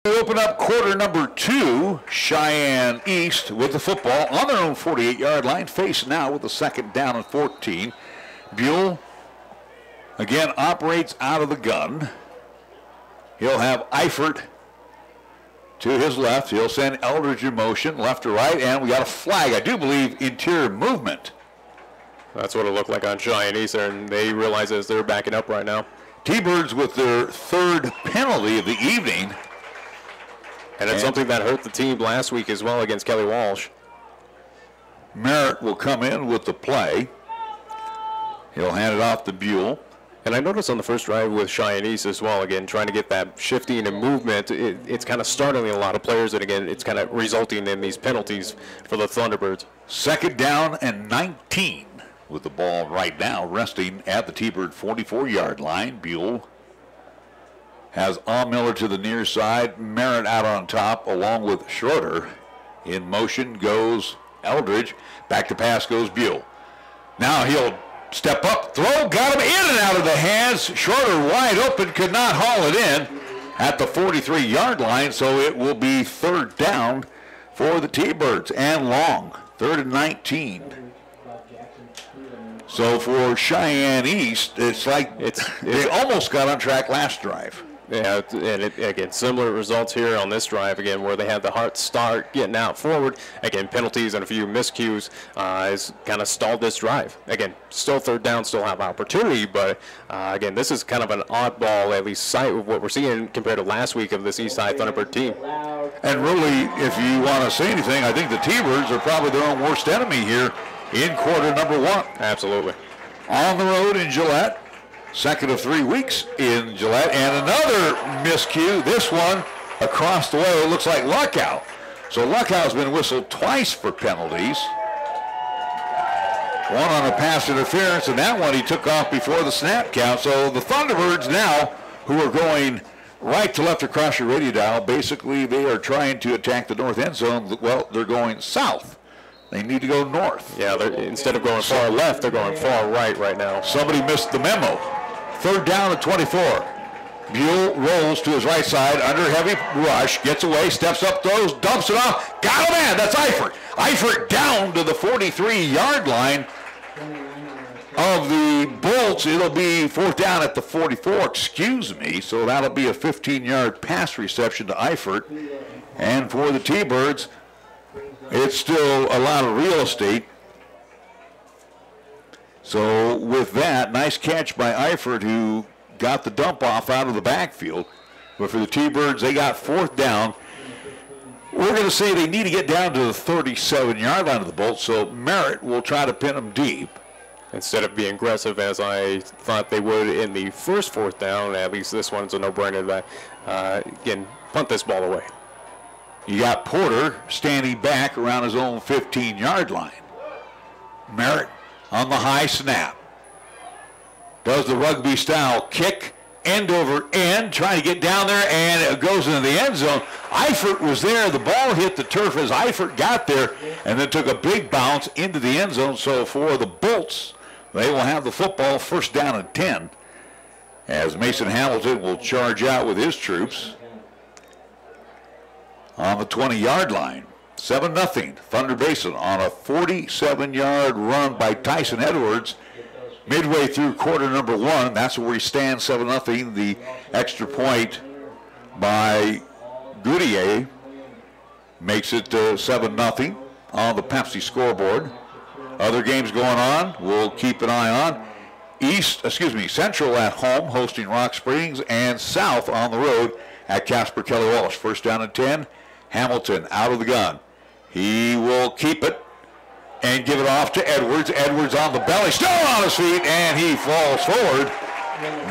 We open up quarter number 2. Cheyenne East with the football on their own 48-yard line. Face now with a second down and 14. Buell again operates out of the gun. He'll have Eifert to his left. He'll send Eldridge in motion, left to right, and we got a flag. I do believe interior movement. That's what it looked like on Cheyenne East, and they realize as they're backing up right now. T-Birds with their third penalty of the evening. And it's something that hurt the team last week as well against Kelly Walsh. Merritt will come in with the play. He'll hand it off to Buell. And I noticed on the first drive with Cheyenne East as well, again, trying to get that shifting and movement, it's kind of startling a lot of players, and again, it's kind of resulting in these penalties for the Thunderbirds. Second down and 19 with the ball right now resting at the T-Bird 44-yard line. Buell has Miller to the near side, Merritt out on top along with Schroeder. In motion goes Eldridge. Back to pass goes Buell. Now he'll step up, throw, got him in and out of the hands. Schroeder wide open, could not haul it in at the 43-yard line, so it will be third down for the T-Birds and long. Third and 19. So for Cheyenne East, it's like they almost got on track last drive. Yeah, and again, similar results here on this drive, again, where they had the hard start getting out forward. Again, penalties and a few miscues has kind of stalled this drive. Again, still third down, still have opportunity, but again, this is kind of an oddball, at least sight of what we're seeing compared to last week of this Eastside Thunderbird team. And really, if you want to say anything, I think the T-Birds are probably their own worst enemy here in quarter number 1. Absolutely. On the road in Gillette. Second of 3 weeks in Gillette, and another miscue. This one across the way, it looks like Luckout. So Luckout's been whistled twice for penalties. One on a pass interference, and that one he took off before the snap count. So the Thunderbirds now, who are going right to left across your radio dial, basically they are trying to attack the north end zone. Well, they're going south. They need to go north. Yeah, instead of going far left, they're going far right now. Somebody missed the memo. Third down at 24. Buell rolls to his right side under heavy rush, gets away, steps up, throws, dumps it off. Got him in. That's Eifert. Eifert down to the 43-yard line of the Bolts. It'll be fourth down at the 44, excuse me. So that'll be a 15-yard pass reception to Eifert. And for the T-Birds, it's still a lot of real estate. So with that, nice catch by Eifert, who got the dump off out of the backfield. But for the T-Birds, they got fourth down. We're going to say they need to get down to the 37-yard line of the Bolts, so Merritt will try to pin them deep. Instead of being aggressive as I thought they would in the first fourth down, at least this one's a no-brainer that, again, punt this ball away. You got Porter standing back around his own 15-yard line. Merritt on the high snap. Does the rugby style kick, end over end, trying to get down there, and it goes into the end zone. Eifert was there. The ball hit the turf as Eifert got there and then took a big bounce into the end zone. So for the Bolts, they will have the football first down and 10 as Mason Hamilton will charge out with his troops on the 20-yard line. 7-0, Thunder Basin on a 47-yard run by Tyson Edwards. Midway through quarter number 1, that's where we stand, 7-0. The extra point by Goodyear makes it 7-0 on the Pepsi scoreboard. Other games going on, we'll keep an eye on. Central at home, hosting Rock Springs, and South on the road at Casper Kelly Walsh. First down and 10, Hamilton out of the gun. He will keep it and give it off to Edwards. Edwards on the belly, still on his feet, and he falls forward.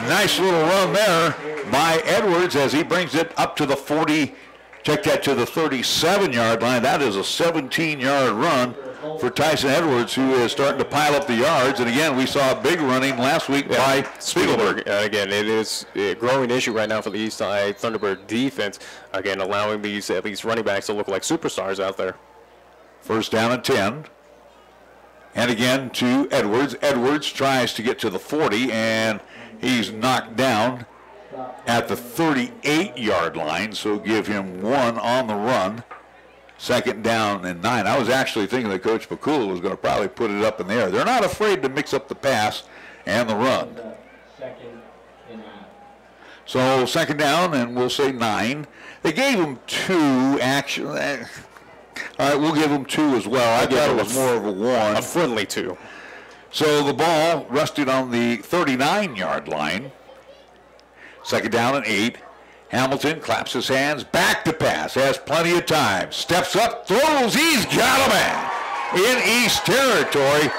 Nice little run there by Edwards as he brings it up to the 40. Check that to the 37-yard line. That is a 17-yard run for Tyson Edwards, who is starting to pile up the yards. And again, we saw a big running last week by Spiegelberg. Again, it is a growing issue right now for the Eastside Thunderbird defense. Again, allowing these running backs to look like superstars out there. First down and 10. And again to Edwards. Edwards tries to get to the 40, and he's knocked down at the 38-yard line, so give him 1 on the run. 2nd down and 9. I was actually thinking that Coach Pakula was going to probably put it up in the air. They're not afraid to mix up the pass and the run. So 2nd down, and we'll say 9. They gave him 2, actually. All right, we'll give him 2 as well. I thought it was more of a 1. A friendly 2. So the ball rested on the 39-yard line. 2nd down and 8. Hamilton claps his hands, back to pass, has plenty of time, steps up, throws, he's got a man in East territory.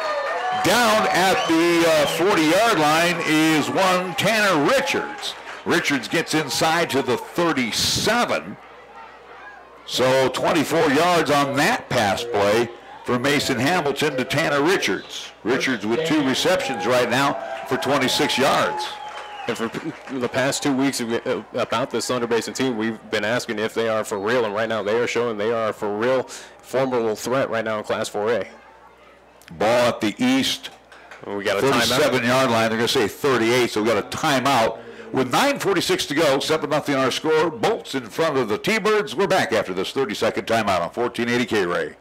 Down at the 40-yard line is one Tanner Richards. Richards gets inside to the 37. So 24 yards on that pass play for Mason Hamilton to Tanner Richards. Richards with 2 receptions right now for 26 yards. And for the past 2 weeks about this Thunder Basin team, we've been asking if they are for real, and right now they are showing they are for real, formidable threat right now in Class 4A. Ball at the East, we got a 37-yard line. They're going to say 38, so we got a timeout. With 9:46 to go, 7-0 our score. Bolts in front of the T-Birds. We're back after this 30-second timeout on 1480 KRAE.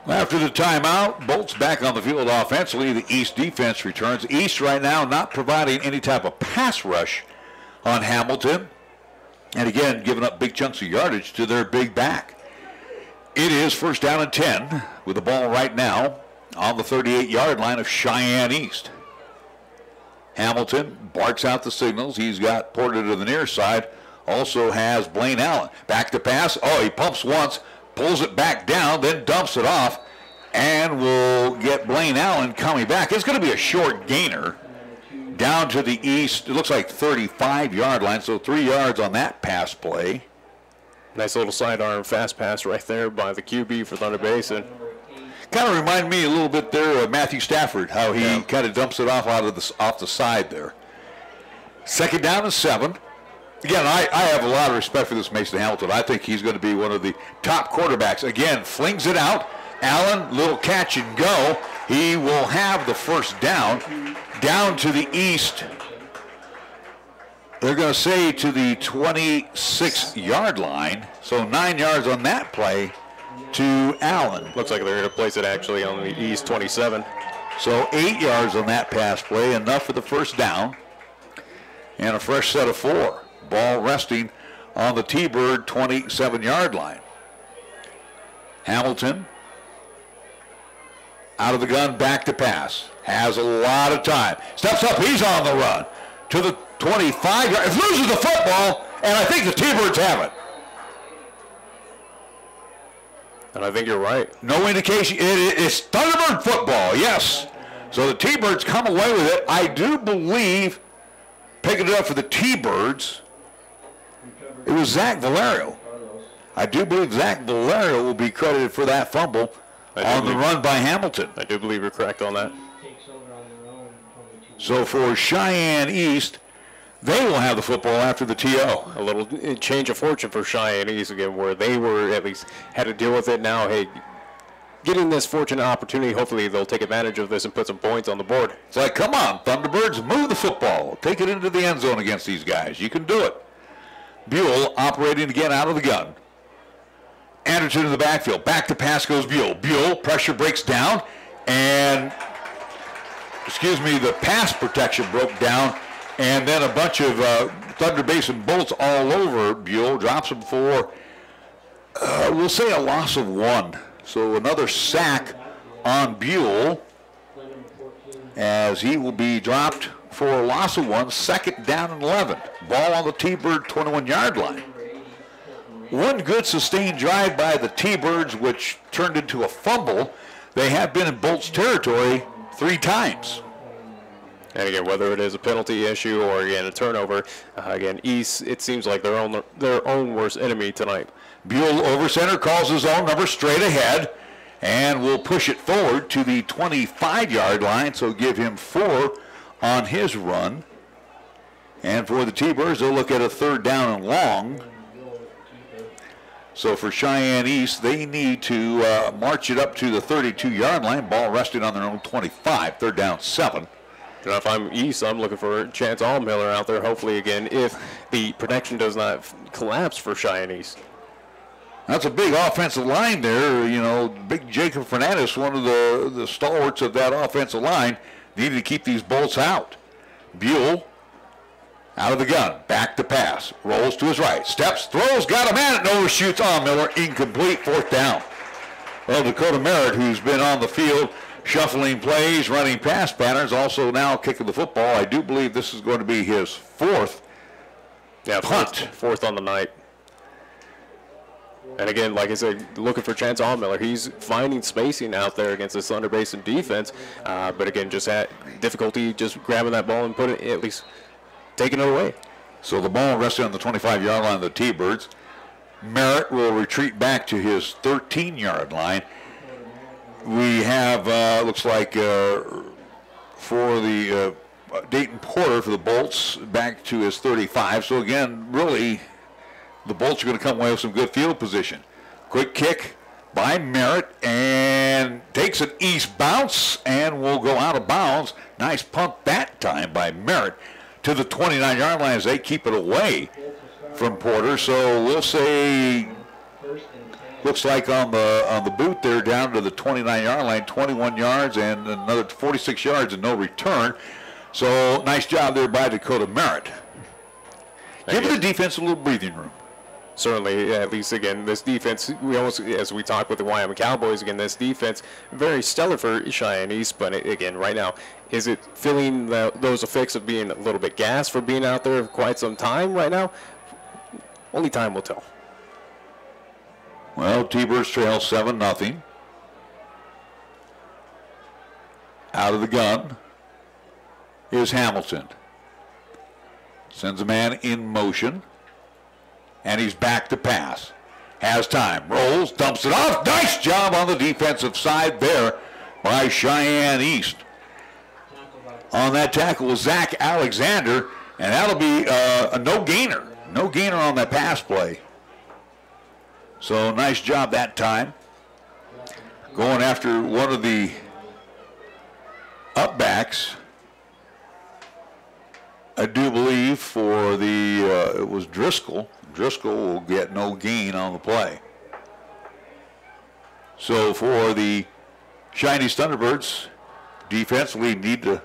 After the timeout, Bolts back on the field offensively. The East defense returns. East right now not providing any type of pass rush on Hamilton. And again, giving up big chunks of yardage to their big back. It is 1st down and 10 with the ball right now on the 38-yard line of Cheyenne East. Hamilton barks out the signals. He's got Porter to the near side. Also has Blaine Allen. Back to pass. Oh, he pumps once. Pulls it back down, then dumps it off, and we'll get Blaine Allen coming back. It's going to be a short gainer down to the East. It looks like 35-yard line, so 3 yards on that pass play. Nice little sidearm fast pass right there by the QB for Thunder Basin. Kind of remind me a little bit there of Matthew Stafford, how he kind of dumps it off off the side there. 2nd down and 7. Again, I have a lot of respect for this Mason Hamilton. I think he's going to be one of the top quarterbacks. Again, flings it out. Allen, little catch and go. He will have the 1st down. Down to the East. They're going to say to the 26-yard line. So 9 yards on that play to Allen. Looks like they're going to place it actually on the East 27. So 8 yards on that pass play. Enough for the 1st down. And a fresh set of 4. Ball resting on the T-Bird 27-yard line. Hamilton out of the gun, back to pass. Has a lot of time. Steps up, he's on the run to the 25-yard. Loses the football, and I think the T-Birds have it. And I think you're right. No indication. It's Thunderbird football, yes. So the T-Birds come away with it. I do believe, picking it up for the T-Birds, it was Zach Valerio. I do believe Zach Valerio will be credited for that fumble on the run by Hamilton. I do believe you're correct on that. So for Cheyenne East, they will have the football after the TO. A little change of fortune for Cheyenne East again, where they were at least had to deal with it. Now, hey, getting this fortunate opportunity, hopefully they'll take advantage of this and put some points on the board. It's like, come on, Thunderbirds, move the football. Take it into the end zone against these guys. You can do it. Buell operating again out of the gun. Anderson in the backfield. Back to pass goes Buell. Buell, pressure breaks down, and, the pass protection broke down, and then a bunch of Thunder Basin Bolts all over Buell. Drops him for, we'll say, a loss of 1. So another sack on Buell, as he will be dropped for a loss of 1, 2nd down and 11. Ball on the T-Bird 21-yard line. One good sustained drive by the T-Birds, which turned into a fumble. They have been in Bolts territory 3 times. And again, whether it is a penalty issue or again a turnover, again East, it seems like their own worst enemy tonight. Buell over center, calls his own number straight ahead, and will push it forward to the 25-yard line, so give him 4 on his run. And for the T-Birds, they'll look at a 3rd down and long. So for Cheyenne East, they need to march it up to the 32-yard line, ball resting on their own 25, 3rd down 7. And if I'm East, I'm looking for Chance Allmiller out there, hopefully again, if the protection does not collapse for Cheyenne East. That's a big offensive line there. You know, big Jacob Fernandez, one of the stalwarts of that offensive line, needed to keep these Bolts out. Buell out of the gun, back to pass, rolls to his right, steps, throws, got a man, and overshoots on Miller, incomplete, 4th down. Well, Dakota Merritt, who's been on the field, shuffling plays, running pass patterns, also now kicking the football. I do believe this is going to be his 4th punt. Fourth on the night. And again, like I said, looking for Chance Allmiller. He's finding spacing out there against the Thunder Basin defense. But again, just had difficulty just grabbing that ball and putting it, at least taking it away. So the ball resting on the 25-yard line of the T-Birds. Merritt will retreat back to his 13-yard line. We have, looks like, for the Dayton Porter for the Bolts back to his 35. So again, really, the Bolts are going to come away with some good field position. Quick kick by Merritt, and takes an east bounce and will go out of bounds. Nice punt that time by Merritt to the 29-yard line as they keep it away from Porter. So we'll say, looks like on the boot there down to the 29-yard line, 21 yards and another 46 yards and no return. So nice job there by Dakota Merritt. Give the defense a little breathing room. Certainly, at least again, this defense, we almost, as we talked with the Wyoming Cowboys, again, this defense, very stellar for Cheyenne East, but again, right now, is it feeling those effects of being a little bit gassed for being out there for quite some time right now? Only time will tell. Well, T-Birds trail 7-0. Out of the gun is Hamilton. Sends a man in motion. And he's back to pass. Has time. Rolls, dumps it off. Nice job on the defensive side there by Cheyenne East. On that tackle was Zach Alexander, and that'll be a no-gainer. No gainer on that pass play. So nice job that time. Going after one of the upbacks. I do believe for the, it was Driscoll. Driscoll will get no gain on the play. So for the Cheyenne Thunderbirds, defensively need to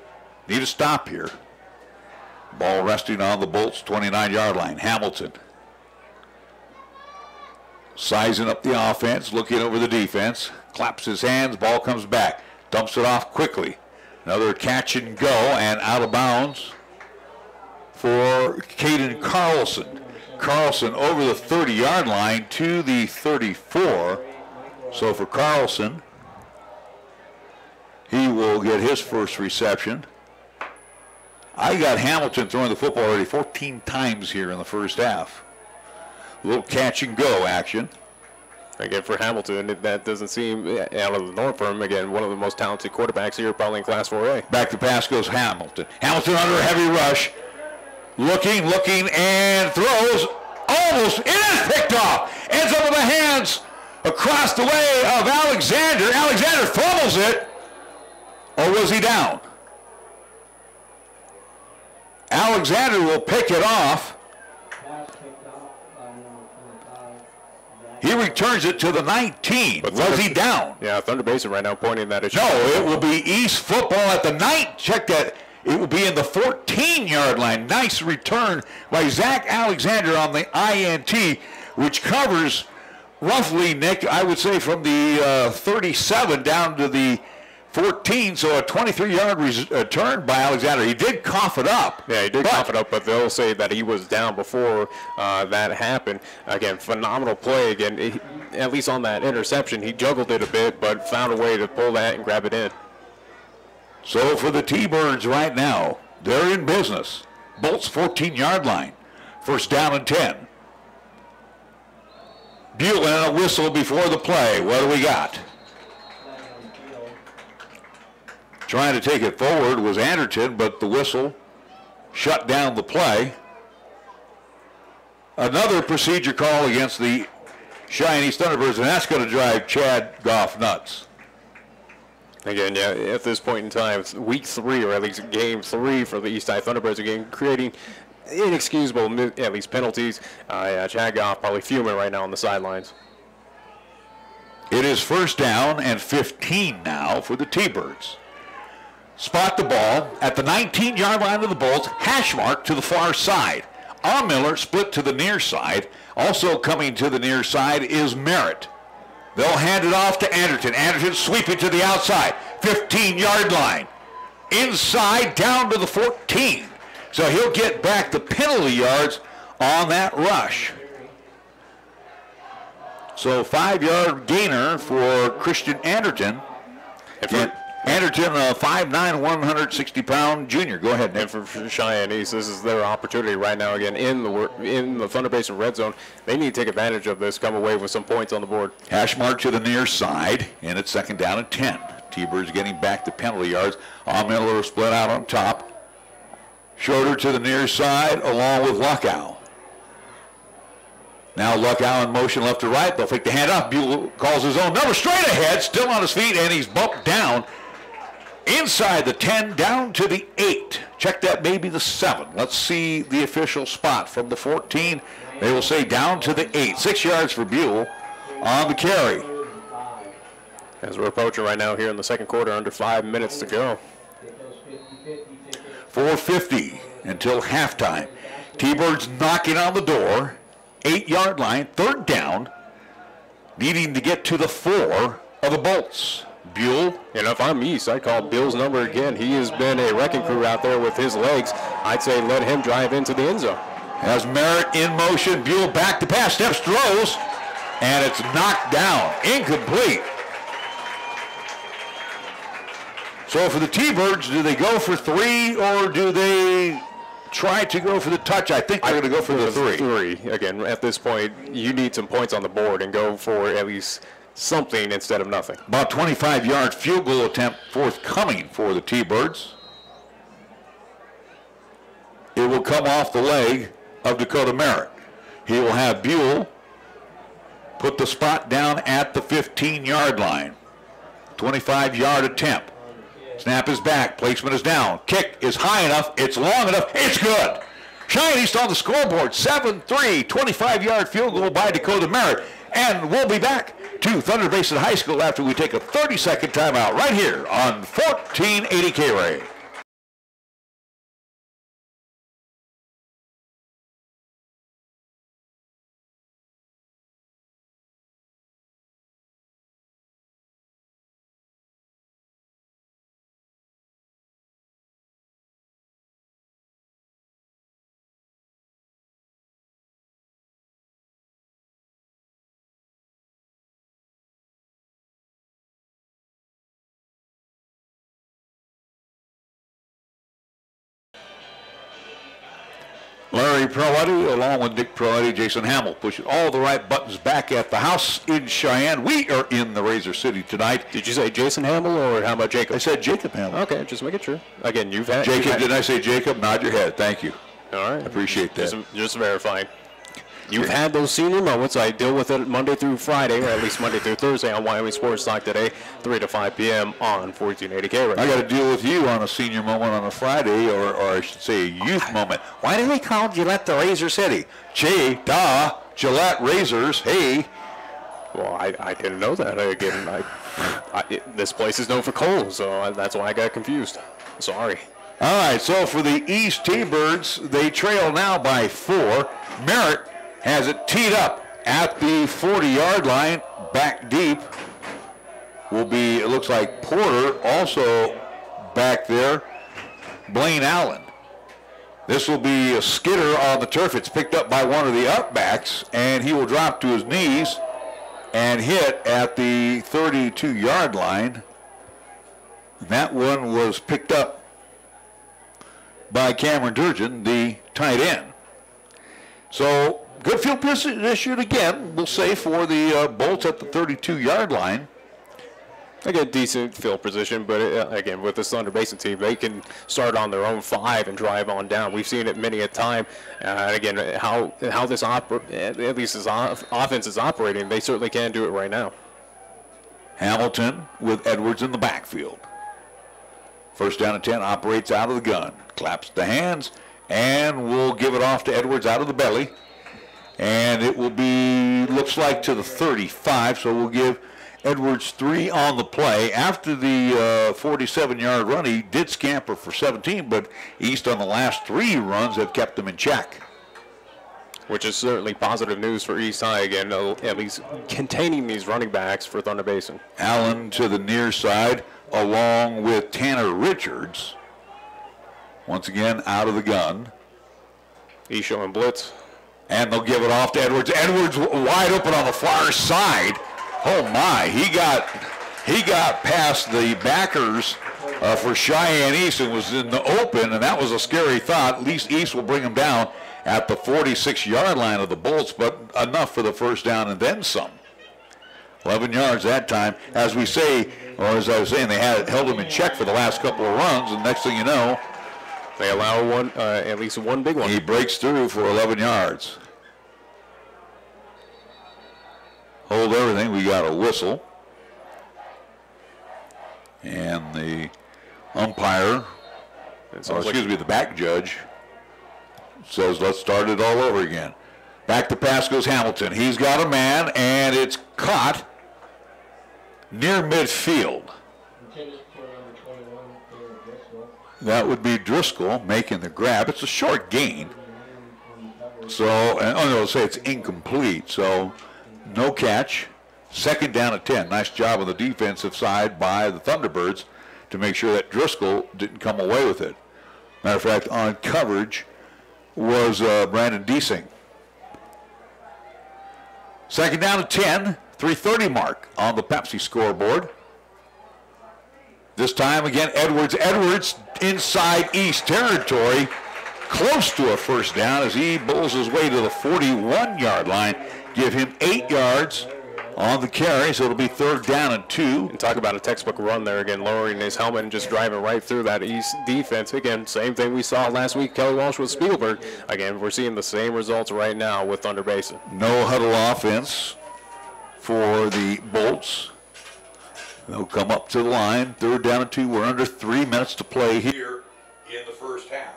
stop here. Ball resting on the Bolts 29-yard line. Hamilton sizing up the offense, looking over the defense, claps his hands, ball comes back, dumps it off quickly. Another catch and go, and out of bounds for Caden Carlson. Carlson over the 30-yard line to the 34. So for Carlson, he will get his first reception. I got Hamilton throwing the football already 14 times here in the first half. A little catch and go action. Again, for Hamilton, that doesn't seem out of the norm for him. Again, one of the most talented quarterbacks here, probably in Class 4A. Back to pass goes Hamilton. Hamilton under a heavy rush. Looking, and throws. Almost, it is picked off. Ends up in the hands across the way of Alexander. Alexander fumbles it. Or was he down? Alexander will pick it off. He returns it to the 19. But was he down? Yeah, Thunder Basin right now pointing that. No, it will be East football at the 9. Check that. It will be in the 14-yard line. Nice return by Zach Alexander on the INT, which covers roughly, Nick, I would say from the 37 down to the 14, so a 23-yard return by Alexander. He did cough it up. Yeah, he did cough it up, but they'll say that he was down before that happened. Again, phenomenal play. Again, at least on that interception, he juggled it a bit, but found a way to pull that and grab it in. So for the T-Birds right now, They're in business. Bolts 14-yard line. First down and 10. Buell and a whistle before the play. What do we got? Trying to take it forward was Anderton, but the whistle shut down the play. Another procedure call against the Cheyenne Thunderbirds, and that's going to drive Chad Goff nuts. Again, yeah, at this point in time, it's week 3, or at least game 3 for the East High Thunderbirds, again, creating inexcusable, at least, penalties. Chad Goff probably fuming right now on the sidelines. It is first down and 15 now for the T-Birds. Spot the ball at the 19-yard line of the Bolts, hash mark to the far side. Miller split to the near side. Also coming to the near side is Merritt. They'll hand it off to Anderton. Anderton sweeping to the outside, 15-yard line. Inside down to the 14. So he'll get back the penalty yards on that rush. So 5-yard gainer for Christian Anderton. Anderton, a 5'9", 160-pound junior. Go ahead, Nick. And for Cheyenne East, this is their opportunity right now, again, in the Thunder Basin red zone. They need to take advantage of this, come away with some points on the board. Hash mark to the near side, and it's second down and 10. T-Birds getting back the penalty yards. Miller split out on top. Schroeder to the near side, along with Luckow. Now Luckow in motion left to right. They'll fake the handoff. Buell calls his own number straight ahead, still on his feet, and he's bumped down. Inside the 10, down to the 8. Check that, maybe the 7. Let's see the official spot from the 14. They will say down to the 8. 6 yards for Buell on the carry. As we're approaching right now here in the second quarter, under 5 minutes to go. 4:50 until halftime. T-Birds knocking on the door. 8-yard line, third down. Needing to get to the 4 of the Bolts. Buell. And if I'm East, I call Buell's number again. He has been a wrecking crew out there with his legs. I'd say let him drive into the end zone. Has Merritt in motion. Buell back to pass. Steps, throws, and it's knocked down. Incomplete. So for the T-Birds, do they go for 3 or do they try to go for the touch? I think they're going to go for the 3. 3. Again, at this point, you need some points on the board and go for at least something instead of nothing. About 25-yard field goal attempt forthcoming for the T-Birds. It will come off the leg of Dakota Merritt. He will have Buell put the spot down at the 15-yard line. 25-yard attempt. Snap is back. Placement is down. Kick is high enough. It's long enough. It's good. Cheyenne East on the scoreboard. 7-3. 25-yard field goal by Dakota Merritt. And we'll be back to Thunder Basin High School after we take a 30-second timeout right here on 1480 KRAE. Larry Proetti, along with Nick Proetti, Jason Hamill, pushing all the right buttons back at the house in Cheyenne. We are in the Razor City tonight. Did you say Jason Hamill or how about Jacob? I said Jacob Hamill. Okay, just making sure. Again, you've had... Jacob, did I say Jacob? Nod your head. Thank you. All right. I appreciate that. Just verifying. You've had those senior moments. I deal with it Monday through Friday, or at least Monday through Thursday on Wyoming Sports Talk today, 3 to 5 p.m. on 1480 KRAE. I got to deal with you on a senior moment on a Friday, or I should say a youth moment. Why do they call Gillette the Razor City? Gillette Razors, hey. Well, I didn't know that. Again, this place is known for coal, so that's why I got confused. Sorry. All right, so for the East T-Birds, they trail now by 4. Merritt has it teed up at the 40-yard line. Back deep will be, it looks like Porter, also back there, Blaine Allen. This will be a skidder on the turf. It's picked up by one of the upbacks, and he will drop to his knees and hit at the 32-yard line. That one was picked up by Cameron Durgin, the tight end. So good field position again, we'll say, for the Bolts at the 32-yard line. Again, decent field position, but again, with this Thunder Basin team, they can start on their own 5 and drive on down. We've seen it many a time. And again, how this at least this offense is operating, they certainly can do it right now. Hamilton with Edwards in the backfield. First down and 10, operates out of the gun. Claps the hands, and we'll give it off to Edwards out of the belly. And it will be, looks like, to the 35, so we'll give Edwards 3 on the play. After the 47-yard run, he did scamper for 17, but East on the last 3 runs have kept him in check. Which is certainly positive news for East High, again, at least containing these running backs for Thunder Basin. Allen to the near side, along with Tanner Richards. Once again, out of the gun. East showing blitz. And they'll give it off to Edwards. Edwards wide open on the far side. Oh my, he got past the backers for Cheyenne East and was in the open, and that was a scary thought. At least East will bring him down at the 46-yard line of the Bolts, but enough for the first down and then some. 11 yards that time. As we say, or as I was saying, they held him in check for the last couple of runs, and next thing you know, they allow at least one big one. He breaks through for 11 yards. Hold everything. We got a whistle. And the umpire, the back judge, says let's start it all over again. Back to pass goes Hamilton. He's got a man, and it's caught near midfield. That would be Driscoll making the grab. It's a short gain. So, and say it's incomplete. So, no catch. Second down at 10. Nice job on the defensive side by the Thunderbirds to make sure that Driscoll didn't come away with it. Matter of fact, on coverage was Brandon Deasing. Second down at 10. 3:30 mark on the Pepsi scoreboard. This time again, Edwards. Edwards inside East territory. Close to a first down as he bowls his way to the 41-yard line. Give him 8 yards on the carry, so it'll be third down and 2. And talk about a textbook run there again, lowering his helmet and just driving right through that East defense. Again, same thing we saw last week, Kelly Walsh with Spiegelberg. Again, we're seeing the same results right now with Thunder Basin. No huddle offense for the Bolts. They'll come up to the line, third down and 2. We're under 3 minutes to play here in the first half.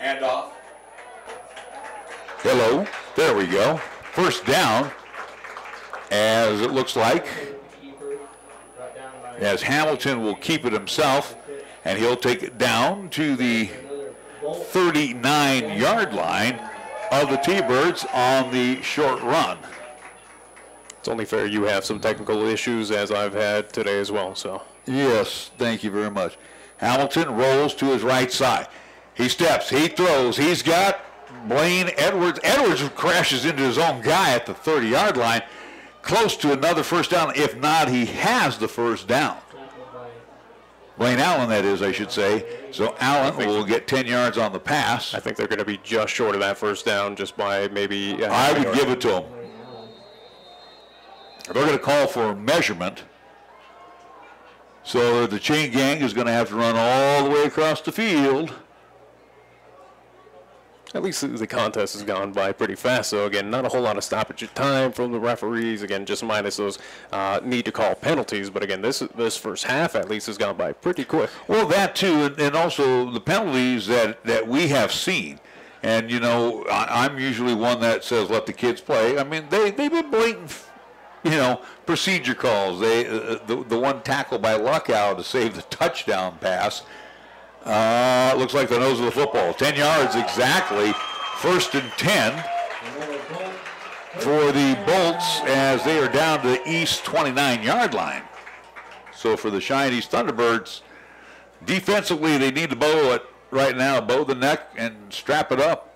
Handoff. Hello. There we go. First down, as it looks like, as Hamilton will keep it himself, and he'll take it down to the 39-yard line of the T-Birds on the short run. It's only fair you have some technical issues, as I've had today as well. So yes, thank you very much. Hamilton rolls to his right side. He steps, he throws, he's got Blaine Edwards. Edwards crashes into his own guy at the 30-yard line, close to another first down. If not, he has the first down. Blaine Allen, that is, I should say. So Allen will get 10 yards on the pass. I think they're going to be just short of that first down, just by maybe. I would give it to them. They're going to call for a measurement. So the chain gang is going to have to run all the way across the field. At least the contest has gone by pretty fast. So, again, not a whole lot of stoppage of time from the referees. Again, just minus those need to call penalties. But, again, this first half at least has gone by pretty quick. Well, that too, and also the penalties that we have seen. And, you know, I'm usually one that says let the kids play. I mean, they've been blatant, you know, procedure calls. The one tackle by Luckow to save the touchdown pass. Looks like the nose of the football. 10 yards exactly. First and 10 for the Bolts as they are down to the East 29-yard line. So for the Cheyenne East Thunderbirds, defensively they need to bow it right now, bow the neck and strap it up.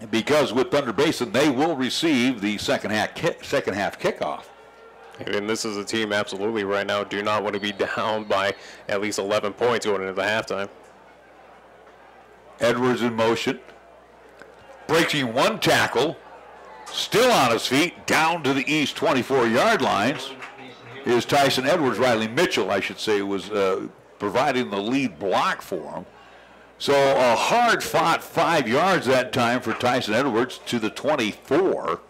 Because with Thunder Basin, they will receive the second half kickoff. And this is a team absolutely right now do not want to be down by at least 11 points going into the halftime. Edwards in motion. Breaking one tackle. Still on his feet. Down to the east 24-yard lines is Tyson Edwards. Riley Mitchell, I should say, was providing the lead block for him. So a hard-fought 5 yards that time for Tyson Edwards to the 24.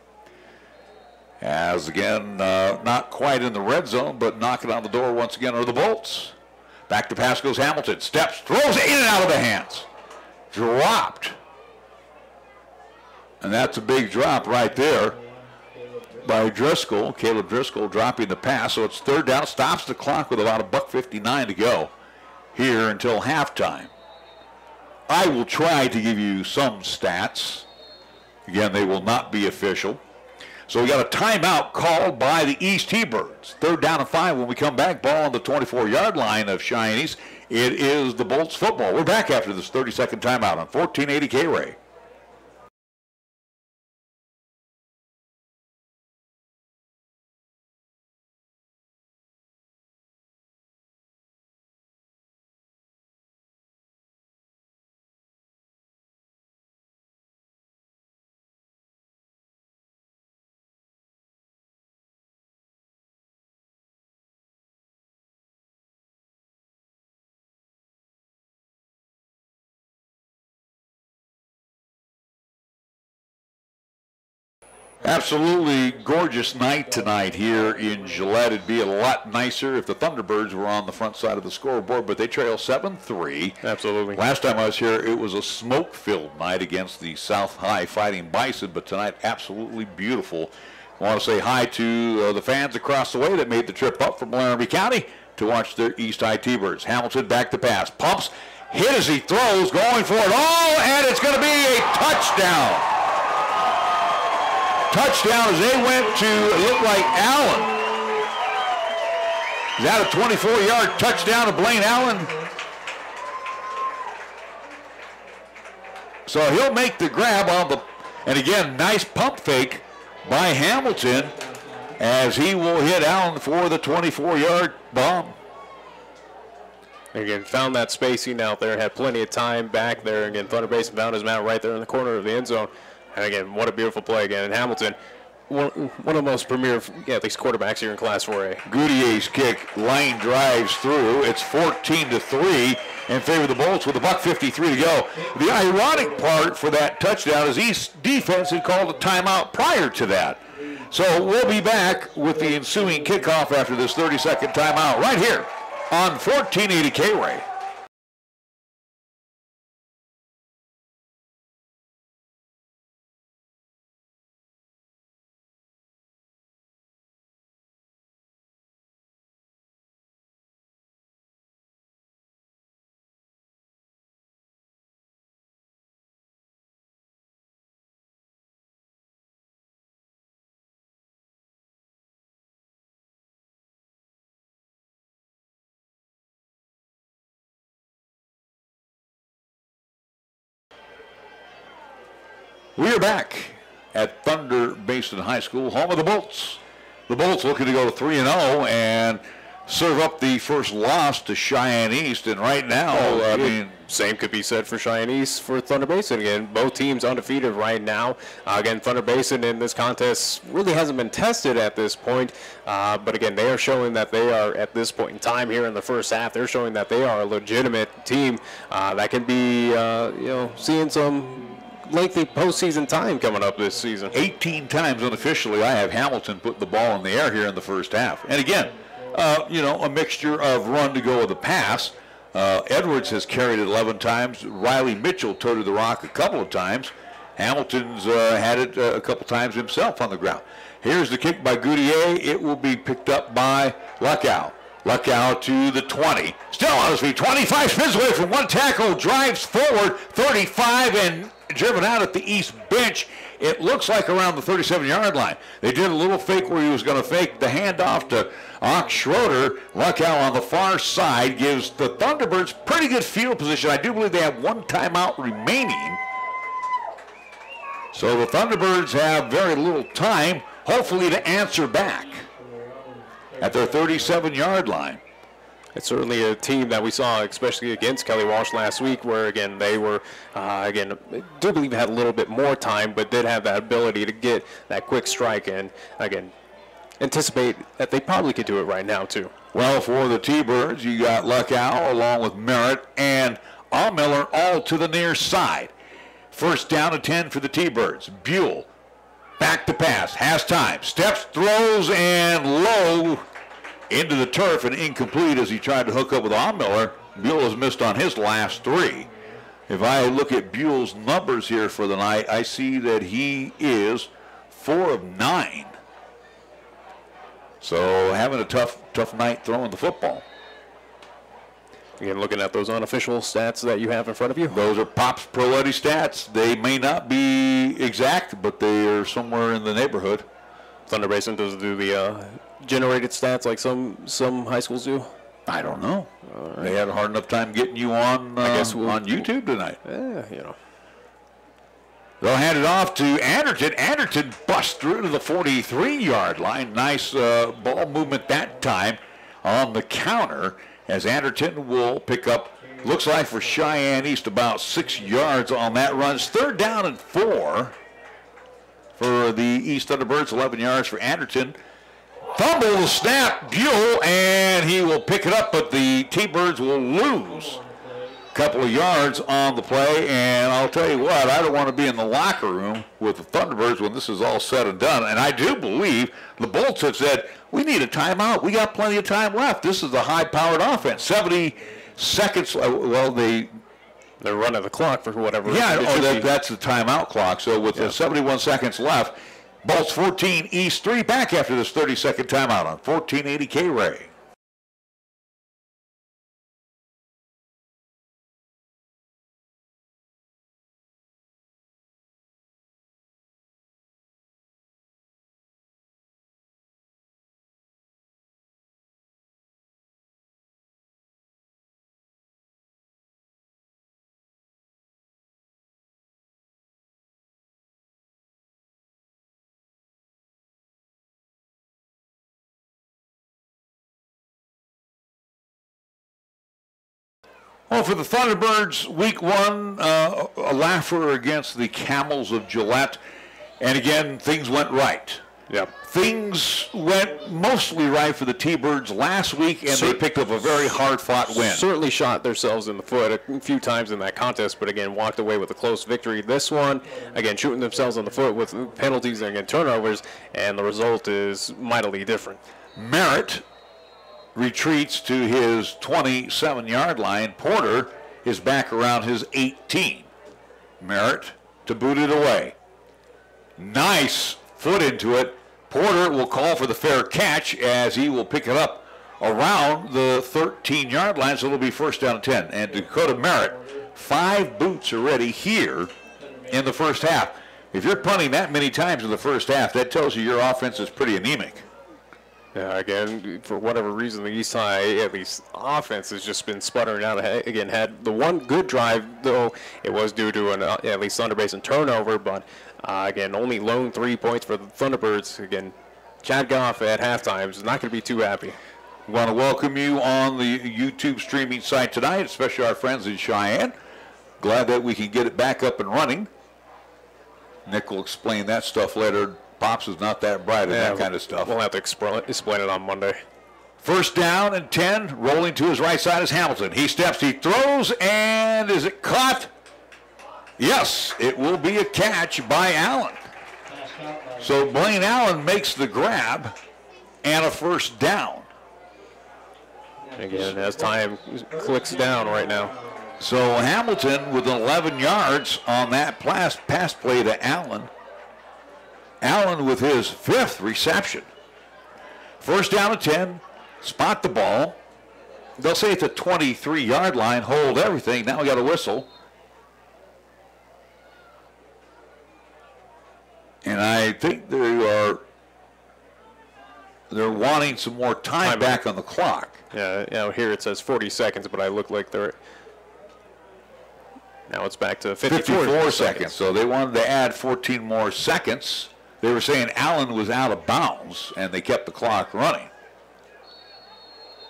As again, not quite in the red zone, but knocking on the door once again are the Bolts. Back to pass goes Hamilton. Steps, throws it in and out of the hands. Dropped. And that's a big drop right there by Driscoll. Caleb Driscoll dropping the pass. So it's third down. Stops the clock with about $1:59 to go here until halftime. I will try to give you some stats. Again, they will not be official. So we got a timeout called by the East T-Birds. Third down and 5 when we come back. Ball on the 24-yard line of Cheyenne East. It is the Bolts football. We're back after this 30-second timeout on 1480 KRAE. Absolutely gorgeous night tonight here in Gillette. It'd be a lot nicer if the Thunderbirds were on the front side of the scoreboard, but they trail 7-3. Absolutely. Last time I was here, it was a smoke-filled night against the South High Fighting Bison, but tonight absolutely beautiful. I want to say hi to the fans across the way that made the trip up from Laramie County to watch their East High T-Birds. Hamilton back to pass. Pumps, hit as he throws, going for it all, and it's going to be a touchdown. Touchdown as they went to, it looked like Allen. Is that a 24-yard touchdown to Blaine Allen? So he'll make the grab on the, and again, nice pump fake by Hamilton as he will hit Allen for the 24-yard bomb. Again, found that spacing out there, had plenty of time back there. Again, Thunder Basin found his man right there in the corner of the end zone. And again, what a beautiful play again. And Hamilton, one of the most premier, at least quarterbacks here in Class 4A. Goudier's kick line drives through. It's 14-3 in favor of the Bolts with $1:53 to go. The ironic part for that touchdown is East defense had called a timeout prior to that. So we'll be back with the ensuing kickoff after this 30-second timeout right here on 1480 KRAE. We are back at Thunder Basin High School, home of the Bolts. The Bolts looking to go 3-0 and serve up the first loss to Cheyenne East. And right now, same could be said for Cheyenne East for Thunder Basin. Again, both teams undefeated right now. Again, Thunder Basin in this contest really hasn't been tested at this point. But again, they are showing that they are, at this point in time here in the first half, they're showing that they are a legitimate team that can be, seeing some lengthy postseason time coming up this season. 18 times unofficially, I have Hamilton put the ball in the air here in the first half. And again, a mixture of run to go with the pass. Edwards has carried it 11 times. Riley Mitchell toted the rock a couple of times. Hamilton's had it a couple times himself on the ground. Here's the kick by Goudier. It will be picked up by Luckow. Luckow to the 20. Still on his feet. 25, spins away from one tackle, drives forward, 35, and driven out at the east bench. It looks like around the 37-yard line. They did a little fake where he was going to fake the handoff to Ox Schroeder. Luckow on the far side gives the Thunderbirds pretty good field position. I do believe they have one timeout remaining. So the Thunderbirds have very little time, hopefully, to answer back. at their 37-yard line. It's certainly a team that we saw, especially against Kelly Walsh last week, where, again, they were, again, I do believe had a little bit more time, but did have that ability to get that quick strike and, again, anticipate that they probably could do it right now, too. Well, for the T-Birds, you got Luckow along with Merritt and Miller all to the near side. First down and 10 for the T-Birds. Buell back to pass, has time, steps, throws, and low into the turf and incomplete as he tried to hook up with Miller. Buell has missed on his last 3. If I look at Buell's numbers here for the night, I see that he is 4 of 9. So having a tough night throwing the football. Again, looking at those unofficial stats that you have in front of you. Those are Pop's Pro Ready stats. They may not be exact, but they are somewhere in the neighborhood. Thunder Basin doesn't do the generated stats like some high schools do. I don't know. They had a hard enough time getting you on on YouTube tonight. Yeah, you know. They'll hand it off to Anderton. Anderton busts through to the 43-yard line. Nice ball movement that time on the counter as Anderton will pick up, looks like for Cheyenne East, about 6 yards on that run. It's 3rd down and 4 for the East Thunderbirds, 11 yards for Anderton. Fumble, the snap, Buell, and he will pick it up, but the T-Birds will lose a couple of yards on the play. And I'll tell you what, I don't want to be in the locker room with the Thunderbirds when this is all said and done. And I do believe the Bolts have said, we need a timeout. We got plenty of time left. This is a high-powered offense. 70 seconds, well, they're running the clock for whatever. Yeah, that's the timeout clock. So with the 71 seconds left, Bolts 14, East 3, back after this 30-second timeout on 1480 KRAE. Well, for the Thunderbirds, week 1, a laugher against the Camels of Gillette. And again, things went right. Yep. Things went mostly right for the T-Birds last week, and they picked up a very hard-fought win. Certainly shot themselves in the foot a few times in that contest, but again, walked away with a close victory. This one, again, shooting themselves in the foot with penalties and again, turnovers, and the result is mightily different. Merritt retreats to his 27-yard line. Porter is back around his 18. Merritt to boot it away. Nice foot into it. Porter will call for the fair catch as he will pick it up around the 13-yard line, so it'll be 1st down and 10. And Dakota Merritt, 5 boots already here in the first half. If you're punting that many times in the first half, that tells you your offense is pretty anemic. Yeah, again, for whatever reason, the East High, at least offense, has just been sputtering out. Again, had the one good drive, though it was due to an at least Thunder Basin turnover, but again, only lone 3 points for the Thunderbirds. Again, Chad Goff at halftime is not going to be too happy. We want to welcome you on the YouTube streaming site tonight, especially our friends in Cheyenne. Glad that we can get it back up and running. Nick will explain that stuff later. Pops is not that bright at that kind of stuff. We'll have to explain it on Monday. 1st down and 10. Rolling to his right side is Hamilton. He steps, he throws, and is it caught? Yes, it will be a catch by Allen. So Blaine Allen makes the grab and a 1st down. Again, as time clicks down right now. So Hamilton with 11 yards on that pass play to Allen. Allen with his 5th reception. 1st down and 10. Spot the ball. They'll say it's a 23-yard line. Hold everything. Now we got a whistle. And I think they're wanting some more time back on the clock. Yeah, here it says 40 seconds, but I look like they're... Now it's back to 54 seconds. So they wanted to add 14 more seconds. They were saying Allen was out of bounds, and they kept the clock running.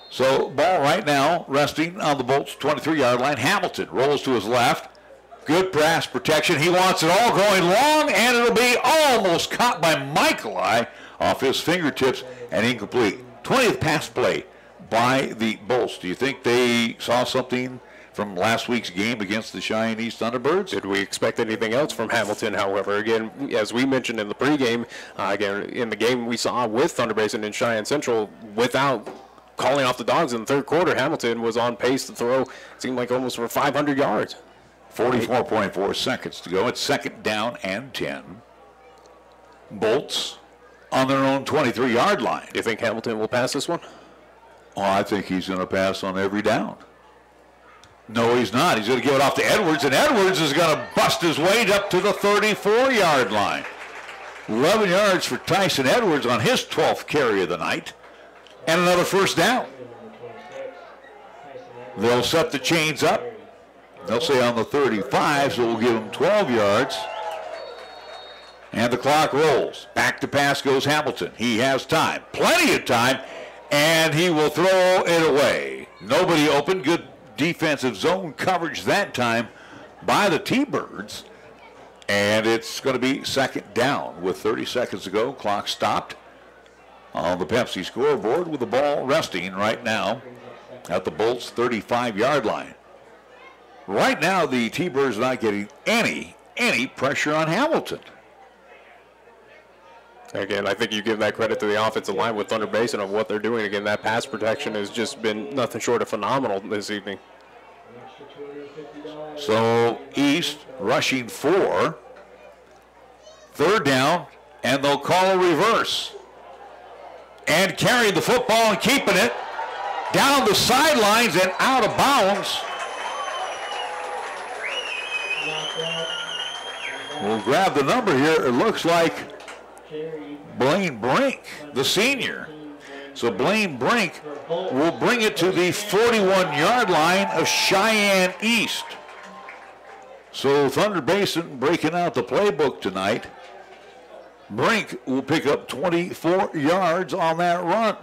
So ball right now resting on the Bolts 23-yard line. Hamilton rolls to his left. Good pass protection. He wants it all going long, and it'll be almost caught by Michaeli off his fingertips and incomplete. 20th pass play by the Bolts. Do you think they saw something from last week's game against the Cheyenne East Thunderbirds? Did we expect anything else from Hamilton, however? Again, as we mentioned in the pregame, again, in the game we saw with Thunder Basin and Cheyenne Central, without calling off the Dogs in the third quarter, Hamilton was on pace to throw, it seemed like almost for 500 yards. 44.4 seconds to go. It's second down and 10. Bolts on their own 23-yard line. Do you think Hamilton will pass this one? Oh, I think he's going to pass on every down. No, he's not. He's going to give it off to Edwards, and Edwards is going to bust his way up to the 34-yard line. 11 yards for Tyson Edwards on his 12th carry of the night, and another first down. They'll set the chains up. They'll say on the 35, so we'll give him 12 yards. And the clock rolls. Back to pass goes Hamilton. He has time, plenty of time, and he will throw it away. Nobody open. Good defensive zone coverage that time by the T-Birds. And it's going to be second down with 30 seconds to go. Clock stopped on the Pepsi scoreboard with the ball resting right now at the Bolts 35-yard line. Right now, the T-Birds are not getting any pressure on Hamilton. Again, I think you give that credit to the offensive line with Thunder Basin of what they're doing. Again, that pass protection has just been nothing short of phenomenal this evening. So East rushing 4. Third down, and they'll call a reverse. And carrying the football and keeping it down the sidelines and out of bounds. We'll grab the number here. It looks like Blaine Brink, the senior. So Blaine Brink will bring it to the 41-yard line of Cheyenne East. So Thunder Basin breaking out the playbook tonight. Brink will pick up 24 yards on that run.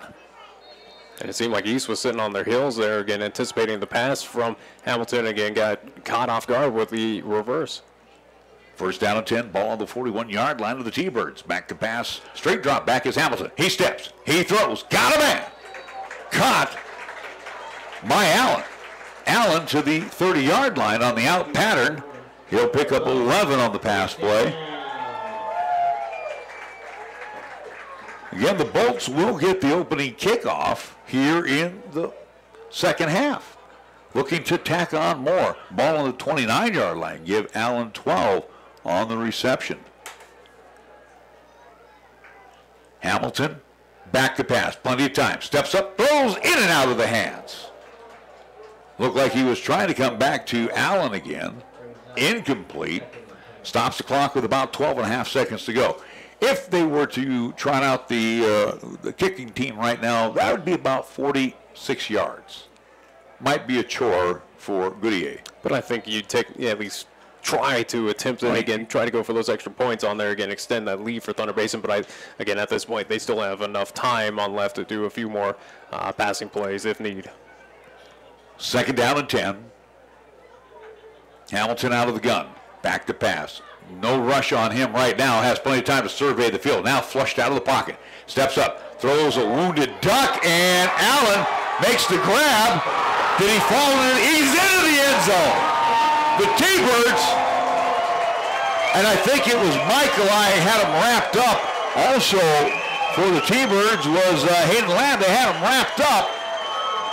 And it seemed like East was sitting on their heels there, again, anticipating the pass from Hamilton. Again, got caught off guard with the reverse. First down and 10, ball on the 41-yard line of the T-Birds. Back to pass, straight drop back is Hamilton. He steps, he throws, got a man. Caught by Allen. Allen to the 30-yard line on the out pattern. He'll pick up 11 on the pass play. Again, the Bolts will get the opening kickoff here in the second half. Looking to tack on more. Ball on the 29-yard line. Give Allen 12 on the reception. Hamilton, back to pass. Plenty of time. Steps up, throws in and out of the hands. Looked like he was trying to come back to Allen again. Incomplete. Stops the clock with about 12 and a half seconds to go. If they were to trot out the kicking team right now, that would be about 46 yards. Might be a chore for Goodyear. But I think you'd take, at least try to attempt it again, try to go for those extra points on there again, extend that lead for Thunder Basin. But again, at this point, they still have enough time on left to do a few more passing plays if need. Second down and 10. Hamilton out of the gun. Back to pass. No rush on him right now. Has plenty of time to survey the field. Now flushed out of the pocket. Steps up. Throws a wounded duck. And Allen makes the grab. Did he fall in? He's into the end zone. The T-Birds, and I think it was Michaeli had him wrapped up. Also for the T-Birds was Hayden Ladd. They had him wrapped up.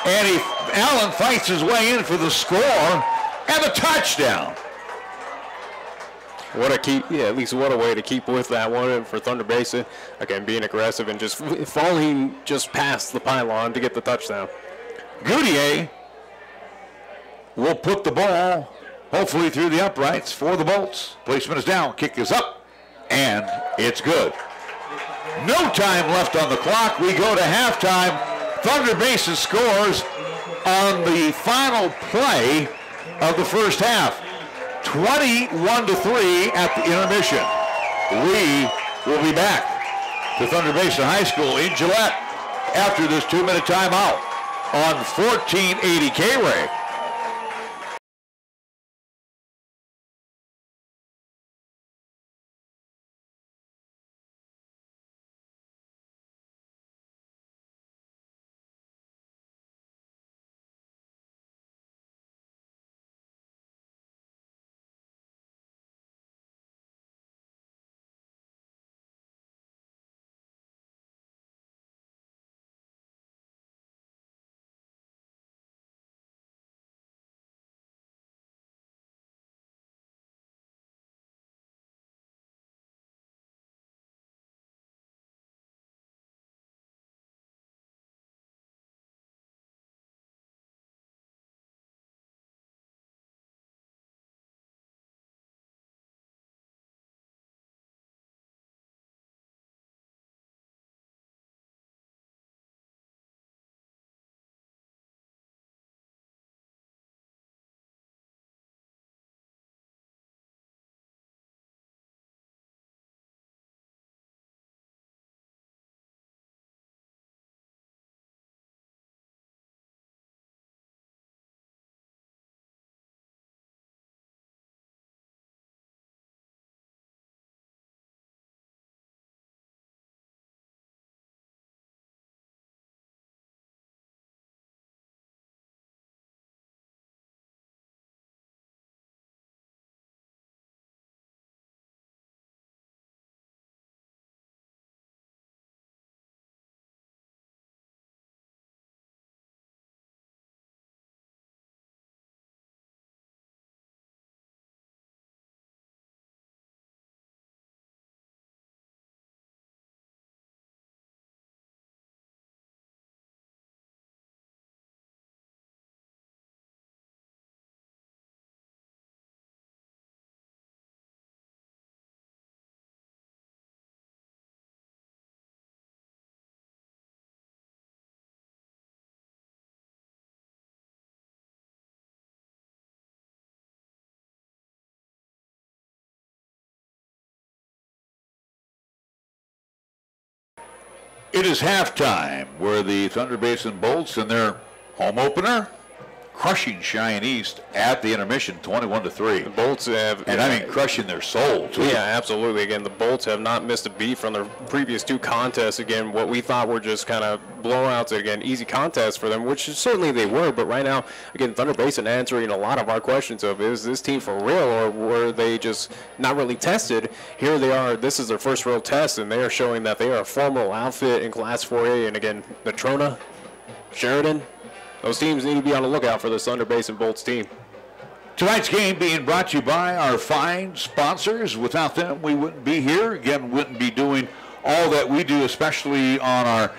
And Allen fights his way in for the score and the touchdown. At least what a way to keep with that one for Thunder Basin. Again, being aggressive and just falling just past the pylon to get the touchdown. Goodyear will put the ball hopefully through the uprights for the Bolts. Placement is down, kick is up, and it's good. No time left on the clock. We go to halftime. Thunder Basin scores on the final play of the first half. 21-3 at the intermission. We will be back to Thunder Basin High School in Gillette after this 2-minute timeout. on 1480 KRAE. It is halftime where the Thunder Basin Bolts in their home opener crushing Cheyenne East at the intermission 21-3. The Bolts have, and I mean crushing their soul too. Yeah, absolutely. Again, the Bolts have not missed a beat from their previous two contests. Again, what we thought were just kind of blowouts, again, easy contests for them, which certainly they were. But right now, again, Thunder Basin answering a lot of our questions of, is this team for real, or were they just not really tested? Here they are. This is their first real test, and they are showing that they are a formal outfit in Class 4A. And again, Natrona, Sheridan, those teams need to be on the lookout for this Thunder Basin Bolts team. Tonight's game being brought to you by our fine sponsors. Without them, we wouldn't be here. Again, wouldn't be doing all that we do, especially on our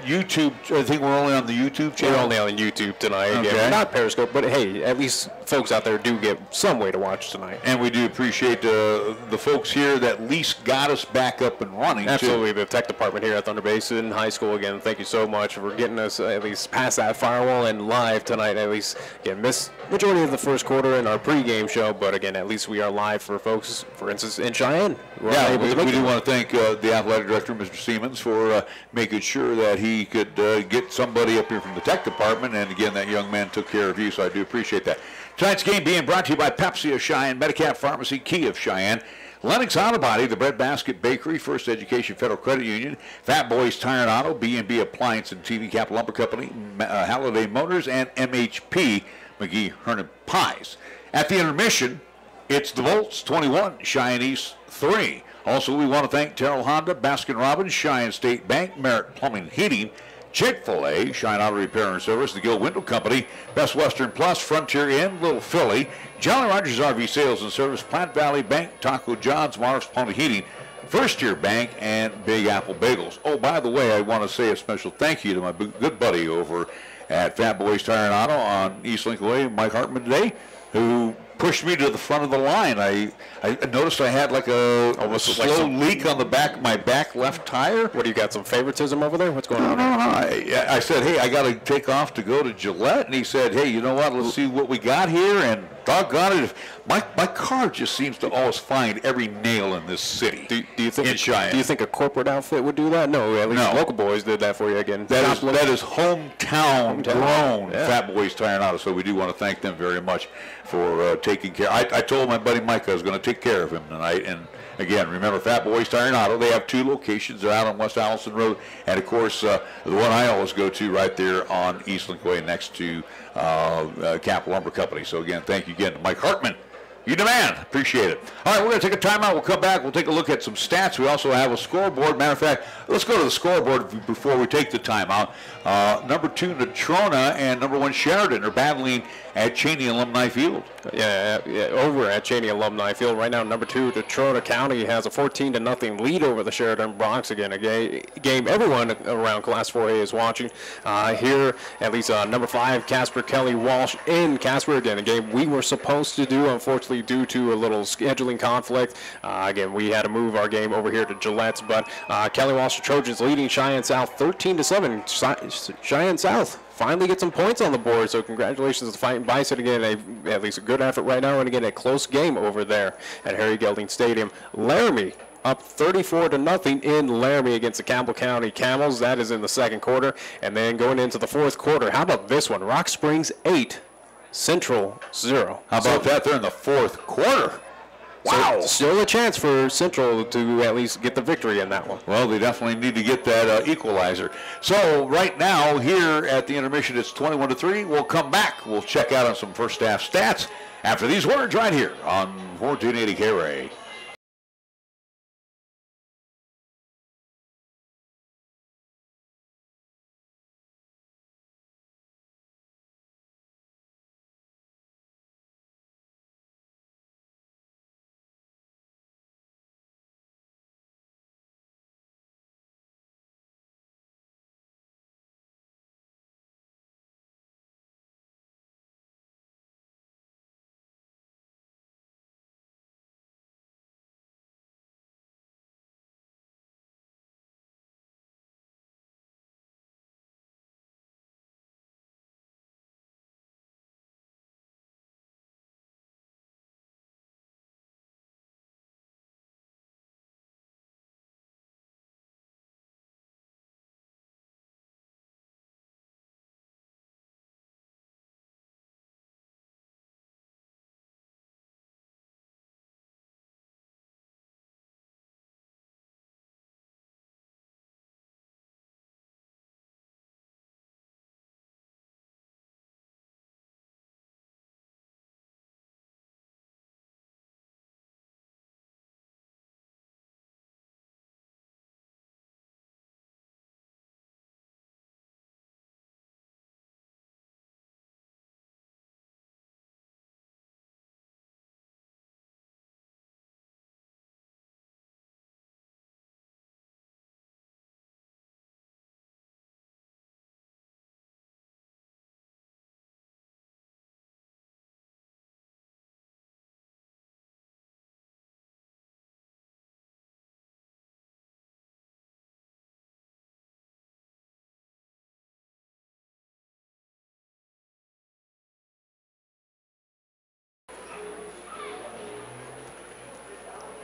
YouTube. I think we're only on the YouTube channel. We're only on YouTube tonight. Okay. Again, not Periscope, but hey, at least folks out there do get some way to watch tonight. And we do appreciate the folks here that at least got us back up and running. Absolutely. Too. The tech department here at Thunder Basin High School, again, thank you so much for getting us at least past that firewall and live tonight. At least, again, missed majority of the first quarter in our pregame show, but again, at least we are live for folks, for instance, in Cheyenne. Yeah, we do want to thank the athletic director, Mr. Siemens, for making sure that he could get somebody up here from the tech department, and again, that young man took care of you, so I do appreciate that. Tonight's game being brought to you by Pepsi of Cheyenne, Medicap Pharmacy, Key of Cheyenne, Lennox Auto Body, the Bread Basket Bakery, First Education Federal Credit Union, Fat Boys Tire and Auto, B&B Appliance and TV Cap Lumber Company, Halliday Motors, and MHP, McGee Hernan Pies. At the intermission, it's the Bolts 21, Cheyenne East 3. Also, we want to thank Terrell Honda, Baskin-Robbins, Cheyenne State Bank, Merritt Plumbing Heating, Chick-fil-A, Cheyenne Auto Repair and Service, the Gill Window Company, Best Western Plus, Frontier Inn, Little Philly, Jolly Rogers RV Sales and Service, Platte Valley Bank, Taco John's, Mars Plumbing Heating, First Year Bank, and Big Apple Bagels. Oh, by the way, I want to say a special thank you to my good buddy over at Fat Boys Tire and Auto on East Lincoln Way, Mike Hartman today, who pushed me to the front of the line. I noticed I had like a slow leak on the back, my back left tire. What, do you got some favoritism over there? What's going on? No. I said, hey, I got to take off to go to Gillette. And he said, hey, you know what? Let's see what we got here. And doggone it, my car just seems to always find every nail in this city. Do you think in Cheyenne. Do you think a corporate outfit would do that? No, at least local boys did that for you again. That is hometown grown Fat Boys Tire and Auto. So we do want to thank them very much for taking care. I told my buddy Mike I was going to take care of him tonight. And again, remember, Fat Boys Tire and Auto, they have 2 locations. They're out on West Allison Road. And, of course, the one I always go to right there on Eastlink Way next to Cap Lumber Company. So, again, thank you again to Mike Hartman. You demand. Appreciate it. All right, we're going to take a timeout. We'll come back. We'll take a look at some stats. We also have a scoreboard. Matter of fact, let's go to the scoreboard before we take the timeout. Number 2, Natrona, and number 1, Sheridan are battling at Cheney Alumni Field. Yeah, over at Cheney Alumni Field. Right now, number 2, Natrona County has a 14-0 lead over the Sheridan Bronx. Again, a game everyone around Class 4A is watching. Here, at least number 5, Casper Kelly Walsh in Casper. Again, a game we were supposed to do, unfortunately, due to a little scheduling conflict. Again, we had to move our game over here to Gillette's, but Kelly Walsh, the Trojans, leading Cheyenne South 13-7. Cheyenne South finally get some points on the board, so congratulations to Fighting Bison. Again, at least a good effort right now, and again, a close game over there at Harry Gelding Stadium. Laramie up 34-0 in Laramie against the Campbell County Camels. That is in the second quarter. And then going into the fourth quarter, how about this one? Rock Springs 8, Central 0. How about that? They're in the fourth quarter. Wow. So still a chance for Central to at least get the victory in that one. Well, they definitely need to get that equalizer. So right now here at the intermission, it's 21-3. We'll come back. We'll check out on some first half stats after these words right here on 1480 KRAE.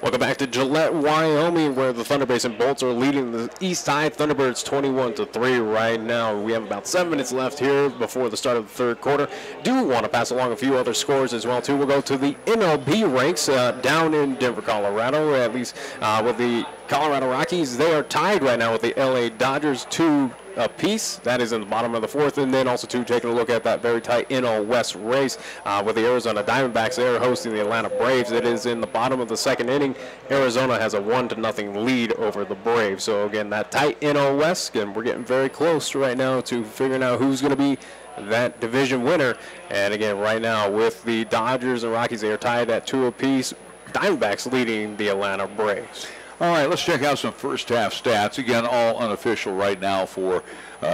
Welcome back to Gillette, Wyoming, where the Thunder Basin Bolts are leading the East Side Thunderbirds 21-3 right now. We have about 7 minutes left here before the start of the third quarter. Do want to pass along a few other scores as well, too. We'll go to the MLB ranks down in Denver, Colorado, at least with the Colorado Rockies. They are tied right now with the LA Dodgers, 2 apiece. That is in the bottom of the fourth. And then also, too, taking a look at that very tight NL West race with the Arizona Diamondbacks. They are hosting the Atlanta Braves. It is in the bottom of the second inning. Arizona has a 1-0 lead over the Braves. So, again, that tight NL West, and we're getting very close right now to figuring out who's going to be that division winner. And, again, right now with the Dodgers and Rockies, they are tied at 2 apiece. Diamondbacks leading the Atlanta Braves. All right, let's check out some first half stats. Again, all unofficial right now for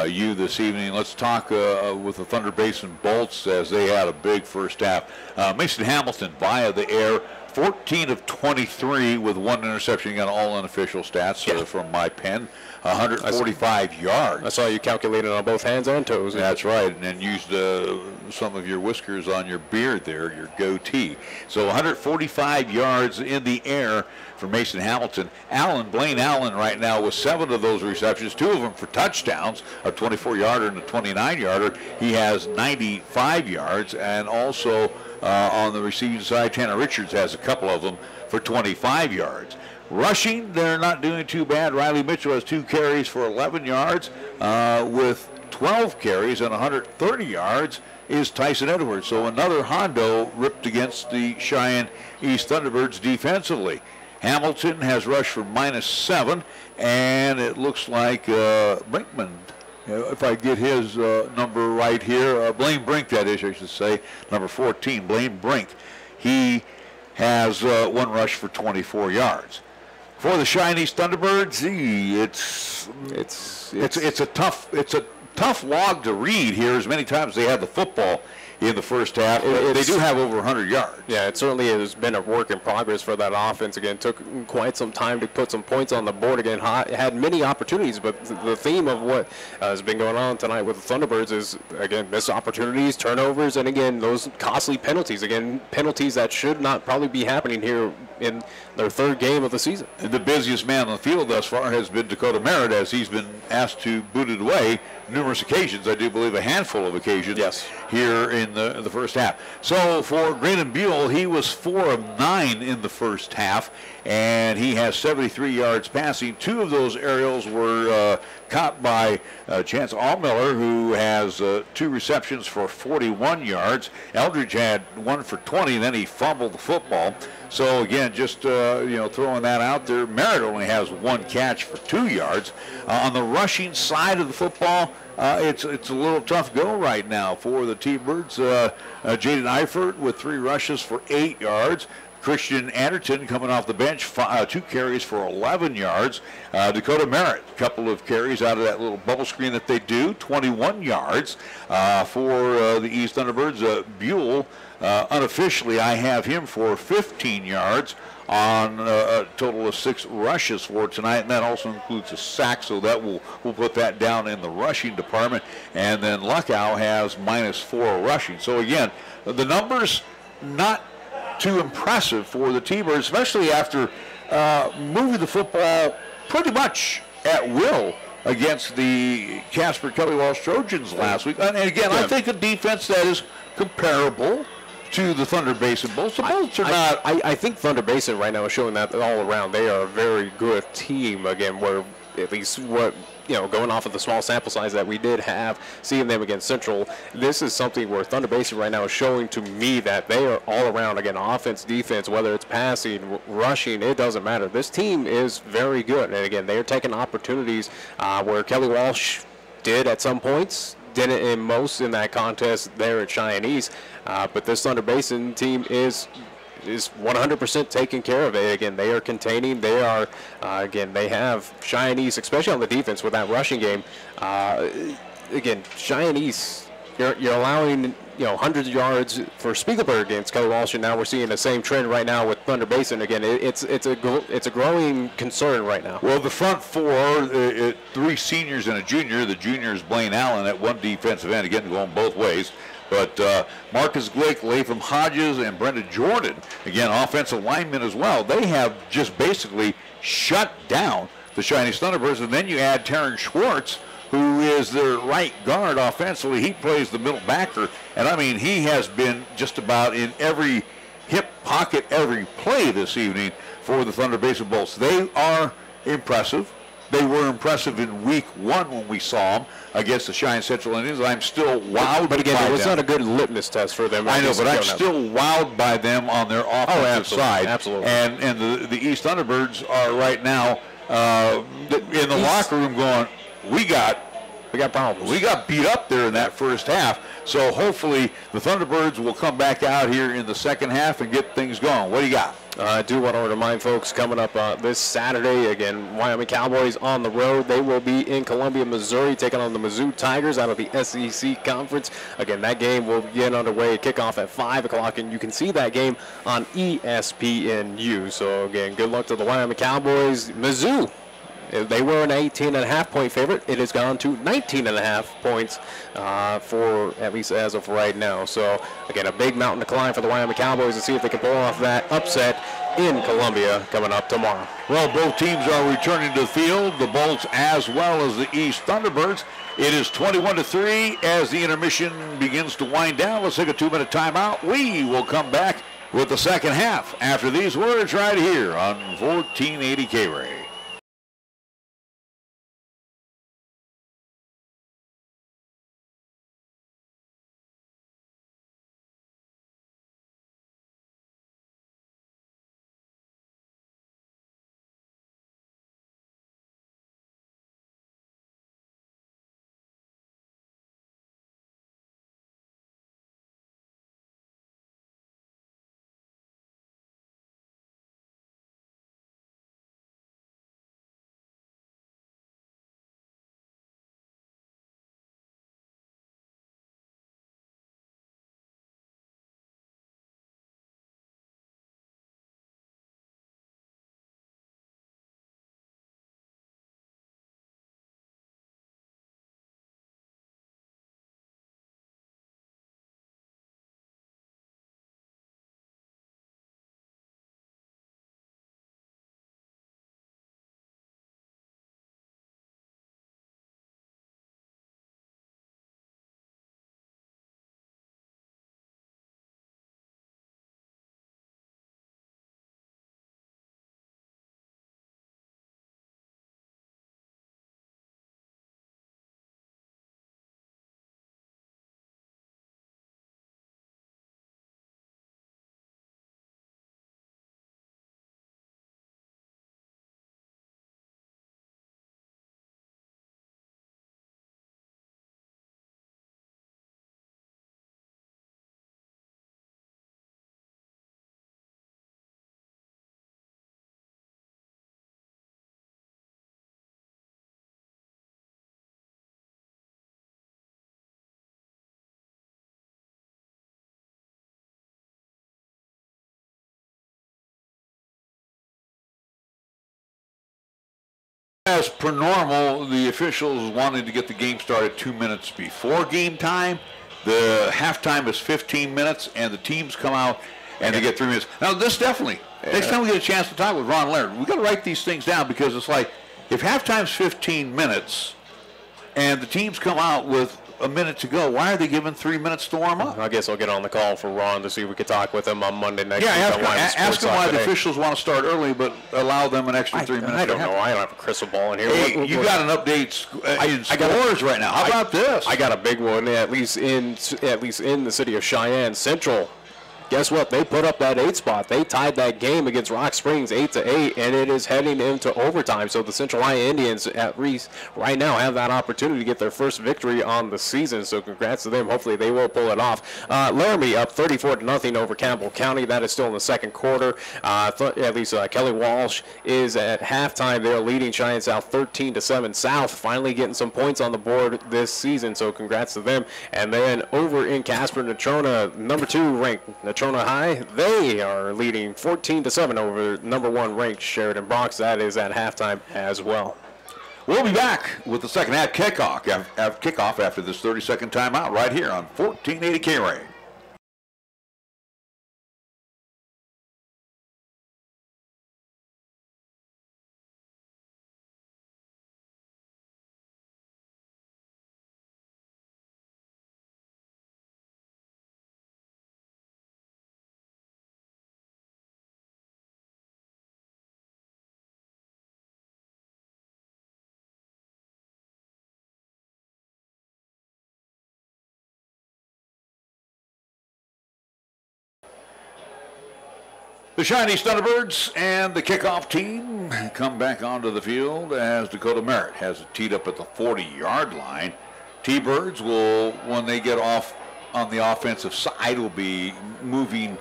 you this evening. Let's talk with the Thunder Basin Bolts as they had a big first half. Mason Hamilton via the air, 14 of 23 with 1 interception. Again, all unofficial stats from my pen. 145 yards. I saw you calculated on both hands and toes. That's right, and then used some of your whiskers on your beard there, your goatee. So 145 yards in the air for Mason Hamilton. Blaine Allen right now with 7 of those receptions, 2 of them for touchdowns, a 24-yarder and a 29-yarder. He has 95 yards, and also on the receiving side, Tanner Richards has a couple of them for 25 yards. Rushing, they're not doing too bad. Riley Mitchell has 2 carries for 11 yards. With 12 carries and 130 yards is Tyson Edwards. So another Hondo ripped against the Cheyenne East Thunderbirds defensively. Hamilton has rushed for -7, and it looks like Brinkman, if I get his number right here, Blaine Brink, that is, I should say, number 14, Blaine Brink. He has 1 rush for 24 yards. For the Cheyenne East Thunderbirds, it's a tough log to read here. As many times they had the football in the first half, they do have over 100 yards. Yeah, it certainly has been a work in progress for that offense. Again, took quite some time to put some points on the board. Again, had many opportunities, but the theme of what has been going on tonight with the Thunderbirds is, again, missed opportunities, turnovers, and again, those costly penalties. Again, penalties that should not probably be happening here in their 3rd game of the season. And the busiest man on the field thus far has been Dakota Merritt, as he's been asked to boot it away numerous occasions. I do believe a handful of occasions here in the first half. So for Graydon Buell, he was 4 of 9 in the first half, and he has 73 yards passing. 2 of those aerials were caught by Chance Allmiller, who has 2 receptions for 41 yards. Eldridge had 1 for 20, and then he fumbled the football. So again, just throwing that out there. Merritt only has 1 catch for 2 yards. On the rushing side of the football, it's a little tough go right now for the T-Birds. Jaden Eifert with 3 rushes for 8 yards. Christian Anderton coming off the bench, 2 carries for 11 yards. Dakota Merritt, a couple of carries out of that little bubble screen that they do, 21 yards for the East Thunderbirds. Buell, unofficially, I have him for 15 yards on a total of 6 rushes for tonight, and that also includes a sack, so that we'll put that down in the rushing department. And then Luckow has -4 rushing. So again, the numbers not too impressive for the T-Birds, especially after moving the football pretty much at will against the Casper Kelly Walsh Trojans last week. And again, I think a defense that is comparable to the Thunder Basin Bolts. The Bolts are not. I think Thunder Basin right now is showing that all around. They are a very good team. Again, where at least what, going off of the small sample size that we did have, seeing them against Central, this is something where Thunder Basin right now is showing to me that they are all around, again, offense, defense, whether it's passing, rushing, it doesn't matter. This team is very good. And again, they are taking opportunities where Kelly Walsh did at some points, didn't in most in that contest there at Cheyenne East. But this Thunder Basin team is 100% taking care of it. Again, they are containing. They are, again, they have Cheyenne East, especially on the defense with that rushing game. Again, Cheyenne East, you're allowing, hundreds of yards for Spiegelberg against Kelly Walsh, and now we're seeing the same trend right now with Thunder Basin. Again, it's a growing concern right now. Well, the front 4, 3 seniors and a junior. The junior is Blaine Allen at one defensive end, again, going both ways. But Marcus Glick, Latham Hodges, and Brendan Jordan, again, offensive linemen as well, they have just basically shut down the Cheyenne Thunderbirds. And then you add Terrence Schwartz, who is their right guard offensively. He plays the middle backer. And, I mean, he has been just about in every hip pocket, every play this evening for the Thunder Basin Bolts. They are impressive. They were impressive in week 1 when we saw them against the Cheyenne Central Indians. I'm still wowed. But again, it was not a good litmus test for them. I know, but I'm still wowed by them on their offensive side. Absolutely. And the East Thunderbirds are right now in the locker room going, we got We got problems. We got beat up there in that first half. So hopefully the Thunderbirds will come back out here in the second half and get things going. What do you got? I do want to remind folks coming up this Saturday, again, Wyoming Cowboys on the road. They will be in Columbia, Missouri, taking on the Mizzou Tigers out of the SEC Conference. Again, that game will get underway, kickoff at 5 o'clock, and you can see that game on ESPNU. So, again, good luck to the Wyoming Cowboys. Mizzou, they were an 18.5-point favorite. It has gone to 19.5 points for at least as of right now. So, again, a big mountain to climb for the Wyoming Cowboys to see if they can pull off that upset in Columbia coming up tomorrow. Well, both teams are returning to the field, the Bolts as well as the East Thunderbirds. It is 21-3 as the intermission begins to wind down. Let's take a 2-minute timeout. We will come back with the second half after these words right here on 1480 KRAE. As per normal, the officials wanted to get the game started 2 minutes before game time. The halftime is 15 minutes, and the teams come out and they get 3 minutes. Now, this definitely, next time we get a chance to talk with Ron Laird, we got to write these things down because it's like, if halftime's 15 minutes and the teams come out with a minute to go, why are they given 3 minutes to warm up? I guess I'll get on the call for Ron to see if we could talk with him on Monday next week. Ask him why the officials want to start early but allow them an extra 3 minutes. I don't know. I don't have a crystal ball in here. Hey, you got an update in scores right now. How about this? I got a big one, at least in the city of Cheyenne. Central, guess what? They put up that 8 spot. They tied that game against Rock Springs 8-8, and it is heading into overtime. So the Central High Indians, at least right now, have that opportunity to get their first victory on the season. So congrats to them. Hopefully they will pull it off. Laramie up 34-0 over Campbell County. That is still in the second quarter. At least Kelly Walsh is at halftime. They're leading Cheyenne South 13-7. South finally getting some points on the board this season. So congrats to them. And then over in Casper, Natrona, number 2 ranked Natrona High, they are leading 14-7 over number 1 ranked Sheridan Bronx. That is at halftime as well. We'll be back with the second half kickoff after this 30-second timeout right here on 1480 KRAE. The Cheyenne Thunderbirds and the kickoff team come back onto the field as Dakota Merritt has it teed up at the 40-yard line. T-Birds will, when they get off on the offensive side, will be moving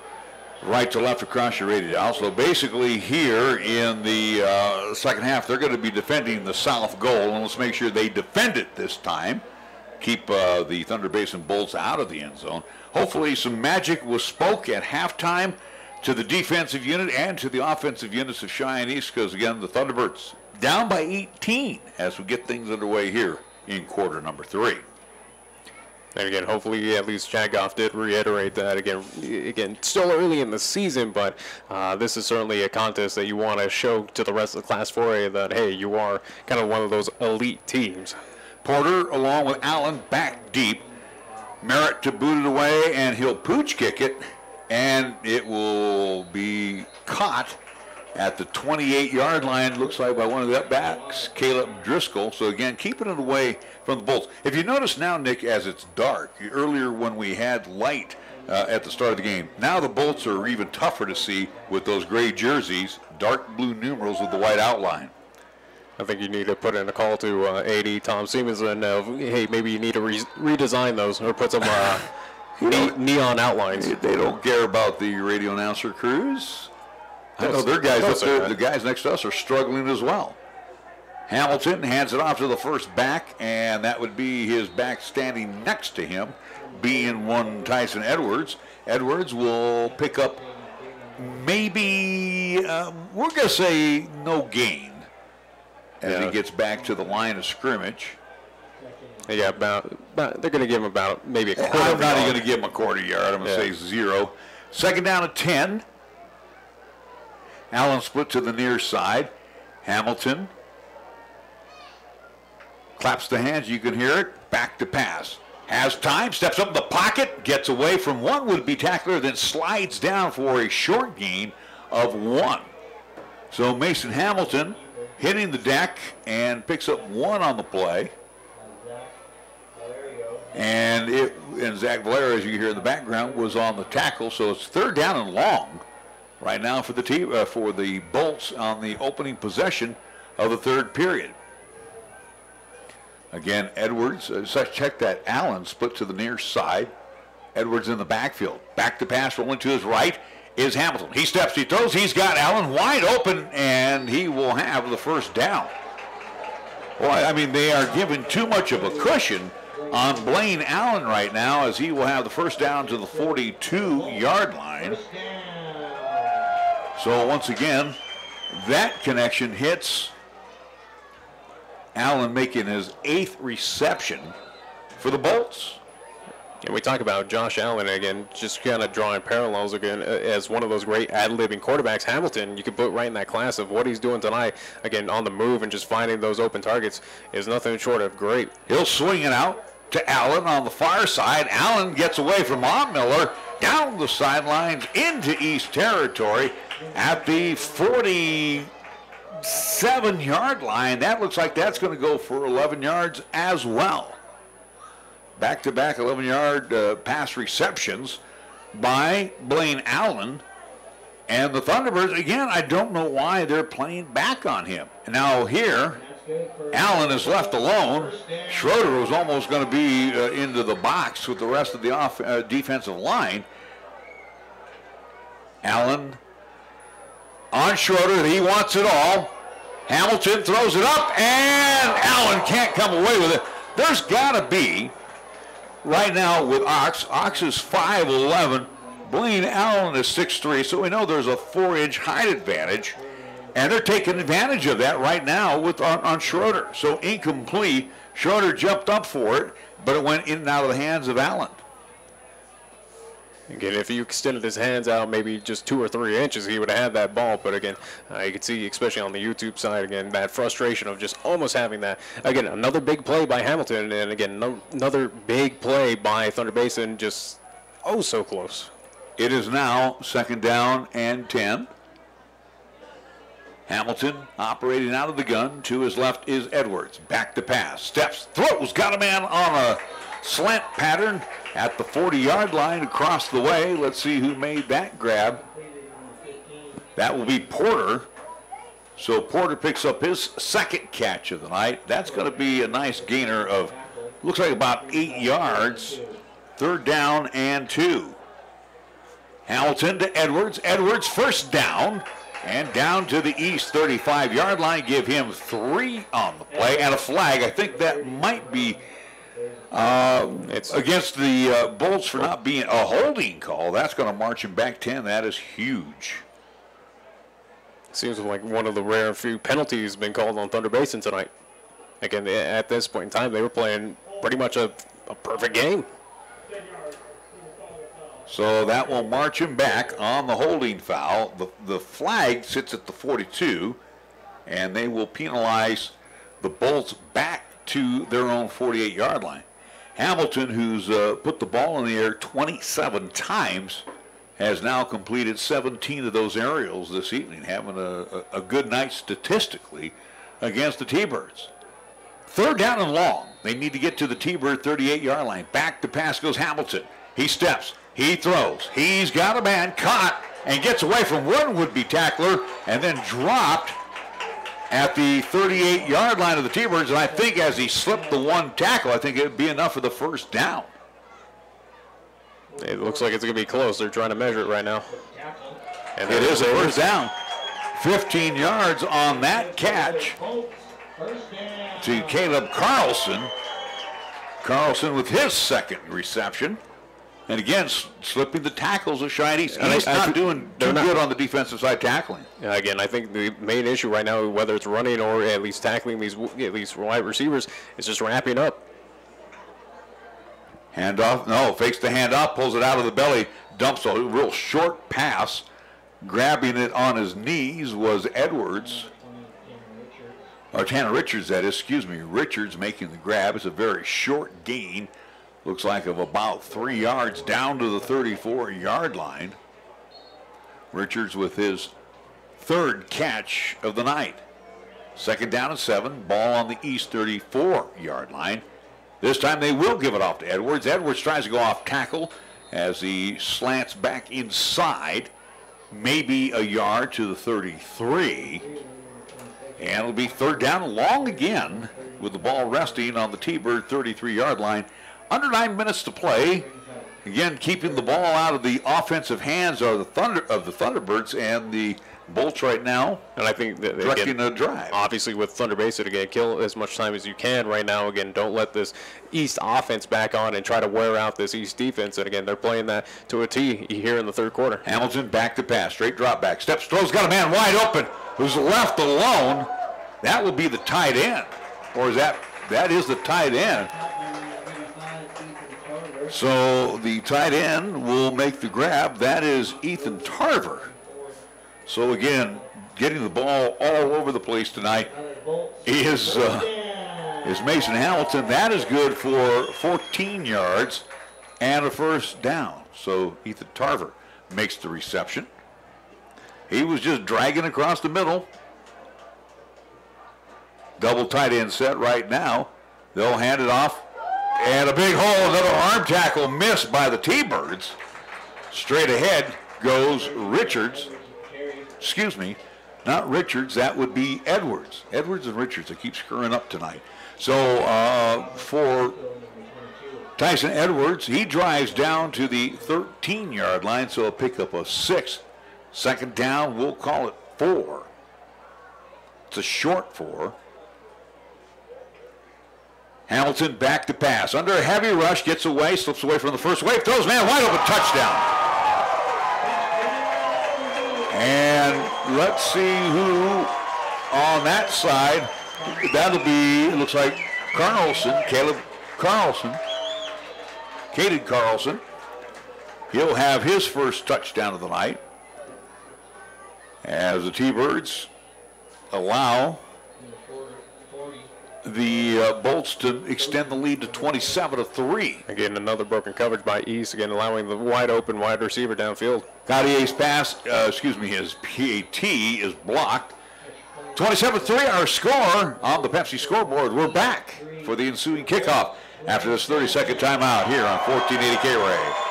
right to left across your radial. So basically here in the second half, they're going to be defending the south goal, and let's make sure they defend it this time. Keep the Thunder Basin Bolts out of the end zone. Hopefully some magic was spoke at halftime to the defensive unit and to the offensive units of Cheyenne East, because again, the Thunderbirds down by 18 as we get things underway here in quarter number 3. And again, hopefully at least Jagoff did reiterate that. Again, still early in the season, but this is certainly a contest that you want to show to the rest of the Class 4A that, hey, you are kind of one of those elite teams. Porter along with Allen back deep. Merritt to boot it away, and he'll pooch kick it, and it will be caught at the 28-yard line, looks like, by one of the backs, Caleb Driscoll. So again, keeping it away from the Bolts. If you notice now, Nick, as it's dark, earlier when we had light at the start of the game, now the Bolts are even tougher to see with those gray jerseys, dark blue numerals with the white outline. I think you need to put in a call to AD Tom Siemens and hey, maybe you need to redesign those or put some neon outlines. They don't care about the radio announcer crews. I know their guys up there, the guys next to us are struggling as well. Hamilton hands it off to the first back, and that would be his back standing next to him, being one Tyson Edwards. Edwards will pick up maybe, we're going to say no gain as he gets back to the line of scrimmage. Yeah, about they're going to give him about maybe a quarter. I'm not even going to give him a quarter yard. I'm going to say 0. Second down at 10. Allen split to the near side. Hamilton claps the hands. You can hear it. Back to pass. Has time. Steps up in the pocket. Gets away from one would-be tackler. Then slides down for a short gain of 1. So Mason Hamilton hitting the deck and picks up 1 on the play. And Zach Valera, as you hear in the background, was on the tackle. So it's third down and long right now for the Bolts on the opening possession of the third period. Again, Edwards, check that. Allen split to the near side. Edwards in the backfield. Back to pass, rolling to his right is Hamilton. He steps, he throws, he's got Allen wide open, and he will have the first down. Boy, I mean, they are giving too much of a cushion on Blaine Allen right now, as he will have the first down to the 42-yard line. So once again, that connection hits. Allen making his 8th reception for the Bolts. And we talk about Josh Allen again, just kind of drawing parallels again as one of those great ad-libbing quarterbacks. Hamilton, you can put right in that class of what he's doing tonight, again, on the move and just finding those open targets is nothing short of great. He'll swing it out to Allen on the far side. Allen gets away from Miller, down the sidelines into East Territory at the 47-yard line. That looks like that's going to go for 11 yards as well. Back-to-back 11-yard pass receptions by Blaine Allen. And the Thunderbirds, again, I don't know why they're playing back on him. Now here, Allen is left alone. Schroeder was almost going to be into the box with the rest of the defensive line. Allen on Schroeder. He wants it all. Hamilton throws it up, and Allen can't come away with it. There's got to be, right now with Ox is 5'11". Blaine Allen is 6'3", so we know there's a 4-inch height advantage. And they're taking advantage of that right now on Schroeder. So incomplete. Schroeder jumped up for it, but it went in and out of the hands of Allen. Again, if he extended his hands out maybe just 2 or 3 inches, he would have had that ball. But again, you can see, especially on the YouTube side, again, that frustration of just almost having that. Again, another big play by Hamilton, and again, another big play by Thunder Basin, just so close. It is now second down and 10. Hamilton operating out of the gun. To his left is Edwards. Back to pass. Steps, throws, got a man on a slant pattern at the 40-yard line across the way. Let's see who made that grab. That will be Porter. So Porter picks up his second catch of the night. That's going to be a nice gainer of, looks like about 8 yards. Third down and 2. Hamilton to Edwards. Edwards first down. And down to the east 35-yard line. Give him 3 on the play and a flag. I think that might be it's against the Bolts for not being a holding call. That's going to march him back 10. That is huge. Seems like one of the rare few penalties been called on Thunder Basin tonight. Again, at this point in time, they were playing pretty much a perfect game. So that will march him back on the holding foul. The flag sits at the 42, and they will penalize the Bolts back to their own 48-yard line. Hamilton, who's put the ball in the air 27 times, has now completed 17 of those aerials this evening, having a good night statistically against the T-Birds. Third down and long. They need to get to the T-Bird 38-yard line. Back to pass goes Hamilton. He steps. He throws. He's got a man caught and gets away from one would-be tackler and then dropped at the 38-yard line of the T-Birds. And I think as he slipped the one tackle, I think it would be enough for the first down. It looks like it's going to be close. They're trying to measure it right now. And it is a first down. 15 yards on that catch to Caleb Carlson. Carlson with his second reception. And again, slipping the tackles of Cheyenne East. He's not doing too good on the defensive side tackling. Again, I think the main issue right now, whether it's running or at least tackling these wide receivers, is just wrapping up. Handoff, no, fakes the handoff, pulls it out of the belly, dumps a real short pass. Grabbing it on his knees was Edwards. Or Tanner Richards, that is, excuse me. Richards making the grab. It's a very short gain. Looks like of about 3 yards down to the 34-yard line. Richards with his third catch of the night. Second down and 7. Ball on the east 34-yard line. This time they will give it off to Edwards. Edwards tries to go off tackle as he slants back inside. Maybe a yard to the 33. And it'll be third down and long again with the ball resting on the T-Bird 33-yard line. Under 9 minutes to play. Again, keeping the ball out of the offensive hands of the Thunderbirds and the Bolts right now. And I think that directing a drive. Obviously, with Thunder Basin, again, kill as much time as you can right now. Again, don't let this East offense back on and try to wear out this East defense. And again, they're playing that to a T here in the third quarter. Hamilton back to pass, straight drop back, steps, throws, got a man wide open who's left alone. That will be the tight end, or is that is the tight end. So the tight end will make the grab. That is Ethan Tarver. So again, getting the ball all over the place tonight is Mason Hamilton. That is good for 14 yards and a first down. So Ethan Tarver makes the reception. He was just dragging across the middle. Double tight end set right now. They'll hand it off. And a big hole, another arm tackle missed by the T-Birds. Straight ahead goes Richards. Excuse me, not Richards, that would be Edwards. Edwards and Richards, I keep screwing up tonight. So for Tyson Edwards, he drives down to the 13-yard line, so a pickup of 6. Second down, we'll call it 4. It's a short 4. Hamilton back to pass. Under a heavy rush, gets away, slips away from the first wave, throws man wide open, touchdown. And let's see who on that side. That'll be, it looks like Carlson, Caleb Carlson. Caden Carlson. He'll have his first touchdown of the night as the T-Birds allow the Bolts to extend the lead to 27-3. Again, another broken coverage by East, again allowing the wide open wide receiver downfield. Gautier's pass, his PAT is blocked. 27-3 our score on the Pepsi scoreboard. We're back for the ensuing kickoff after this 30-second timeout here on 1480 KRAE.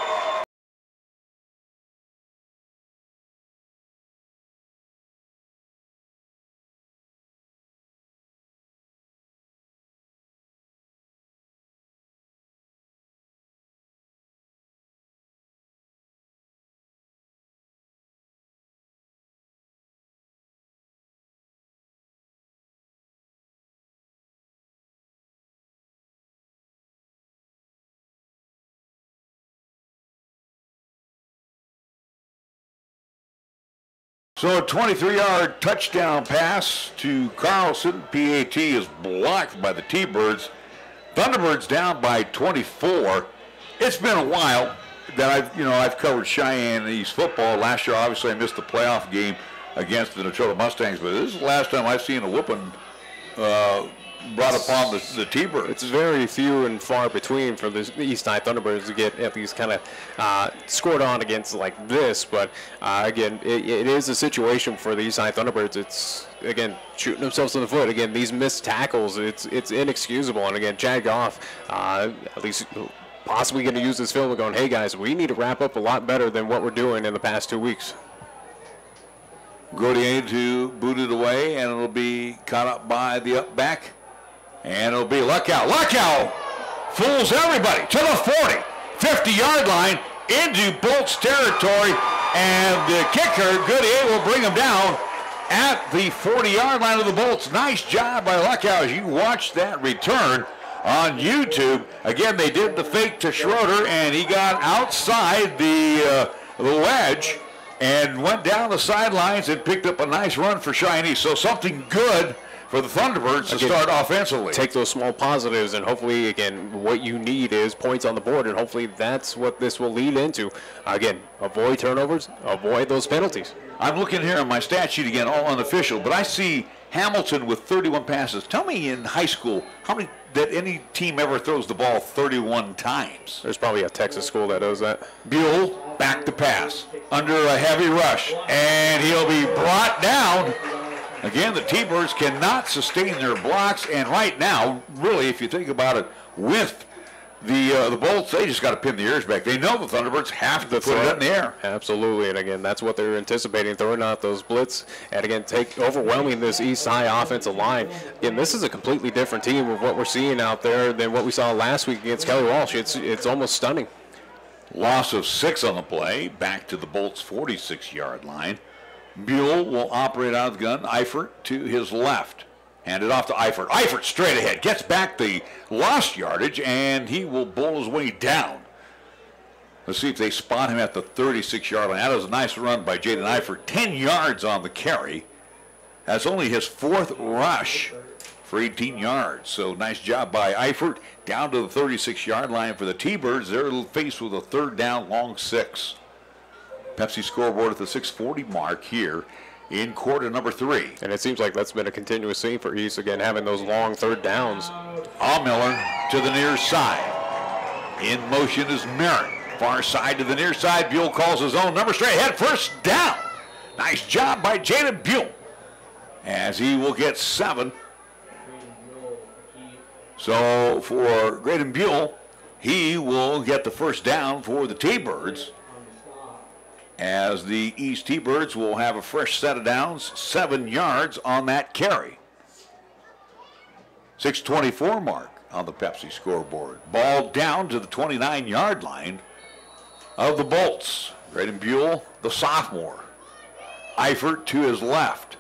So a 23-yard touchdown pass to Carlson. PAT is blocked by the T-Birds. Thunderbirds down by 24. It's been a while that I've covered Cheyenne East football. Last year, obviously, I missed the playoff game against the Natrona Mustangs, but this is the last time I've seen a whooping brought upon the T-Birds. It's very few and far between for the East High Thunderbirds to get at least kind of scored on against like this. But again, it is a situation for the East High Thunderbirds. It's, again, shooting themselves in the foot. Again, these missed tackles, it's inexcusable. And again, Chad Goff, at least possibly going to use this film and going, hey guys, we need to wrap up a lot better than what we're doing in the past 2 weeks. Gauthier to boot it away, and it'll be caught up by the up back. And it'll be Luckow. Luckow fools everybody to the 40, 50-yard line into Bolt's territory. And the kicker, Gauthier, will bring him down at the 40-yard line of the Bolts. Nice job by Luckow as you watch that return on YouTube. Again, they did the fake to Schroeder, and he got outside the wedge and went down the sidelines and picked up a nice run for Cheyenne East. So something good for the Thunderbirds to start offensively. Take those small positives, and hopefully, again, what you need is points on the board, and hopefully that's what this will lead into. Again, avoid turnovers, avoid those penalties. I'm looking here on my stat sheet again, all unofficial, but I see Hamilton with 31 passes. Tell me in high school, how many that any team ever throws the ball 31 times? There's probably a Texas school that does that. Buell back to pass under a heavy rush, and he'll be brought down. Again, the T-Birds cannot sustain their blocks, and right now, really, if you think about it, with the Bolts, they just got to pin the ears back. They know the Thunderbirds have to put it in the air. Absolutely, and again, that's what they're anticipating, throwing out those blitz, and again, overwhelming this East High offensive line. Again, this is a completely different team of what we're seeing out there than what we saw last week against Kelly Walsh. It's almost stunning. Loss of 6 on the play, back to the Bolts' 46-yard line. Buell will operate out of the gun. Eifert to his left. Hand it off to Eifert. Eifert straight ahead. Gets back the lost yardage, and he will bowl his way down. Let's see if they spot him at the 36-yard line. That was a nice run by Jaden Eifert. 10 yards on the carry. That's only his 4th rush for 18 yards. So nice job by Eifert. Down to the 36-yard line for the T-Birds. They're faced with a 3rd down, long 6. Pepsi scoreboard at the 6:40 mark here in quarter number 3. And it seems like that's been a continuous theme for East, again, having those long 3rd downs. Miller to the near side. In motion is Merritt. Far side to the near side. Buell calls his own number straight ahead. 1st down. Nice job by Jaden Buell, as he will get 7. So for Graydon Buell, he will get the 1st down for the T-Birds, as the East T-Birds will have a fresh set of downs, 7 yards on that carry. 6:24 mark on the Pepsi scoreboard. Ball down to the 29-yard line of the Bolts. Graydon Buell, the sophomore. Eifert to his left.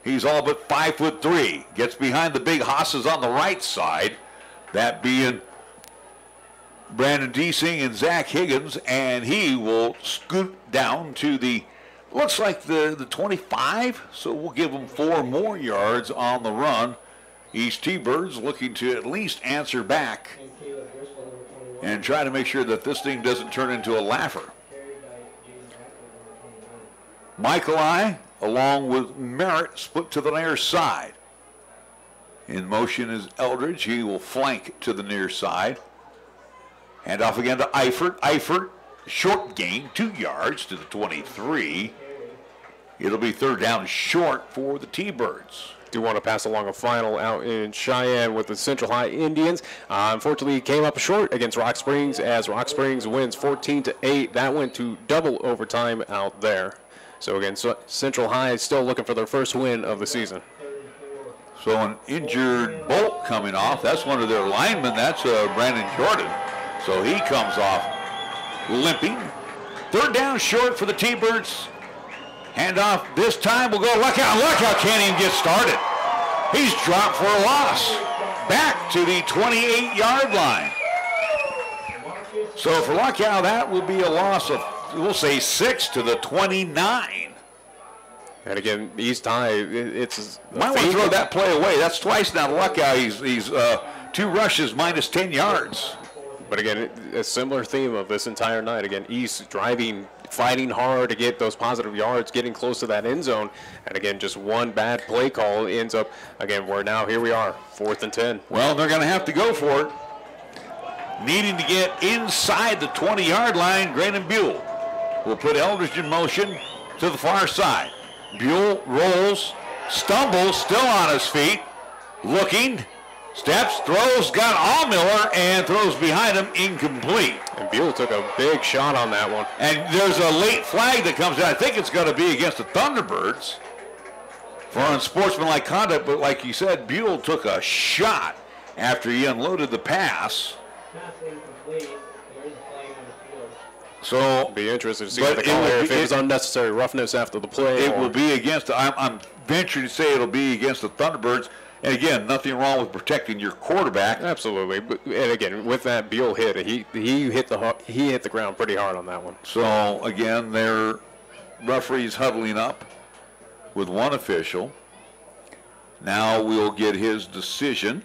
He's all but 5'3". Gets behind the big hosses on the right side. That being Brandon Deasing and Zach Higgins, and he will scoot down to the, looks like the 25, so we'll give him 4 more yards on the run. East T-Birds looking to at least answer back and try to make sure that this thing doesn't turn into a laugher. Michaeli, along with Merritt, split to the near side. In motion is Eldridge. He will flank to the near side. Hand off again to Eifert. Eifert, short gain, 2 yards to the 23. It'll be 3rd down short for the T-Birds. Do want to pass along a final out in Cheyenne with the Central High Indians. Unfortunately, came up short against Rock Springs, as Rock Springs wins 14-8. That went to double overtime out there. So again, Central High is still looking for their 1st win of the season. So an injured Bolt coming off. That's one of their linemen. That's Brandon Jordan. So he comes off limping. 3rd down short for the T-Birds. Handoff this time will go Luckow. Luckow can't even get started. He's dropped for a loss. Back to the 28-yard line. So for Luckow, that will be a loss of, we'll say, 6 to the 29. And again, East High, it's might want to throw that play away. That's twice now. Luck out. He's 2 rushes minus 10 yards. But again, a similar theme of this entire night. Again, East driving, fighting hard to get those positive yards, getting close to that end zone. And again, just one bad play call ends up, again, here we are, 4th and 10. Well, they're going to have to go for it. Needing to get inside the 20-yard line, Graydon Buell will put Eldridge in motion to the far side. Buell rolls, stumbles, still on his feet, looking, steps, throws, got Allmiller, and throws behind him, incomplete. And Buell took a big shot on that one. And there's a late flag that comes down. I think it's going to be against the Thunderbirds for unsportsmanlike conduct, but like you said, Buell took a shot after he unloaded the pass. So be interested to see what the call here. If it was unnecessary roughness after the play. It will be against, I'm venturing to say it'll be against the Thunderbirds. And again, nothing wrong with protecting your quarterback. Absolutely. But, and again, with that Buell hit, he hit the ground pretty hard on that one. So again, their referees huddling up with one official. Now we'll get his decision.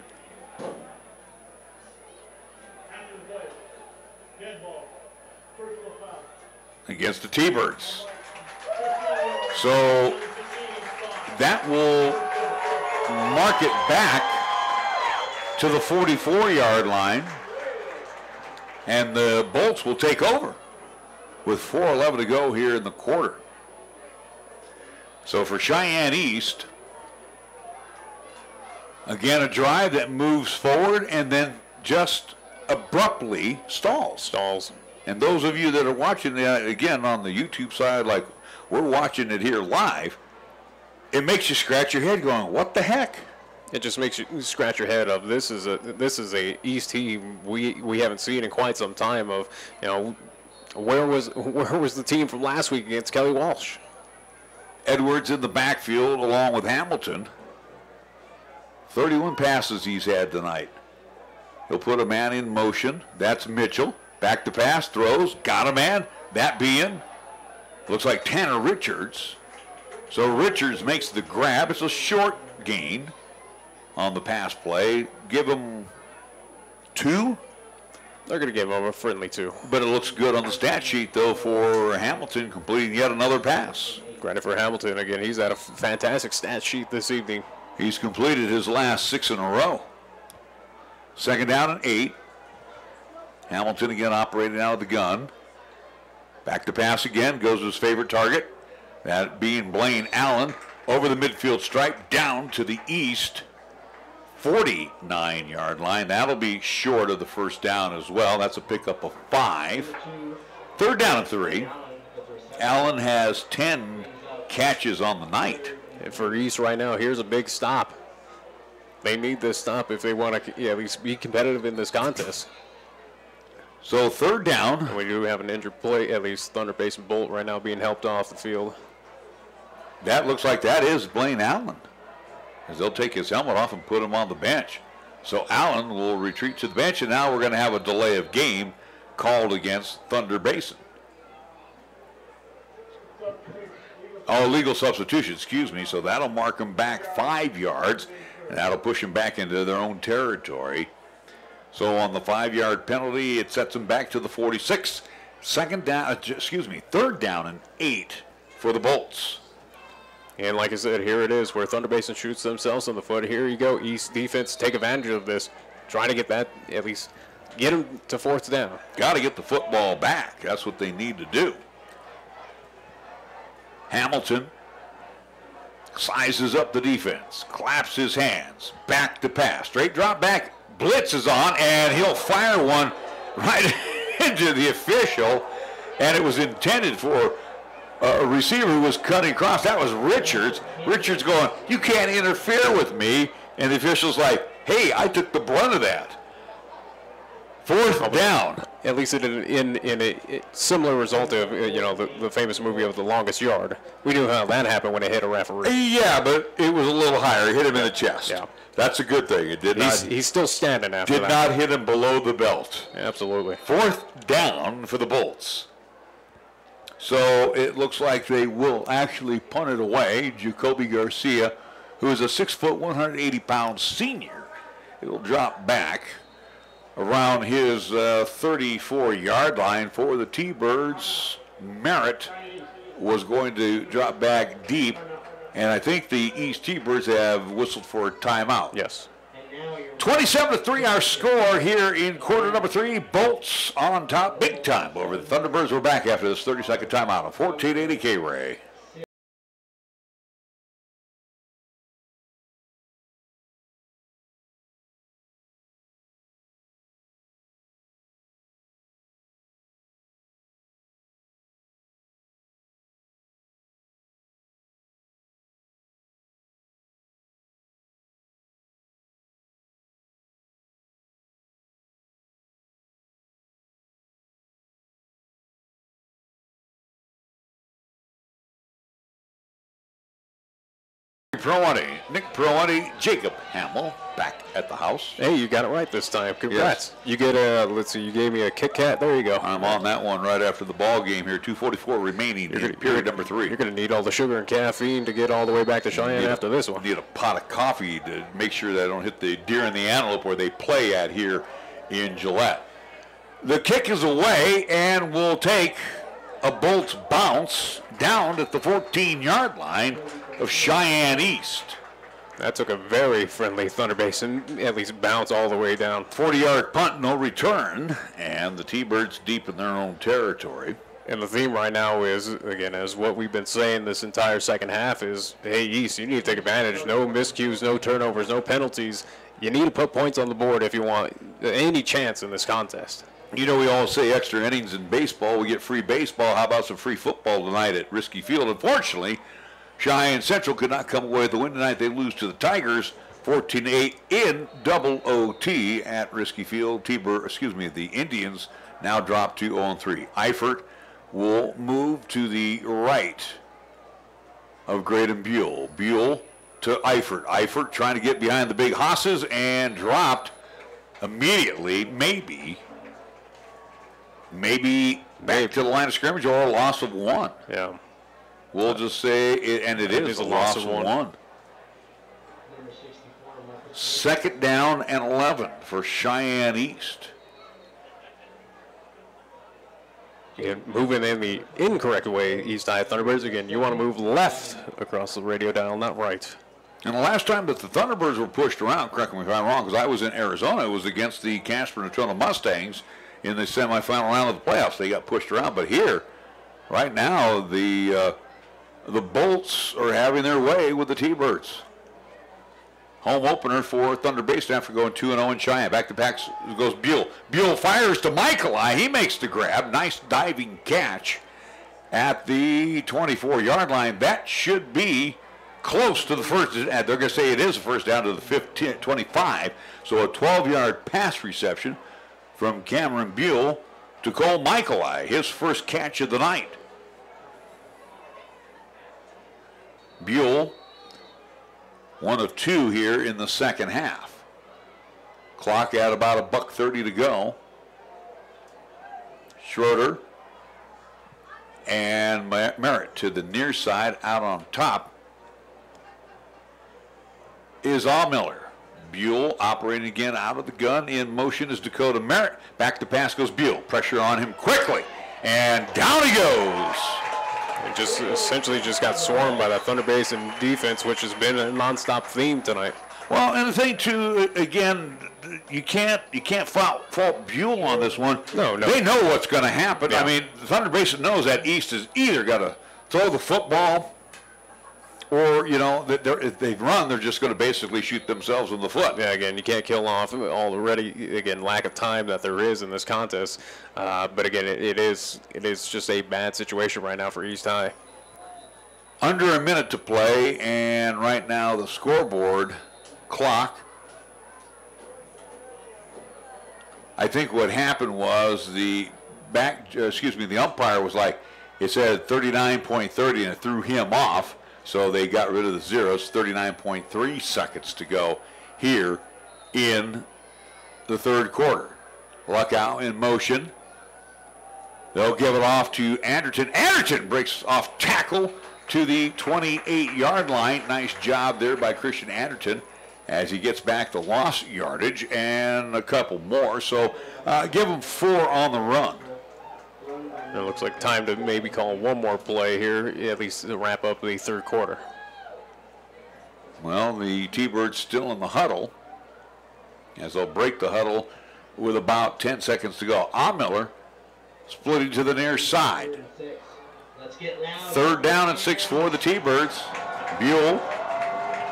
Against the T-Birds. So that will mark it back to the 44-yard line, and the Bolts will take over with 4:11 to go here in the quarter. So for Cheyenne East, again, a drive that moves forward and then just abruptly stalls. And those of you that are watching, again, on the YouTube side, like we're watching it here live, it makes you scratch your head going, what the heck? It just makes you scratch your head of this is a East team we haven't seen in quite some time of, where was the team from last week against Kelly Walsh? Edwards in the backfield along with Hamilton. 31 passes he's had tonight. He'll put a man in motion. That's Mitchell. Back to pass, throws, got a man. That being, looks like Tanner Richards. So Richards makes the grab. It's a short gain on the pass play. Give him 2. They're going to give him a friendly 2. But it looks good on the stat sheet, though, for Hamilton completing yet another pass. Granted for Hamilton, again, he's had a fantastic stat sheet this evening. He's completed his last 6 in a row. 2nd down and 8. Hamilton again operating out of the gun. Back to pass again, goes to his favorite target. That being Blaine Allen over the midfield stripe down to the east 49-yard line. That'll be short of the first down as well. That's a pickup of 5. 3rd down and 3. Allen has 10 catches on the night. And for East right now, here's a big stop. They need this stop if they want to at least be competitive in this contest. So 3rd down. And we do have an injured play, at least Thunder Basin Bolt right now being helped off the field. That looks like that is Blaine Allen, as they'll take his helmet off and put him on the bench. So Allen will retreat to the bench, and now we're going to have a delay of game called against Thunder Basin. Oh, legal substitution, excuse me. So that'll mark them back 5 yards, and that'll push them back into their own territory. So on the 5-yard penalty, it sets them back to the 46. 3rd down and 8 for the Bolts. And like I said, here it is where Thunder Basin shoots themselves in the foot. Here you go, East defense, take advantage of this. Trying to get that, at least get them to 4th down. Got to get the football back. That's what they need to do. Hamilton sizes up the defense, claps his hands, back to pass, straight drop back. Blitz is on, and he'll fire one right into the official, and it was intended for a receiver who was cutting across. That was Richards. Richards going, you can't interfere with me, and the official's like, hey, I took the brunt of that. 4th down. At least in a similar result of, the famous movie of The Longest Yard. We knew how that happened when it hit a referee. Yeah, but it was a little higher. It hit him in the chest. Yeah. That's a good thing. It did not. He's still standing after that. Did not hit him below the belt. Absolutely. 4th down for the Bolts. So it looks like they will actually punt it away. Jacoby Garcia, who is a 6 foot, 180-pound senior, it will drop back around his 34-yard line for the T-Birds. Merritt was going to drop back deep, and I think the East T-Birds have whistled for a timeout. Yes. 27-3 our score here in quarter number 3. Bolts on top big time over the Thunderbirds. We're back after this 30-second timeout on 1480 KRAE. Nick Proani, Jacob Hamill back at the house. Hey, you got it right this time. Congrats. Yes. You get a, let's see, you gave me a Kit Kat. There you go. I'm on that one right after the ball game here. 2:44 remaining in period number 3. You're going to need all the sugar and caffeine to get all the way back to Cheyenne after this one. Need a pot of coffee to make sure that I don't hit the deer and the antelope where they play at here in Gillette. The kick is away and will take a Bolts bounce down at the 14-yard line of Cheyenne East. That took a very friendly Thunder Basin, at least bounce all the way down. 40-yard punt, no return, and the T-Birds deep in their own territory. And the theme right now is, again, as what we've been saying this entire second half is, hey, East, you need to take advantage. No miscues, no turnovers, no penalties. You need to put points on the board if you want any chance in this contest. You know, we all say extra innings in baseball. We get free baseball. How about some free football tonight at Risky Field? Unfortunately, Cheyenne Central could not come away with the win tonight. They lose to the Tigers 14-8 in double OT at Risky Field. The Indians now drop to 0-3. Eifert will move to the right of Graydon Buell. Buell to Eifert. Eifert trying to get behind the big hosses and dropped immediately, maybe back to the line of scrimmage or a loss of 1. Yeah. We'll just say, it is a loss of 1. Second down and 11 for Cheyenne East. And moving in the incorrect way, East High Thunderbirds. Again, you want to move left across the radio dial, not right. And the last time that the Thunderbirds were pushed around, correct me if I'm wrong, because I was in Arizona, it was against the Casper Natrona Mustangs in the semifinal round of the playoffs. They got pushed around, but here, right now, the Bolts are having their way with the T-Birds. Home opener for Thunder Basin after going 2-0 in Cheyenne. Back to back goes Buell. Buell fires to Michaeli. He makes the grab. Nice diving catch at the 24-yard line. That should be close to the first. They're going to say it is a first down to the 25. So a 12-yard pass reception from Cameron Buell to Cole Michaeli. His first catch of the night. Buell, 1 of 2 here in the second half. Clock at about $1:30 to go. Schroeder and Merritt to the near side. Out on top is Miller. Buell operating again out of the gun. In motion is Dakota Merritt. Back to pass goes Buell. Pressure on him quickly. And down he goes. It just essentially just got swarmed by that Thunder Basin defense, which has been a nonstop theme tonight. Well, and the thing too, again, you can't fault Buell on this one. No. They know what's going to happen. Yeah. I mean, Thunder Basin knows that East has either got to throw the football, or if they run, they're just going to basically shoot themselves in the foot. Yeah, again, you can't kill off already. Again, lack of time that there is in this contest. But again, it is just a bad situation right now for East High. Under a minute to play, and right now the scoreboard clock. I think what happened was the umpire was like, it said 39.30 and it threw him off. So they got rid of the zeros. 39.3 seconds to go here in the third quarter. Luck out in motion. They'll give it off to Anderton. Anderton breaks off tackle to the 28-yard line. Nice job there by Christian Anderton as he gets back the lost yardage and a couple more. So give him 4 on the run. It looks like time to maybe call one more play here, at least to wrap up the third quarter. Well, the T-Birds still in the huddle as they'll break the huddle with about 10 seconds to go. Miller splitting to the near side. Third down and 6 for the T-Birds. Buell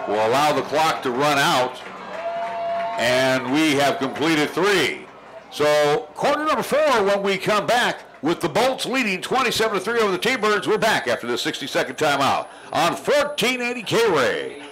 will allow the clock to run out, and we have completed 3. So quarter number 4 when we come back with the Bolts leading 27-3 over the T-Birds. We're back after the 60-second timeout on 1480 KRAE.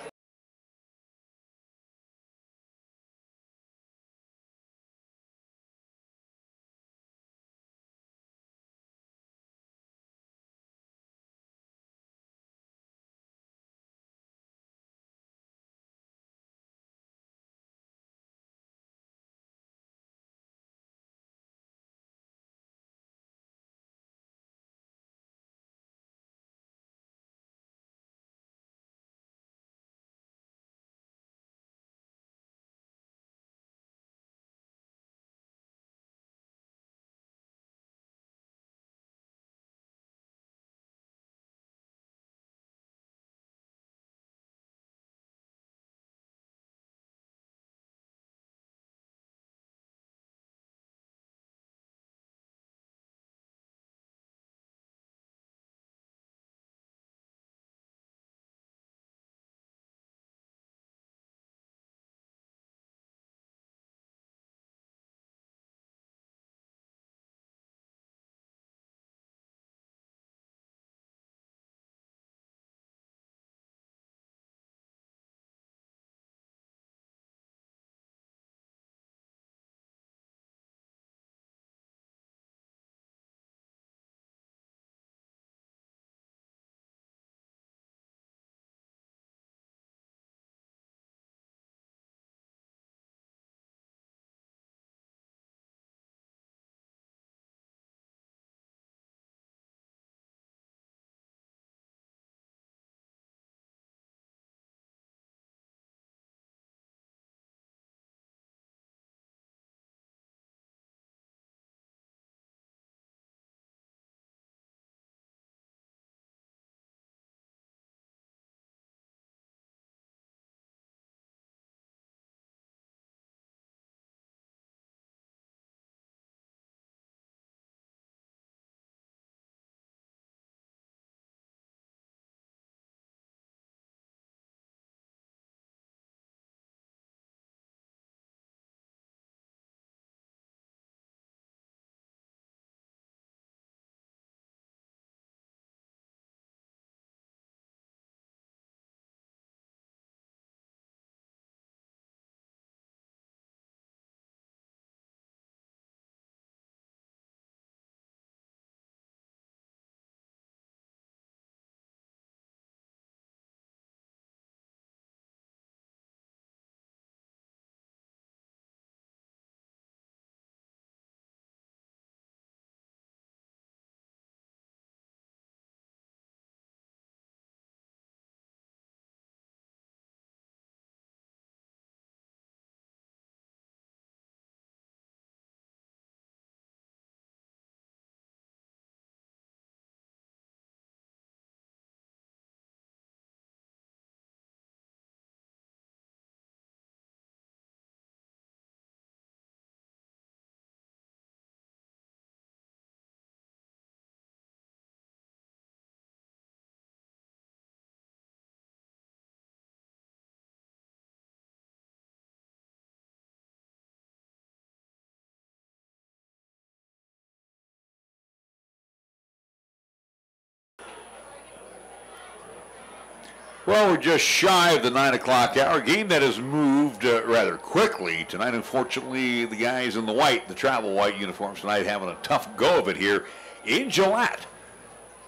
Well, we're just shy of the 9 o'clock hour. Game that has moved rather quickly tonight. Unfortunately, the guys in the white, the travel white uniforms tonight, having a tough go of it here in Gillette.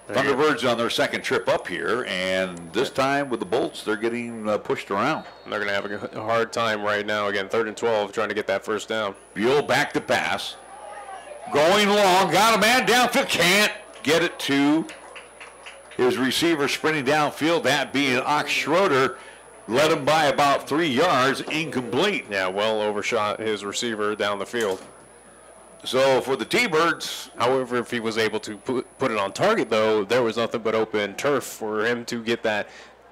Thunderbirds on their second trip up here, and this time with the Bolts, they're getting pushed around. And they're going to have a hard time right now. Again, 3rd and 12, trying to get that first down. Buell back to pass. Going long, got a man downfield, can't get it to his receiver sprinting downfield, that being Ox Schroeder. Led him by about 3 yards, incomplete. Yeah, well overshot his receiver down the field. So for the T-Birds. However, if he was able to put it on target, though, there was nothing but open turf for him to get that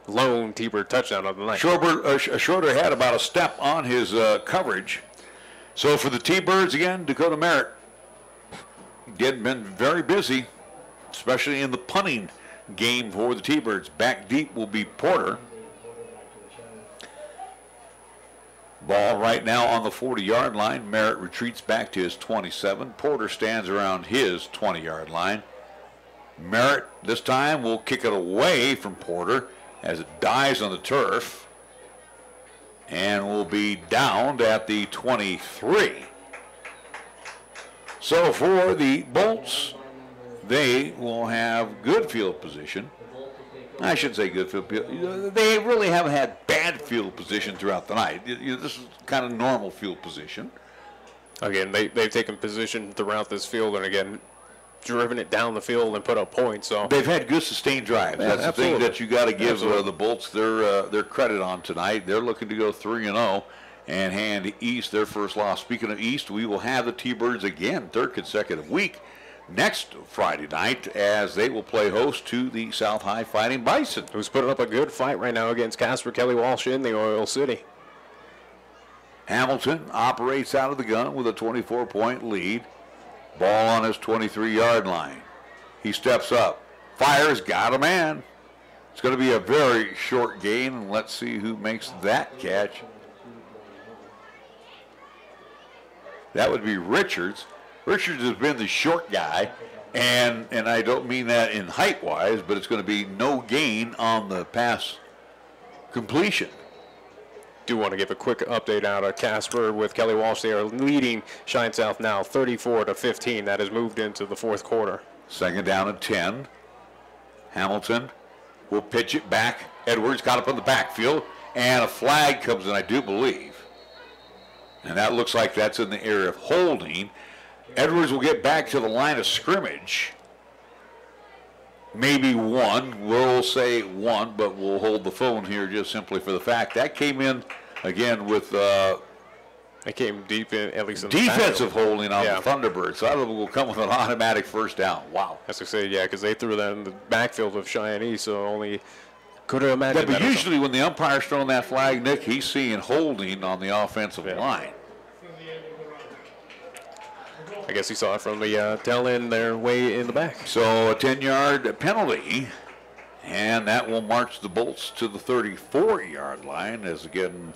lone T-Bird touchdown of the night. Schroeder had about a step on his coverage. So for the T-Birds again, Dakota Merritt been very busy, especially in the punting game for the T-Birds. Back deep will be Porter. Ball right now on the 40-yard line. Merritt retreats back to his 27. Porter stands around his 20-yard line. Merritt this time will kick it away from Porter as it dies on the turf and will be downed at the 23. So for the Bolts, they will have good field position. I shouldn't say good field position. They really haven't had bad field position throughout the night. This is kind of normal field position. Again, they've taken position throughout this field and, again, driven it down the field and put up points. So they've had good sustained drives. Yeah, That's absolutely. the thing that you got to give the Bolts their credit on tonight. They're looking to go 3-0 and hand East their first loss. Speaking of East, we will have the T-Birds again, third consecutive week, next Friday night, as they will play host to the South High Fighting Bison, who's putting up a good fight right now against Casper Kelly Walsh in the Oil City. Hamilton operates out of the gun with a 24-point lead. Ball on his 23-yard line. He steps up, fires, got a man. It's going to be a very short gain, and let's see who makes that catch. That would be Richards. Richards has been the short guy, and I don't mean that in height-wise, but it's going to be no gain on the pass completion. Do want to give a quick update out of Casper with Kelly Walsh. They are leading Cheyenne South now 34-15. That has moved into the fourth quarter. Second down and 10. Hamilton will pitch it back. Edwards got up in the backfield, and a flag comes in, I do believe. And that looks like that's in the area of holding. Edwards will get back to the line of scrimmage. Maybe one. We'll say one, but we'll hold the phone here just simply for the fact. That came in, again, with it came deep in, at least in defensive the holding on the Thunderbirds. So that will come with an automatic first down. Wow. As I say, yeah, because they threw that in the backfield of Cheyenne East, so only could have imagined but that. Usually when the umpire's throwing that flag, Nick, he's seeing holding on the offensive line. I guess he saw it from the tail end there way in the back. So a 10-yard penalty, and that will march the Bolts to the 34-yard line as, again,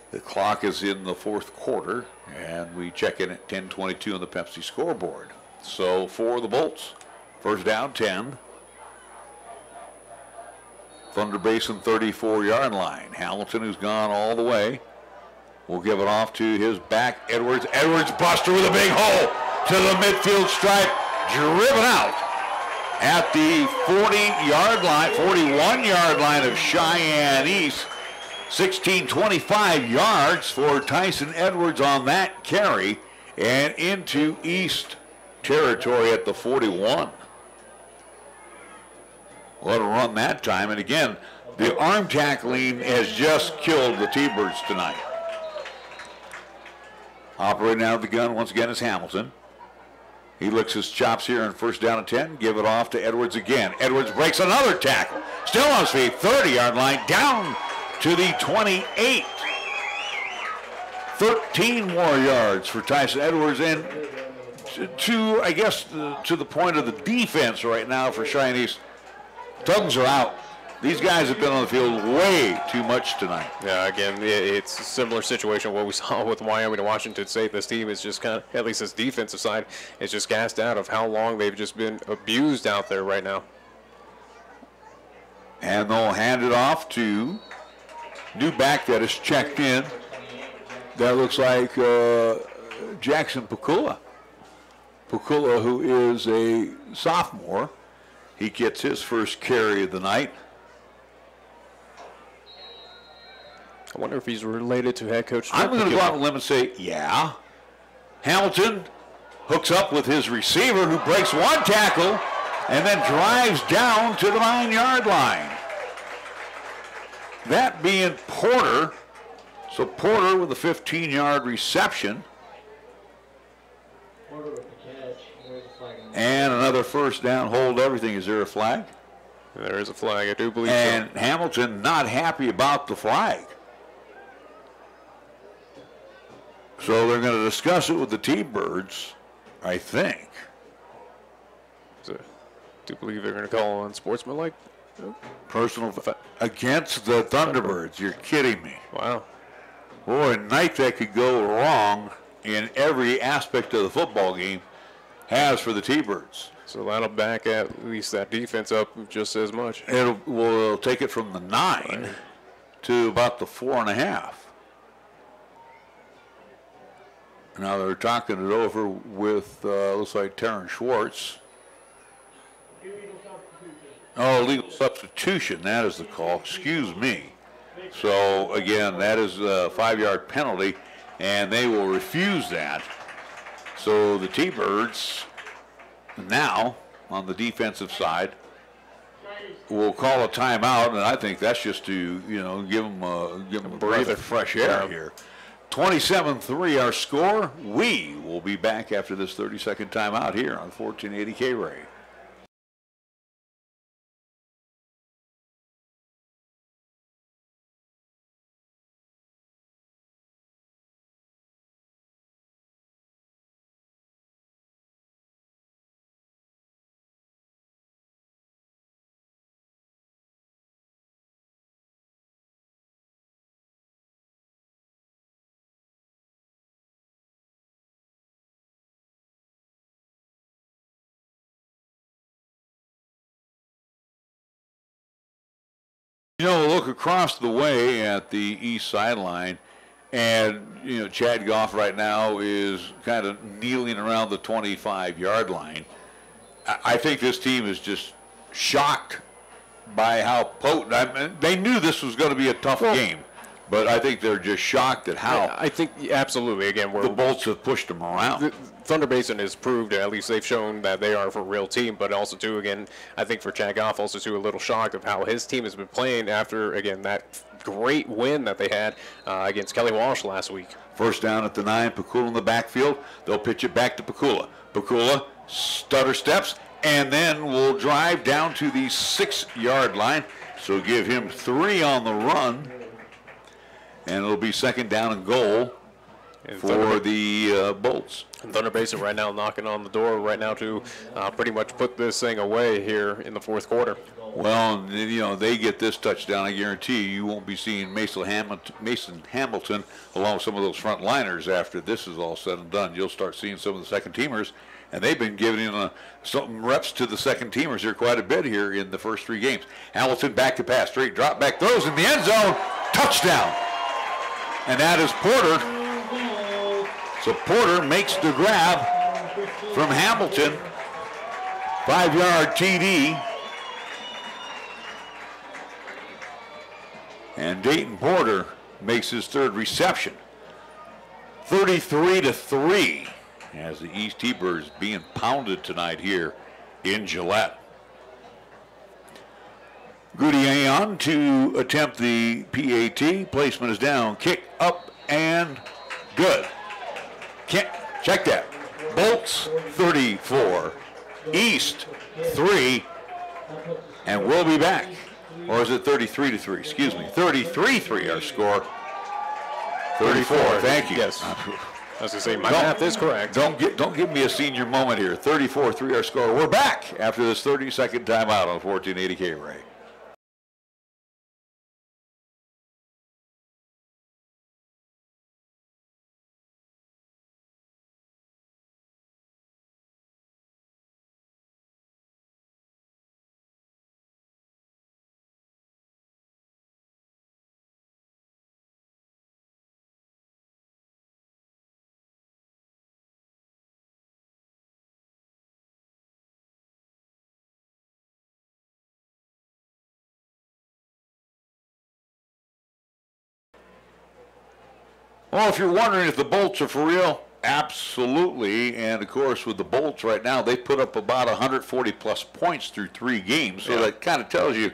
the clock is in the fourth quarter, and we check in at 10:22 on the Pepsi scoreboard. So for the Bolts, first down, 10. Thunder Basin 34-yard line. Hamilton, who's gone all the way, will give it off to his back, Edwards. Edwards buster with a big hole to the midfield stripe, driven out at the 40-yard line, 41-yard line of Cheyenne East. 25 yards for Tyson Edwards on that carry, and into East territory at the 41. What a run that time. And again, the arm tackling has just killed the T-Birds tonight. Operating out of the gun once again is Hamilton. He licks his chops here on first down and 10. Give it off to Edwards again. Edwards breaks another tackle. Still on his feet. 30-yard line down to the 28. 13 more yards for Tyson Edwards. And to I guess, to the point of the defense right now for Cheyenne East, Tugs are out. These guys have been on the field way too much tonight. Yeah, again, it's a similar situation what we saw with Wyoming and Washington State. This team is just kind of, at least this defensive side, is just gassed out of how long they've just been abused out there right now. And they'll hand it off to new back that is checked in. That looks like Jackson Pakula. Pakula, who is a sophomore. He gets his first carry of the night. I wonder if he's related to head coach. I'm going to go out on a limb and say, yeah. Hamilton hooks up with his receiver who breaks one tackle and then drives down to the 9-yard line. That being Porter. So Porter with a 15-yard reception. And another first down, hold everything. Is there a flag? There is a flag, I do believe so. And Hamilton not happy about the flag. So they're going to discuss it with the T-Birds, I think. So, I do believe they're going to call on sportsmanlike. Personal against the Thunderbirds. You're kidding me. Wow. Boy, a night that could go wrong in every aspect of the football game has for the T-Birds. So that'll back at least that defense up just as much. We'll take it from the 9 to about the 4.5. Now they're talking it over with, looks like Terrence Schwartz. Oh, legal substitution, that is the call. Excuse me. So, again, that is a 5-yard penalty, and they will refuse that. So the T-Birds now, on the defensive side, will call a timeout, and I think that's just to, give them a breath of fresh air here. 27-3 our score. We will be back after this 30-second timeout here on 1480 KRAE. Look across the way at the east sideline, and, Chad Goff right now is kind of kneeling around the 25-yard line. I think this team is just shocked by how potent. They knew this was going to be a tough game, but I think they're just shocked at how. I think absolutely. Again, the Bolts have pushed them around. Thunder Basin has proved, at least they've shown that they are for a real team, but also too, again, I think for Chad Goff, also too, a little shocked of how his team has been playing after, again, that great win that they had against Kelly Walsh last week. First down at the 9, Pakula in the backfield. They'll pitch it back to Pakula. Pakula stutter steps, and then will drive down to the 6-yard line. So give him 3 on the run, and it'll be second down and goal for the Bolts. And Thunder Basin right now knocking on the door right now to pretty much put this thing away here in the fourth quarter. Well, they get this touchdown, I guarantee you won't be seeing Mason Hamilton along with some of those front liners after this is all said and done. You'll start seeing some of the second teamers, and they've been giving some reps to the second teamers here quite a bit here in the first 3 games. Hamilton back to pass, straight drop back, throws in the end zone, touchdown. And that is Porter. So Porter makes the grab from Hamilton. 5-yard TD. And Dayton Porter makes his 3rd reception. 33-3 as the East T-Birds being pounded tonight here in Gillette. Goudier to attempt the PAT. Placement is down. Kick up and good. Check that. Bolts 34, East 3, and we'll be back. Or is it 33-3? Excuse me. 33-3 our score. 34. Thank you. Yes. I was going to say, my math is correct. Don't give me a senior moment here. 34-3 our score. We're back after this 30-second timeout on 1480 KRAE. Well, if you're wondering if the Bolts are for real, Absolutely, and of course with the Bolts right now, they put up about 140-plus points through 3 games, so that kind of tells you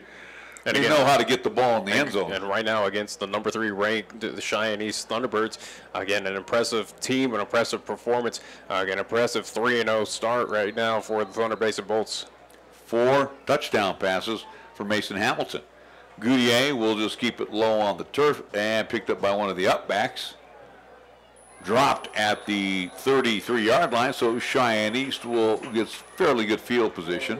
and they again, know how to get the ball in the end zone. And right now against the number 3 ranked the Cheyenne East Thunderbirds, again, an impressive team, an impressive performance, again, impressive 3-0 start right now for the Thunder Basin Bolts. 4 touchdown passes for Mason Hamilton. Goudier will just keep it low on the turf and picked up by one of the upbacks. Dropped at the 33-yard line, so Cheyenne East will get fairly good field position.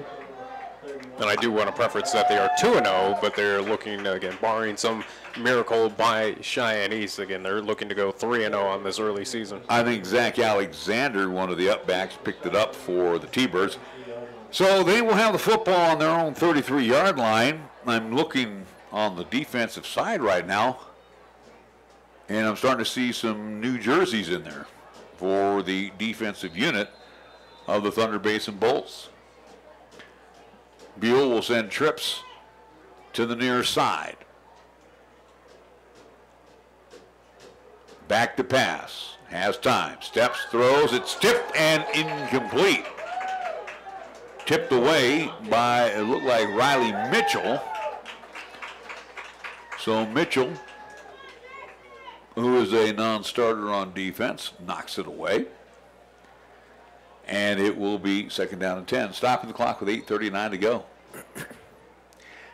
And I do want to preference that they are 2-0, but they're looking, again, barring some miracle by Cheyenne East, again, they're looking to go 3-0 on this early season. I think Zach Alexander, one of the upbacks, picked it up for the T-Birds. So they will have the football on their own 33-yard line. I'm looking on the defensive side right now, and I'm starting to see some new jerseys in there for the defensive unit of the Thunder Basin Bolts. Buell will send trips to the near side. Back to pass. Has time. Steps, throws. It's tipped and incomplete. Tipped away by, it looked like, Riley Mitchell. So Mitchell, who is a non-starter on defense, knocks it away. And it will be 2nd down and 10. Stopping the clock with 8:39 to go.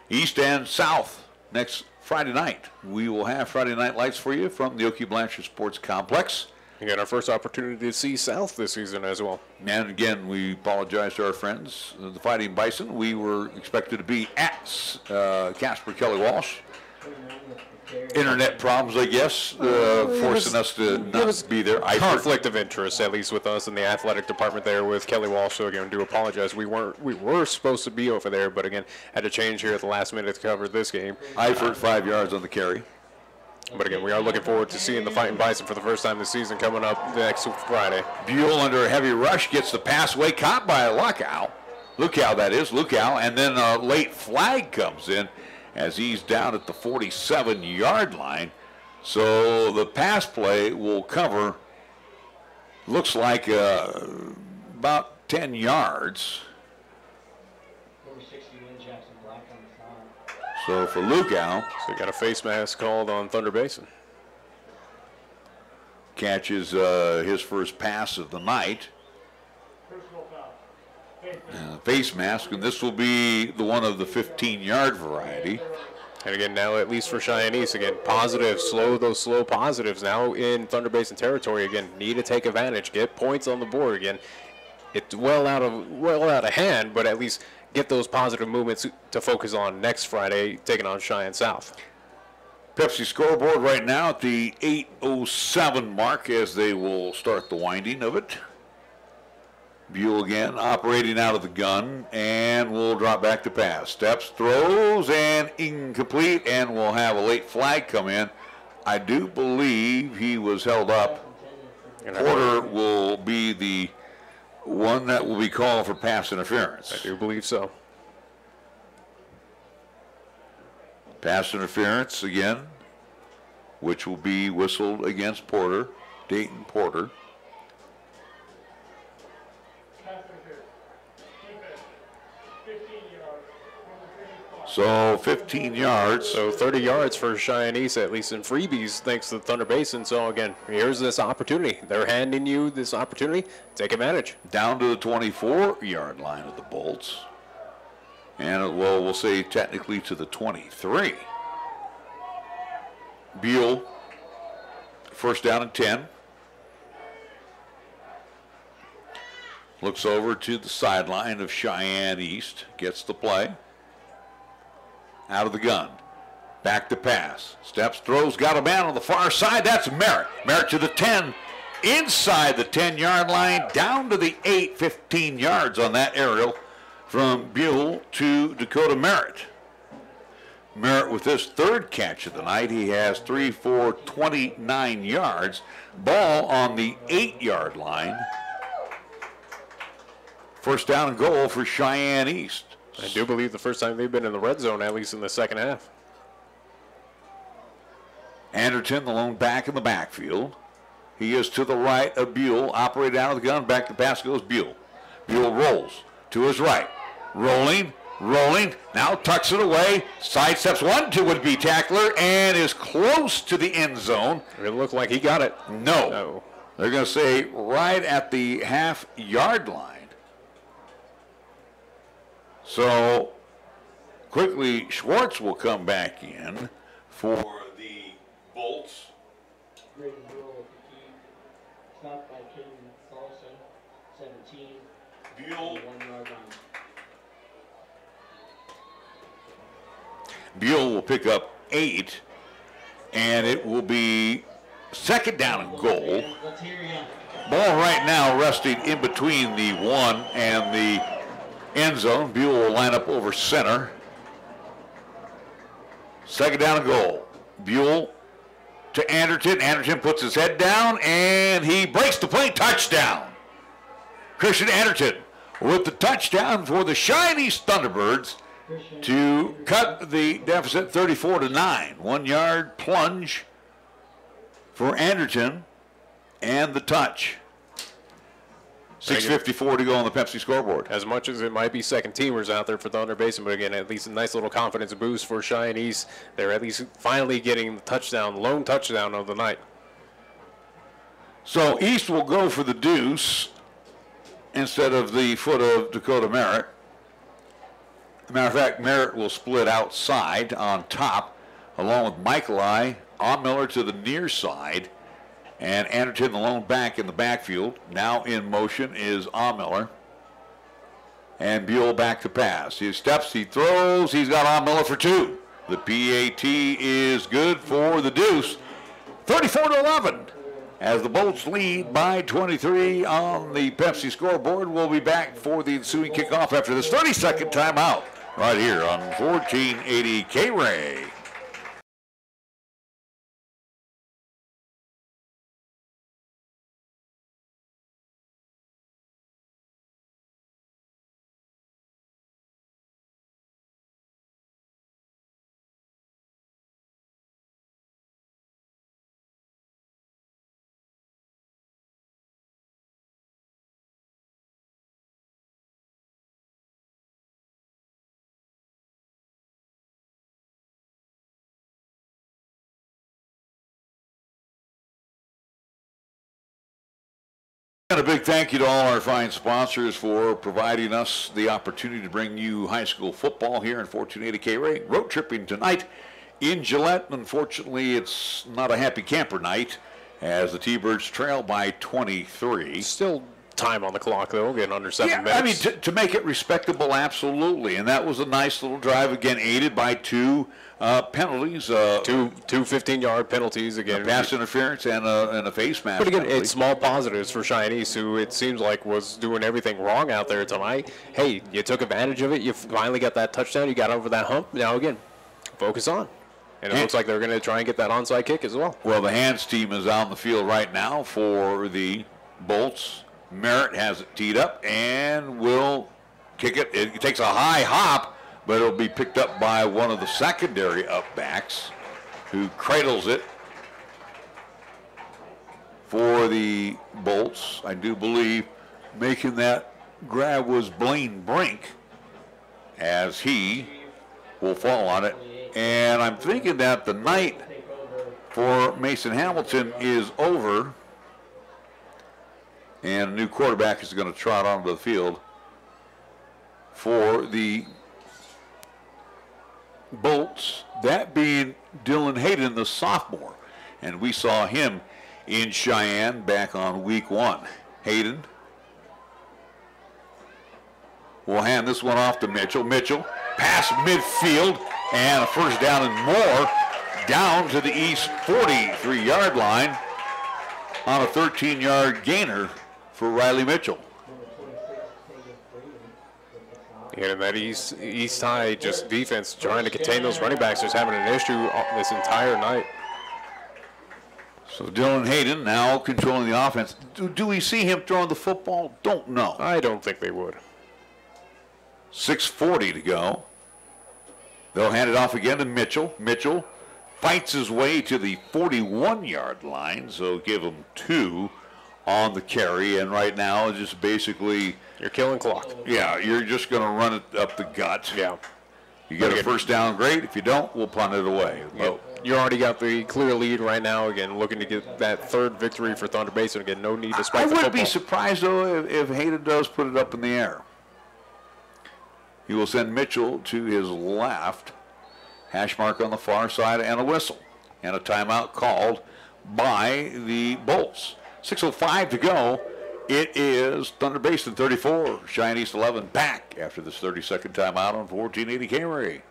East and South next Friday night. We will have Friday Night Lights for you from the Oakey Blanchard Sports Complex. Again, our first opportunity to see South this season as well. And again, we apologize to our friends, the Fighting Bison. We were expected to be at Casper Kelly Walsh. Internet problems, I guess, forcing us to not be there. Conflict of interest, at least with us in the athletic department there with Kelly Walsh. So again, do apologize. We were supposed to be over there, but again, had to change here at the last minute to cover this game. Eifert 5 yards on the carry. But again, we are looking forward to seeing the Fighting Bison for the first time this season coming up next Friday. Buell under a heavy rush gets the pass away, caught by Lukow. Lukow, and then a late flag comes in as he's down at the 47-yard line. So the pass play will cover, looks like about 10 yards. So for Lukow. So got a face mask called on Thunder Basin. Catches his first pass of the night. Face mask, and this will be the one of the 15-yard variety. And again, now at least for Cheyenne East, again, positive, those slow positives now in Thunder Basin territory. Again, need to take advantage, get points on the board. Again, it's well out of hand, but at least get those positive movements to focus on next Friday, taking on Cheyenne South. Pepsi scoreboard right now at the 8:07 mark as they will start the winding of it. Buell again operating out of the gun and will drop back to pass. Steps, throws, and incomplete, and we'll have a late flag come in. I do believe he was held up. Porter will be the one that will be called for pass interference. I do believe so. Pass interference again, which will be whistled against Porter, Dayton Porter. So 15 yards. So 30 yards for Cheyenne East, at least in freebies, thanks to Thunder Basin. So again, here's this opportunity. They're handing you this opportunity. Take advantage. Down to the 24-yard line of the Bolts. And, well, we'll say technically to the 23. Buell, 1st down and 10. Looks over to the sideline of Cheyenne East. Gets the play. Out of the gun. Back to pass. Steps, throws, got a man on the far side. That's Merritt. Merritt to the 10. Inside the 10-yard line. Down to the 8, 15 yards on that aerial from Buell to Dakota Merritt. Merritt with his 3rd catch of the night. He has 3 for 29 yards. Ball on the 8-yard line. 1st down and goal for Cheyenne East. I do believe the first time they've been in the red zone, at least in the second half. Anderton, the lone back in the backfield. He is to the right of Buell. Operated out of the gun. Back to pass goes Buell. Buell rolls to his right. Rolling. Now tucks it away. Sidesteps one to would-be tackler and is close to the end zone. It looked like he got it. No. They're going to say right at the half-yard line. So quickly, Schwartz will come back in for the Bolts. Stopped by King Salsa, 17. Buell. 1 yard line. Buell will pick up 8, and it will be second down and goal. Ball right now resting in between the 1 and the end zone. Buell will line up over center. Second down and goal. Buell to Anderton. Anderton puts his head down, and he breaks the play. Touchdown. Christian Anderton with the touchdown for the Cheyenne Thunderbirds to cut the deficit 34-9. 1 yard plunge for Anderton and the touch. 6:54 to go on the Pepsi scoreboard. As much as it might be second teamers out there for Thunder Basin, but again, at least a nice little confidence boost for Cheyenne East. They're at least finally getting the touchdown, lone touchdown of the night. So East will go for the deuce instead of the foot of Dakota Merritt. As a matter of fact, Merritt will split outside on top, along with Michaeli, Miller to the near side, and Anderton alone back in the backfield. Now in motion is Miller. And Buell back to pass. He steps, he throws, he's got Miller for 2. The PAT is good for the deuce. 34-11. As the Bolts lead by 23 on the Pepsi scoreboard. We'll be back for the ensuing kickoff after this 30-second timeout right here on 1480 KRAE. And a big thank you to all our fine sponsors for providing us the opportunity to bring you high school football here in 1480 KRAE. Road tripping tonight in Gillette. Unfortunately, it's not a happy camper night as the T-Birds trail by 23. Still time on the clock, though, getting under 7 minutes. I mean, to make it respectable, absolutely. And that was a nice little drive, again, aided by 2 penalties. Two 15-yard penalties, again. A pass interference and a face mask. But again, penalty. it's small positives for Cheyenne East, who it seems like was doing everything wrong out there tonight. Hey, you took advantage of it. You finally got that touchdown. You got over that hump. Now, again, focus on. And it looks like they're going to try and get that onside kick as well. Well, the hands team is on the field right now for the Bolts. Merritt has it teed up and will kick it. It takes a high hop, but it'll be picked up by one of the secondary upbacks who cradles it for the Bolts. I do believe making that grab was Blaine Brink as he will fall on it. And I'm thinking that the night for Mason Hamilton is over. And a new quarterback is going to trot onto the field for the Bolts, that being Dylan Hayden, the sophomore. And we saw him in Cheyenne back on week 1. Hayden will hand this one off to Mitchell. Mitchell, pass midfield, and a first down and more down to the East 43-yard line on a 13-yard gainer for Riley Mitchell. And that East High just defense trying to contain those running backs, just having an issue this entire night. So Dylan Hayden now controlling the offense. Do we see him throwing the football? Don't know. I don't think they would. 6:40 to go. They'll hand it off again to Mitchell. Mitchell fights his way to the 41-yard line, so give him 2 on the carry. And right now, just basically, you're killing clock. Yeah, you're just going to run it up the gut. Yeah. You get a first down, great. If you don't, we'll punt it away. Yep. You already got the clear lead right now. Again, looking to get that 3rd victory for Thunder Basin. Again, no need to spike the football. I wouldn't be surprised, though, if Hayden does put it up in the air. He will send Mitchell to his left. Hash mark on the far side and a whistle. And a timeout called by the Bolts. 6:05 to go. It is Thunder Basin 34, Cheyenne East 11 back after this 30-second timeout on 1480 KRAE.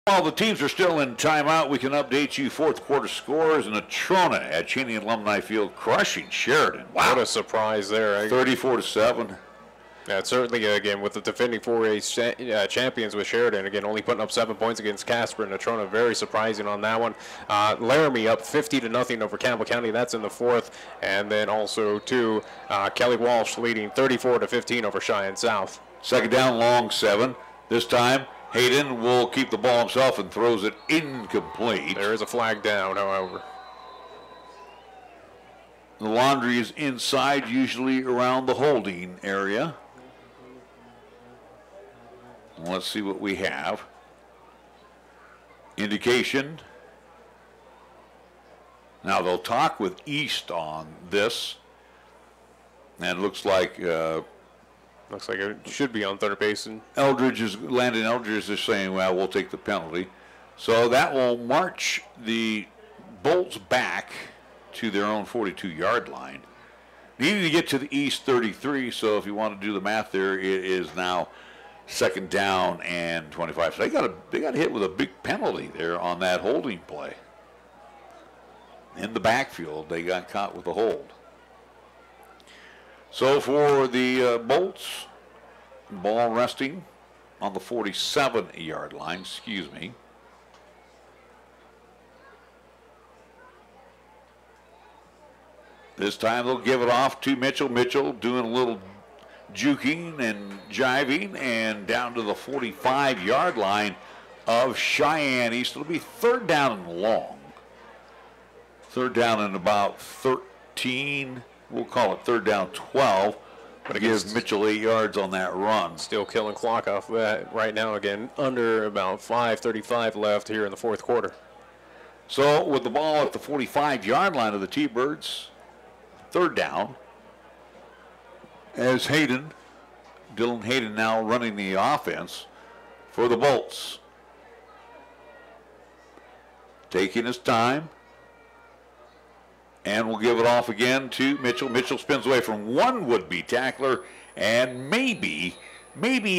While the teams are still in timeout, we can update you 4th quarter scores. Natrona at Cheney Alumni Field crushing Sheridan. Wow. What a surprise there. 34-7. Yeah, certainly, again, with the defending 4A champions with Sheridan, again, only putting up 7 points against Casper and Natrona. Very surprising on that one. Laramie up 50-0 over Campbell County. That's in the 4th. And then also, too, Kelly Walsh leading 34-15 over Cheyenne South. 2nd down, long 7. This time, Hayden will keep the ball himself and throws it incomplete. There is a flag down, however. The laundry is inside, usually around the holding area. Let's see what we have. Indication. Now they'll talk with East on this. And it looks like it should be on Thunder Basin. Landon Eldridge is saying, well, we'll take the penalty. So that will march the Bolts back to their own 42-yard line. Needing to get to the East 33, so if you want to do the math there, it is now 2nd down and 25. So they got hit with a big penalty there on that holding play. In the backfield, they got caught with a hold. So for the Bolts, ball resting on the 47-yard line, This time they'll give it off to Mitchell. Mitchell doing a little juking and jiving, and down to the 45-yard line of Cheyenne East. It'll be 3rd down and long. 3rd down and about 13. We'll call it 3rd down 12. But it gives Mitchell 8 yards on that run. Still killing clock off that right now. Again, under about 5:35 left here in the 4th quarter. So with the ball at the 45-yard line of the T-Birds, 3rd down. As Dylan Hayden now running the offense for the Bolts. Taking his time. And we'll give it off again to Mitchell. Mitchell spins away from one would-be tackler, and maybe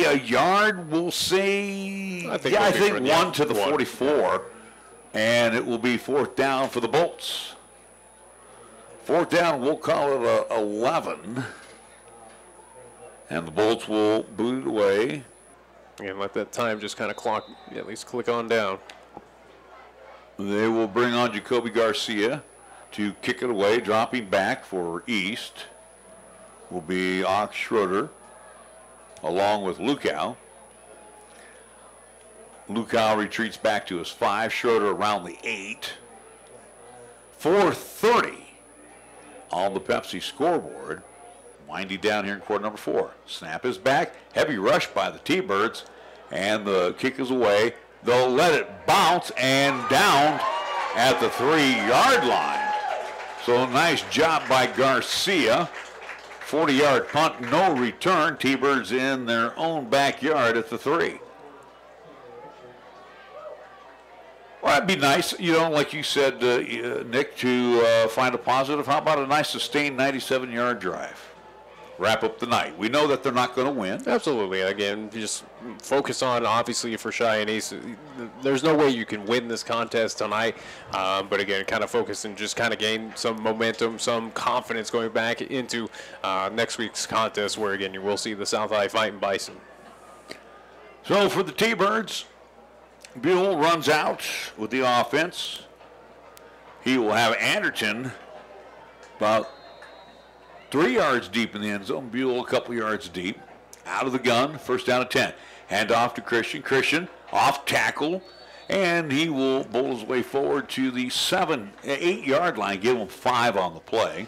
a yard, we'll say. I think 1 to the 44. And it will be 4th down for the Bolts. 4th down, we'll call it 11. And the Bolts will boot it away. And let that time just kind of clock, at least click on down. They will bring on Jacoby Garcia to kick it away. Dropping back for East will be Ox Schroeder along with Lukow. Lukow retreats back to his 5. Schroeder around the 8. 4:30 on the Pepsi scoreboard. Winding down here in quarter number 4. Snap is back. Heavy rush by the T-Birds. And the kick is away. They'll let it bounce and down at the 3-yard line. So nice job by Garcia. 40-yard punt, no return. T-Birds in their own backyard at the 3. Well, that'd be nice, like you said, Nick, to find a positive. How about a nice sustained 97-yard drive? wrap up the night. We know that they're not going to win. Absolutely. Again, just focus on, obviously, for Cheyenne East. There's no way you can win this contest tonight. But, again, kind of focus and just kind of gain some momentum, some confidence going back into next week's contest where, again, you will see the South High fighting Bison. So for the T-Birds, Buell runs out with the offense. He will have Anderton about 3 yards deep in the end zone. Buell a couple yards deep. Out of the gun, first down and 10. Hand off to Christian. Christian off tackle, and he will bowl his way forward to the 8-yard line. Give him 5 on the play.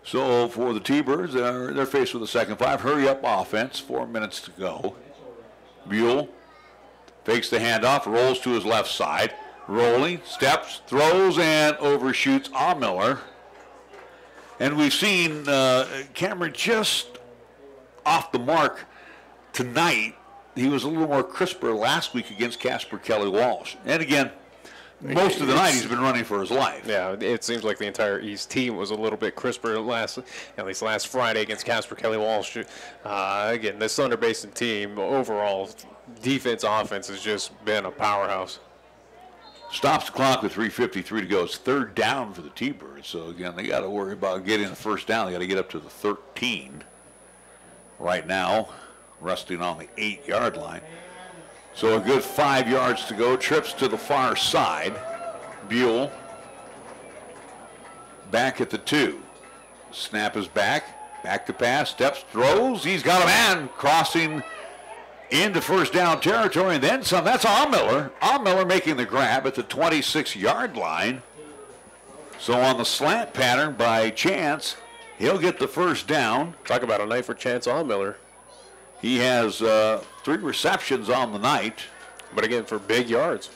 So for the T-Birds, they're faced with a second 5. Hurry up offense. 4 minutes to go. Buell fakes the handoff, rolls to his left side. Rolling, steps, throws, and overshoots Miller. And we've seen Cameron just off the mark tonight. He was a little more crisper last week against Casper Kelly Walsh. And again, most of the night he's been running for his life. Yeah, it seems like the entire East team was a little bit crisper at least last Friday against Casper Kelly Walsh. Again, this Thunder Basin team overall, defense, offense has just been a powerhouse. Stops the clock with 3:53 to go. It's third down for the T-Birds. So, again, they got to worry about getting the first down. They got to get up to the 13 right now, resting on the 8-yard line. So a good 5 yards to go. Trips to the far side. Buell back at the 2. Snap is back. Back to pass. Steps, throws. He's got a man crossing into first down territory, and then some. That's Miller. Miller making the grab at the 26-yard line. So on the slant pattern by Chance, he'll get the first down. Talk about a night for Chance Miller. He has 3 receptions on the night. But again, for big yards.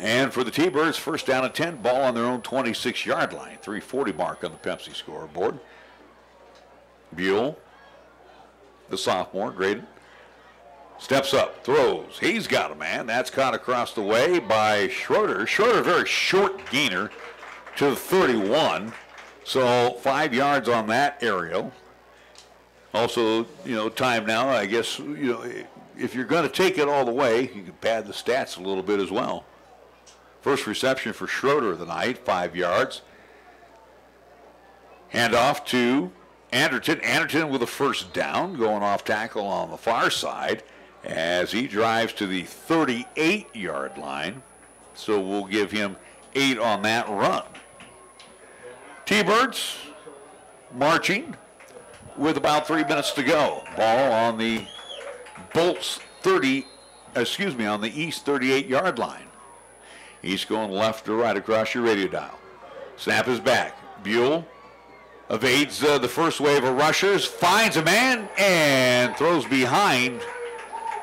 And for the T-Birds, first down and 10, ball on their own 26-yard line. 3:40 mark on the Pepsi scoreboard. Buell, the sophomore, graded. Steps up, throws. He's got a man. That's caught across the way by Schroeder. Schroeder, very short gainer to the 31. So 5 yards on that aerial. Also, time now, I guess, if you're going to take it all the way, you can pad the stats a little bit as well. First reception for Schroeder of the night, 5 yards. Hand off to Anderton. Anderton with a first down, going off tackle on the far side as he drives to the 38-yard line. So we'll give him 8 on that run. T-Birds marching with about 3 minutes to go. Ball on the Bolts on the East 38-yard line. East going left to right across your radio dial. Snap is back. Buell evades the first wave of rushers, finds a man, and throws behind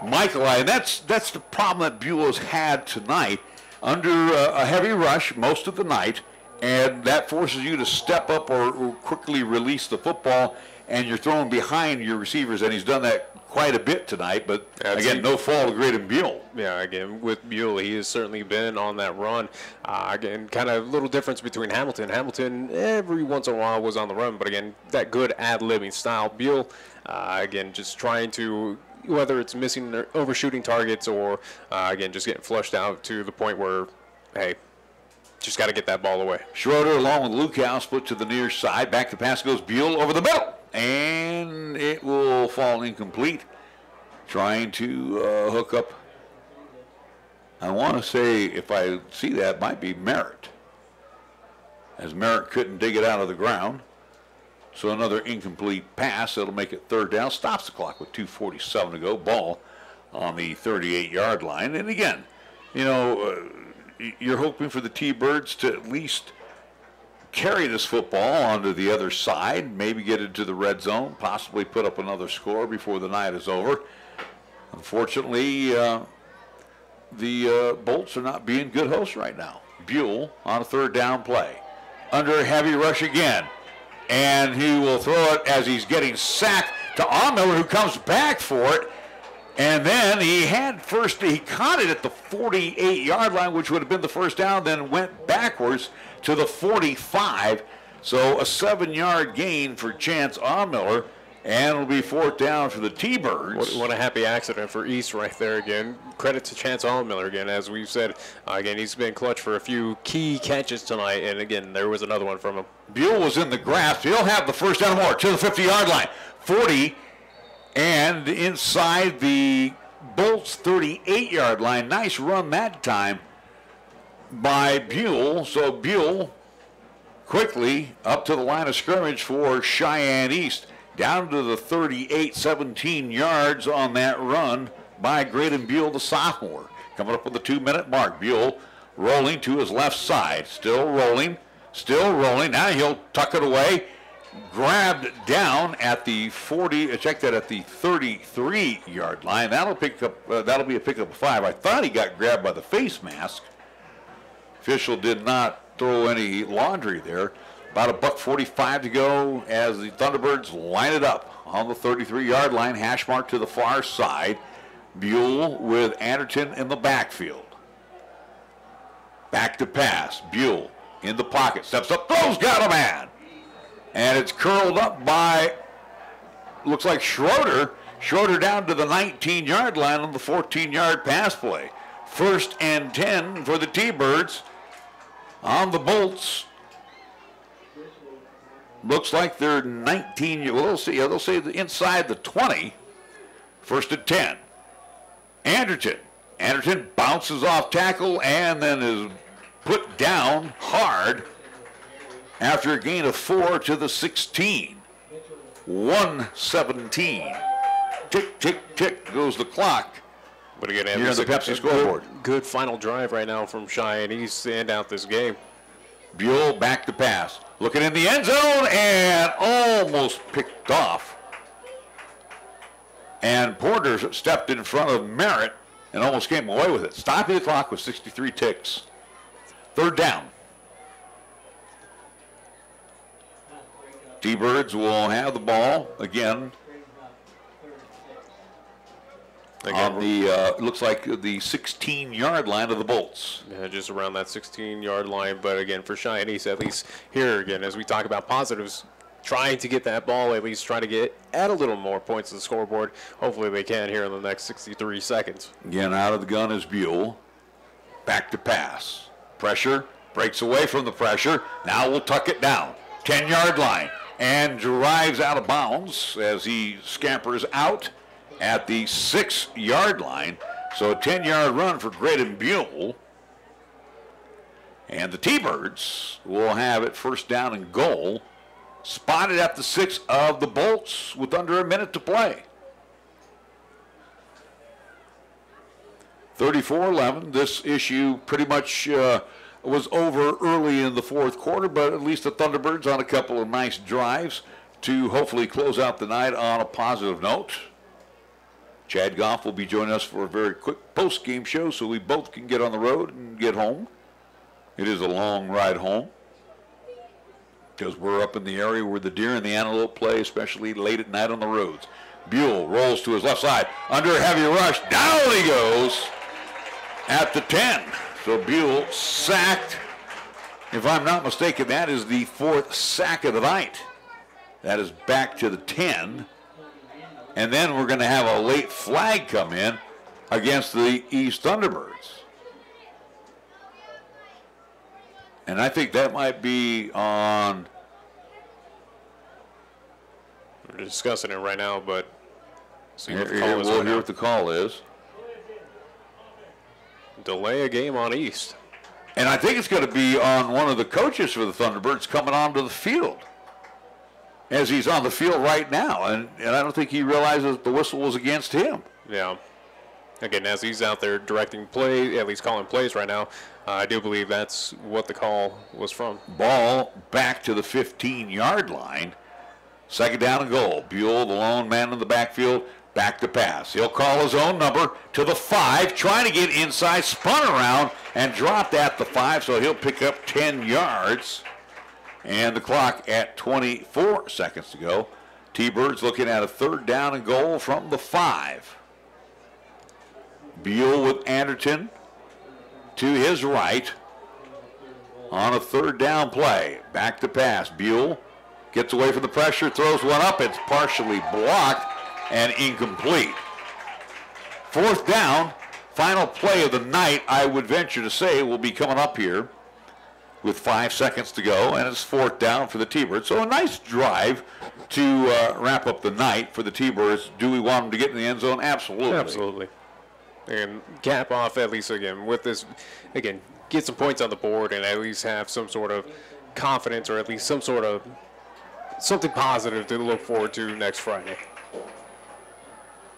Michael. And that's the problem that Buell has had tonight. Under a heavy rush most of the night, and that forces you to step up or quickly release the football, and you're throwing behind your receivers, and he's done that quite a bit tonight, but again, no fault of Graydon Buell. Yeah, again, with Buell, he has certainly been on that run. Again, kind of little difference between Hamilton. Hamilton, every once in a while, was on the run, but again, that good ad-libbing style. Buell, again, just trying to, whether it's missing or overshooting targets or, again, just getting flushed out to the point where, hey, just got to get that ball away. Schroeder, along with Lukow, split to the near side. Back to pass goes Buell over the middle. And it will fall incomplete. Trying to hook up. I want to say, if I see that, it might be Merritt. As Merritt couldn't dig it out of the ground. So another incomplete pass. That'll make it third down. Stops the clock with 2:47 to go. Ball on the 38-yard line. And again, you're hoping for the T-Birds to at least carry this football onto the other side, maybe get into the red zone, possibly put up another score before the night is over. Unfortunately, the Bolts are not being good hosts right now. Buell on a third down play. Under a heavy rush again. And he will throw it as he's getting sacked to Miller, who comes back for it. And then he caught it at the 48-yard line, which would have been the first down, then went backwards to the 45. So a 7-yard gain for Chance Allmiller, and it'll be 4th down for the T-Birds. What a happy accident for East right there again. Credit to Chance Allmiller again, as we've said. Again, he's been clutch for a few key catches tonight, and again, there was another one from him. Buell was in the grasp. He'll have the first down more to the 50-yard line. 40, and inside the Bolts 38-yard line. Nice run that time by Buell. So Buell quickly up to the line of scrimmage for Cheyenne East. Down to the 38, 17 yards on that run by Graydon Buell, the sophomore. Coming up with the 2-minute mark. Buell rolling to his left side. Still rolling. Now he'll tuck it away. Grabbed down at the 40, check that, at the 33-yard line. That'll be a pickup of 5. I thought he got grabbed by the face mask. Official did not throw any laundry there. About $1:45 to go as the Thunderbirds line it up on the 33-yard line. Hash mark to the far side. Buell with Anderton in the backfield. Back to pass. Buell in the pocket. Steps up, throws, got a man. And it's curled up by, looks like Schroeder. Schroeder down to the 19-yard line on the 14-yard pass play. 1st and 10 for the T-Birds on the Bolts. Looks like they're 19. Well, they'll say inside the 20. 1st and 10. Anderton bounces off tackle and then is put down hard after a gain of 4 to the 16. 1:17. Tick, tick, tick goes the clock. But again, here on the Pepsi scoreboard. Good final drive right now from Cheyenne East to end out this game. Buell back to pass. Looking in the end zone and almost picked off. And Porter stepped in front of Merritt and almost came away with it. Stopping the clock with 63 ticks. 3rd down. T-Birds will have the ball again. On the, looks like the 16-yard line of the Bolts. Yeah, just around that 16-yard line. But again, for Cheyenne East, at least here again, as we talk about positives, trying to get that ball, at least try to add a little more points to the scoreboard. Hopefully they can here in the next 63 seconds. Again, out of the gun is Buell. Back to pass. Pressure, breaks away from the pressure. Now we'll tuck it down. 10-yard line. And drives out of bounds as he scampers out at the 6-yard line. So a 10-yard run for Graydon Buell. And the T-Birds will have it 1st down and goal. Spotted at the 6 of the Bolts with under a minute to play. 34-11. This issue pretty much was over early in the 4th quarter, but at least the Thunderbirds on a couple of nice drives to hopefully close out the night on a positive note. Chad Goff will be joining us for a very quick post-game show so we both can get on the road and get home. It is a long ride home because we're up in the area where the deer and the antelope play, especially late at night on the roads. Buell rolls to his left side. Under a heavy rush. Down he goes at the 10. So Buell sacked. If I'm not mistaken, that is the 4th sack of the night. That is back to the 10. And then we're going to have a late flag come in against the East Thunderbirds. And I think that might be on... We're discussing it right now, but... We'll hear what the call is. Delay a game on East. And I think it's going to be on one of the coaches for the Thunderbirds coming onto the field. As he's on the field right now. And I don't think he realizes the whistle was against him. Yeah. Again, as he's out there directing play, at least calling plays right now, I do believe that's what the call was from. Ball back to the 15-yard line. 2nd down and goal. Buell, the lone man in the backfield, back to pass. He'll call his own number to the 5, trying to get inside, spun around, and dropped at the 5, so he'll pick up 10 yards. And the clock at 24 seconds to go. T-Birds looking at a 3rd down and goal from the 5. Beal with Anderton to his right on a third down play. Back to pass. Beal gets away from the pressure, throws one up. It's partially blocked and incomplete. Fourth down, final play of the night, I would venture to say, will be coming up here with 5 seconds to go, and it's fourth down for the T-Birds. So a nice drive to wrap up the night for the T-Birds. Do we want them to get in the end zone? Absolutely. Absolutely. And cap off at least, again, with this, again, get some points on the board and at least have some sort of confidence or at least some sort of something positive to look forward to next Friday.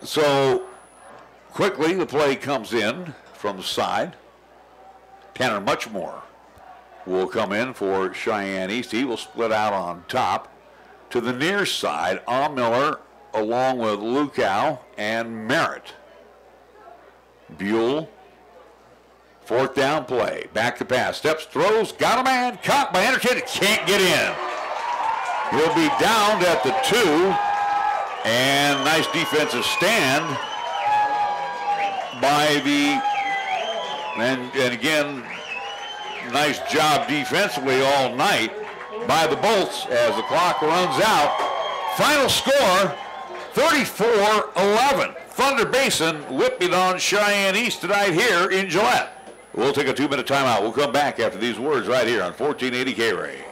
So quickly the play comes in from the side. Tanner Muchmore will come in for Cheyenne East. He will split out on top. To the near side, Miller along with Lukow and Merritt. Buell, fourth down play. Back to pass. Steps, throws, got a man, caught by Anderton, can't get in. He'll be downed at the 2, and nice defensive stand by the, and again, nice job defensively all night by the Bolts as the clock runs out. Final score, 34-11. Thunder Basin whipping on Cheyenne East tonight here in Gillette. We'll take a 2-minute timeout. We'll come back after these words right here on 1480 KRAE.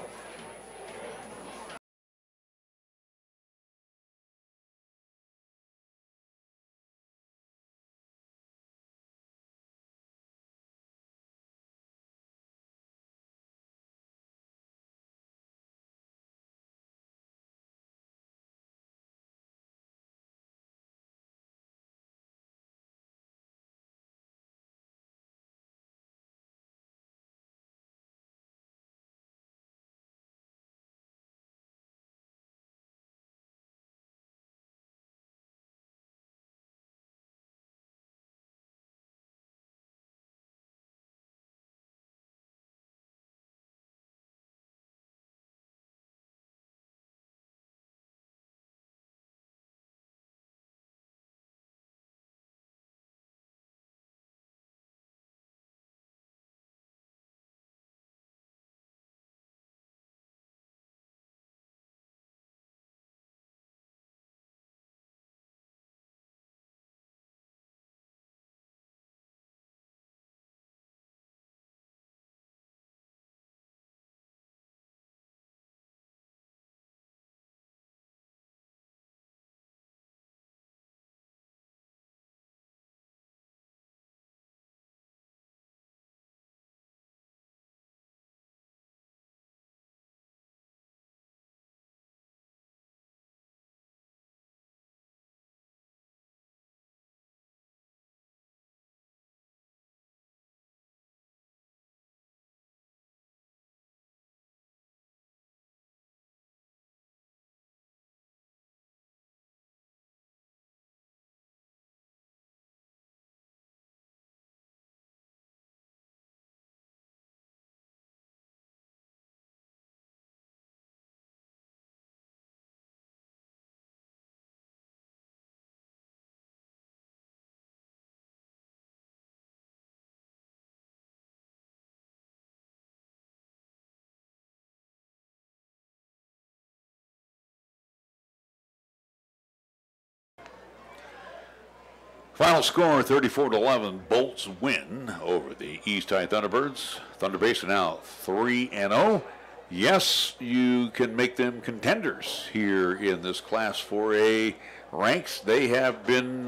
Final score, 34-11. Bolts win over the East High Thunderbirds. Thunder Basin now 3-0. Yes, you can make them contenders here in this Class 4A ranks. They have been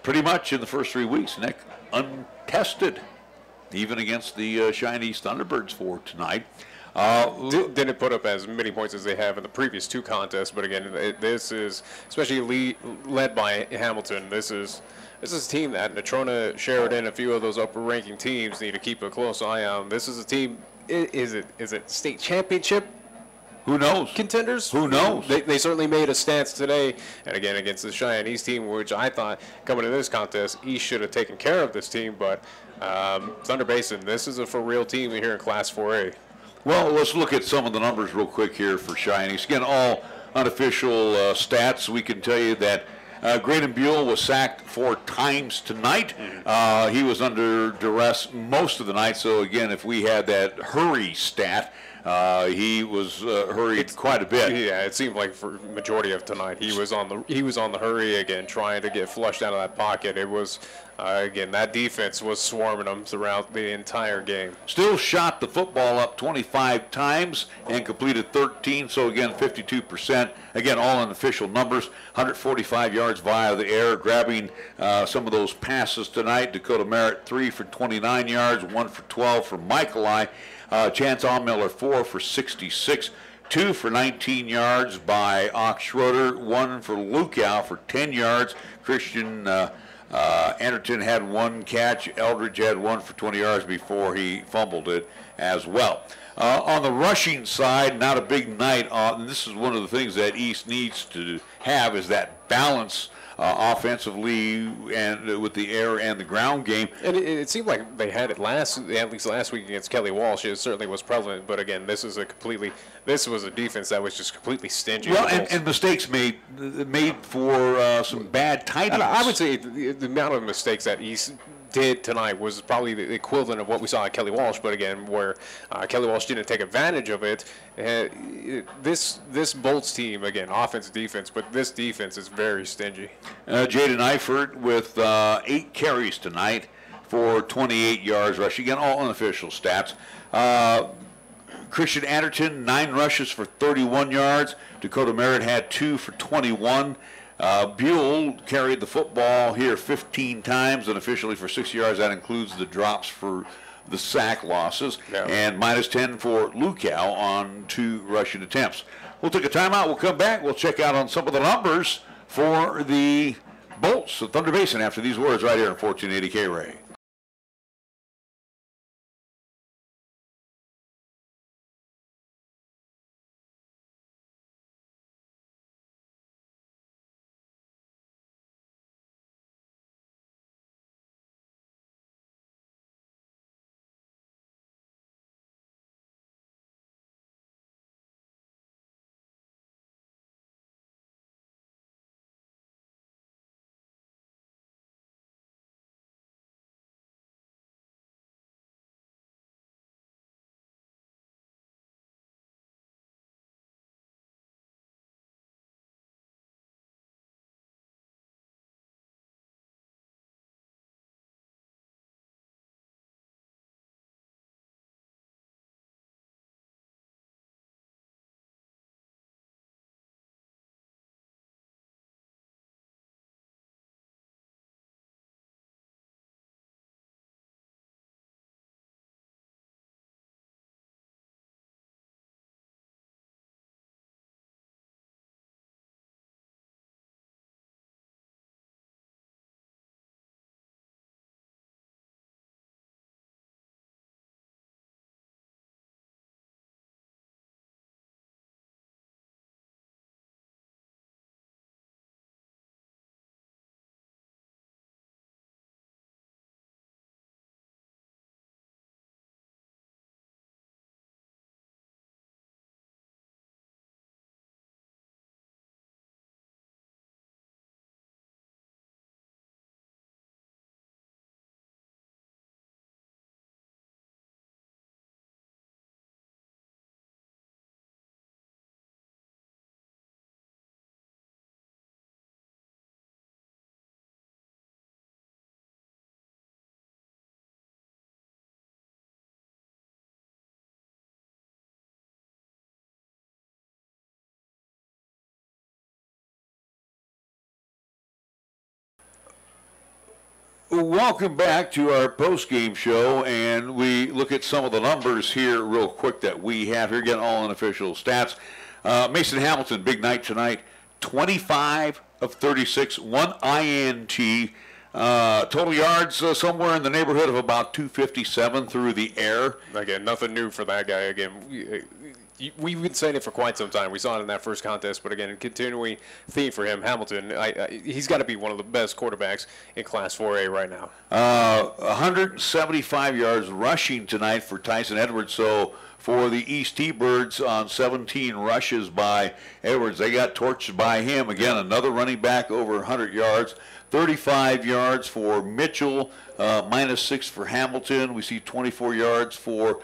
pretty much in the first 3 weeks, Nick, untested, even against the Cheyenne East Thunderbirds for tonight. Didn't put up as many points as they have in the previous 2 contests, but again, this is especially led by Hamilton. This is a team that Natrona, Sheridan, a few of those upper-ranking teams need to keep a close eye on. This is a team. Is it state championship? Who knows? Contenders? Who knows? They certainly made a stance today, and again against the Cheyenne East team, which I thought coming into this contest, East should have taken care of this team. But Thunder Basin, this is a for real team here in Class 4A. Well, let's look at some of the numbers real quick here for Cheyenne East. Again, all unofficial stats. We can tell you that Graydon Buell was sacked 4 times tonight. He was under duress most of the night, so again, if we had that hurry stat, he was hurried quite a bit. Yeah, it seemed like for majority of tonight he was on the hurry again, trying to get flushed out of that pocket. It was again, that defense was swarming them throughout the entire game. Still shot the football up 25 times and completed 13, so again 52%. Again, all unofficial numbers. 145 yards via the air, grabbing some of those passes tonight. Dakota Merritt 3 for 29 yards, 1 for 12 for Michaeli. Chance Allmiller 4 for 66, 2 for 19 yards by Ox Schroeder, 1 for Lukow for 10 yards. Christian Anderton had 1 catch. Eldridge had 1 for 20 yards before he fumbled it as well. On the rushing side, not a big night. And this is one of the things that East needs to have, is that balance offensively and with the air and the ground game. And it seemed like they had it at least last week against Kelly Walsh. It certainly was prevalent, but again, this was a defense that was just completely stingy. Well, and mistakes made for some bad tight ends. I would say the amount of mistakes that East did tonight was probably the equivalent of what we saw at Kelly Walsh, but again, where Kelly Walsh didn't take advantage of it. This Bolts team, again, offense, defense, but this defense is very stingy. Jaden Eifert with 8 carries tonight for 28 yards rushing. Again, all unofficial stats. Christian Anderton, 9 rushes for 31 yards. Dakota Merritt had 2 for 21. Buell carried the football here 15 times, and officially for 6 yards. That includes the drops for the sack losses, and -10 for Lukow on 2 rushing attempts. We'll take a timeout. We'll come back. We'll check out on some of the numbers for the Bolts of Thunder Basin after these words right here on 1480 KRAE. Welcome back to our post-game show, and we look at some of the numbers here real quick that we have here. Again, all unofficial stats. Mason Hamilton, big night tonight. 25 of 36, 1 INT. Total yards somewhere in the neighborhood of about 257 through the air. Again, nothing new for that guy. Again, we've been saying it for quite some time. We saw it in that first contest, but again, a continuing theme for him, Hamilton, he's got to be one of the best quarterbacks in Class 4A right now. 175 yards rushing tonight for Tyson Edwards, so for the East T-Birds on 17 rushes by Edwards. They got torched by him. Again, another running back over 100 yards. 35 yards for Mitchell, -6 for Hamilton. We see 24 yards for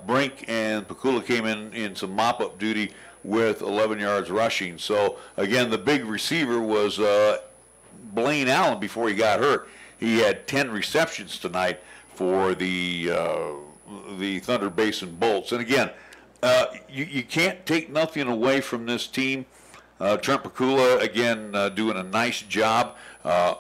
Brink, and Pakula came in some mop-up duty with 11 yards rushing. So, again, the big receiver was Blaine Allen before he got hurt. He had 10 receptions tonight for the Thunder Basin Bolts. And, again, you can't take nothing away from this team. Trent Pakula, again, doing a nice job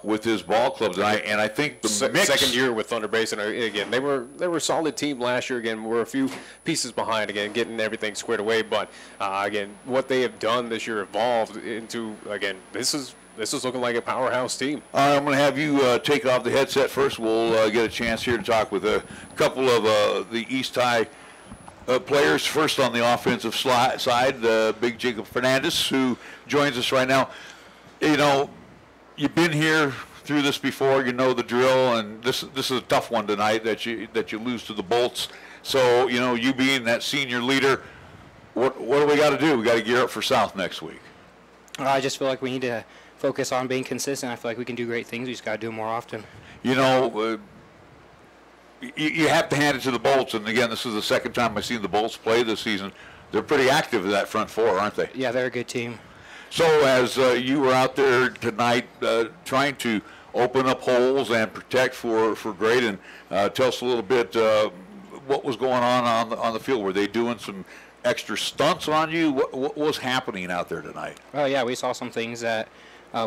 with his ball clubs, and I think the mix, second year with Thunder Basin, again, they were a solid team last year. Again, we're a few pieces behind, again, getting everything squared away. But again, what they have done this year evolved into, again, this is looking like a powerhouse team. I'm going to have you take off the headset first. We'll get a chance here to talk with a couple of the East High players. First on the offensive side, Big Jacob Fernandez, who joins us right now. You know, you've been here through this before. You know the drill, and this is a tough one tonight that you lose to the Bolts. So, you know, you being that senior leader, what do we got to do? We got to gear up for South next week. I just feel like we need to focus on being consistent. I feel like we can do great things. We just got to do them more often. You know, you have to hand it to the Bolts, and again, this is the second time I've seen the Bolts play this season. They're pretty active in that front four, aren't they? Yeah, they're a good team. So as you were out there tonight trying to open up holes and protect for Graydon, tell us a little bit what was going on the field. Were they doing some extra stunts on you? What was happening out there tonight? Oh, yeah, we saw some things that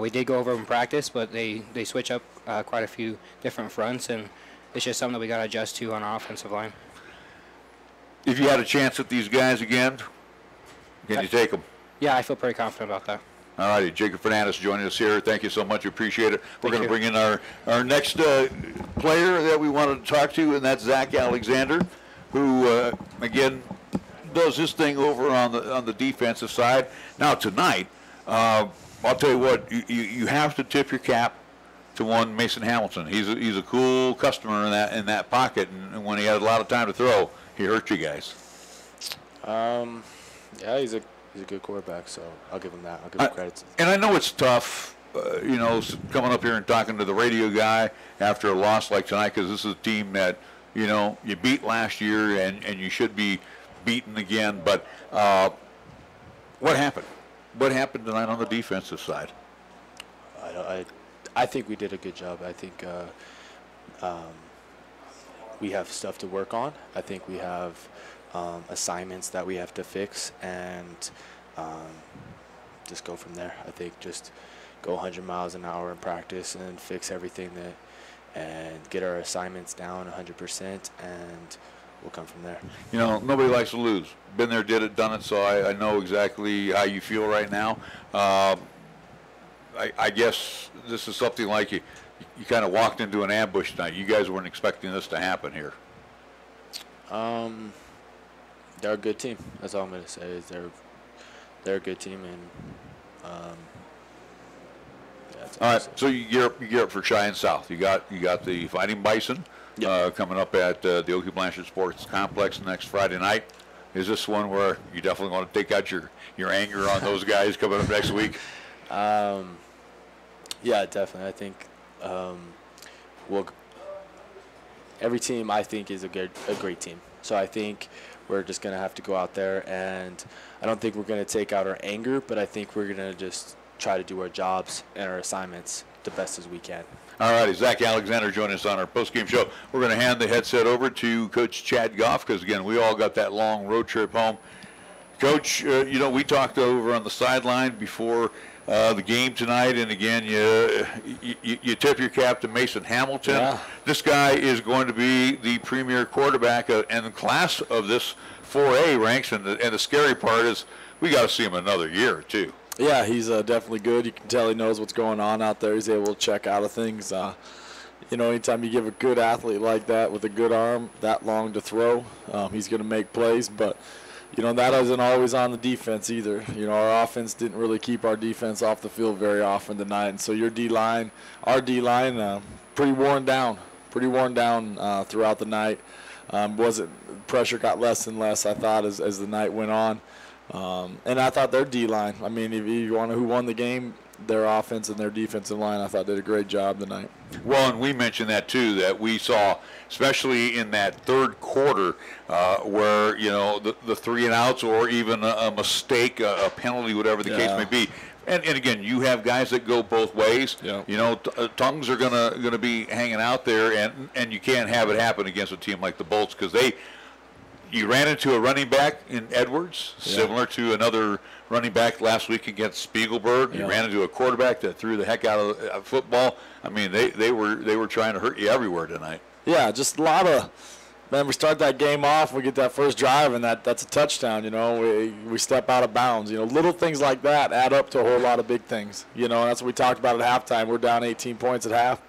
we did go over in practice, but they switch up quite a few different fronts, and it's just something that we got to adjust to on our offensive line. If you had a chance at these guys again, can you take them? Yeah, I feel pretty confident about that. All righty, Jacob Fernandez joining us here. Thank you so much. We appreciate it. We're going to bring in our next player that we wanted to talk to, and that's Zach Alexander, who, again, does his thing over on the defensive side. Now, tonight, I'll tell you what, you have to tip your cap to one Mason Hamilton. He's a cool customer in that pocket, and when he had a lot of time to throw, he hurt you guys. Yeah, he's a good quarterback, so I'll give him that. I'll give him credit. And I know it's tough, you know, coming up here and talking to the radio guy after a loss like tonight, because this is a team that, you know, you beat last year and you should be beaten again. But what happened? What happened tonight on the defensive side? I think we did a good job. I think we have stuff to work on. I think we have assignments that we have to fix, and just go from there. I think just go 100 miles an hour in practice and fix everything and get our assignments down 100%, and we'll come from there. You know, nobody likes to lose. Been there, did it, done it, so I know exactly how you feel right now. I guess this is something like you kind of walked into an ambush tonight. You guys weren't expecting this to happen here. They're a good team. That's all I'm going to say. Is they're a good team, and yeah, all right. So you gear up for Cheyenne South. You got the Fighting Bison coming up at the Okie Blanchard Sports Complex next Friday night. Is this one where you definitely want to take out your anger on those guys coming up next week? Yeah, definitely. I think every team I think is a great team. So I think we're just going to have to go out there, and I don't think we're going to take out our anger, but I think we're going to just try to do our jobs and our assignments the best as we can. All righty, Zach Alexander joining us on our postgame show. We're going to hand the headset over to Coach Chad Goff, because, again, we all got that long road trip home. Coach, you know, we talked over on the sideline before the game tonight, and again, you tip your cap to Mason Hamilton. Yeah. This guy is going to be the premier quarterback and the class of this 4A ranks, and the scary part is we got to see him another year or two. Yeah, he's definitely good. You can tell he knows what's going on out there. He's able to check out of things. You know, anytime you give a good athlete like that with a good arm that long to throw, he's going to make plays, but you know, that isn't always on the defense either. You know, our offense didn't really keep our defense off the field very often tonight. And so your our D-line, pretty worn down throughout the night. Pressure got less and less, I thought, as the night went on. And I thought their D-line, I mean, if you want to who won the game, their offense and their defensive line, I thought did a great job tonight. Well, and we mentioned that too, that we saw, especially in that third quarter, where, you know, the 3 and outs or even a mistake, a penalty, whatever the case may be. And again, you have guys that go both ways. Yeah. You know, tongues are gonna be hanging out there, and you can't have it happen against a team like the Bolts, because you ran into a running back in Edwards, similar to another running back last week against Spiegelberg. You ran into a quarterback that threw the heck out of football. I mean, they were trying to hurt you everywhere tonight. Yeah, just a lot of, man, we start that game off, we get that first drive, and that's a touchdown, you know. We step out of bounds. You know, little things like that add up to a whole lot of big things. You know, and that's what we talked about at halftime. We're down 18 points at half.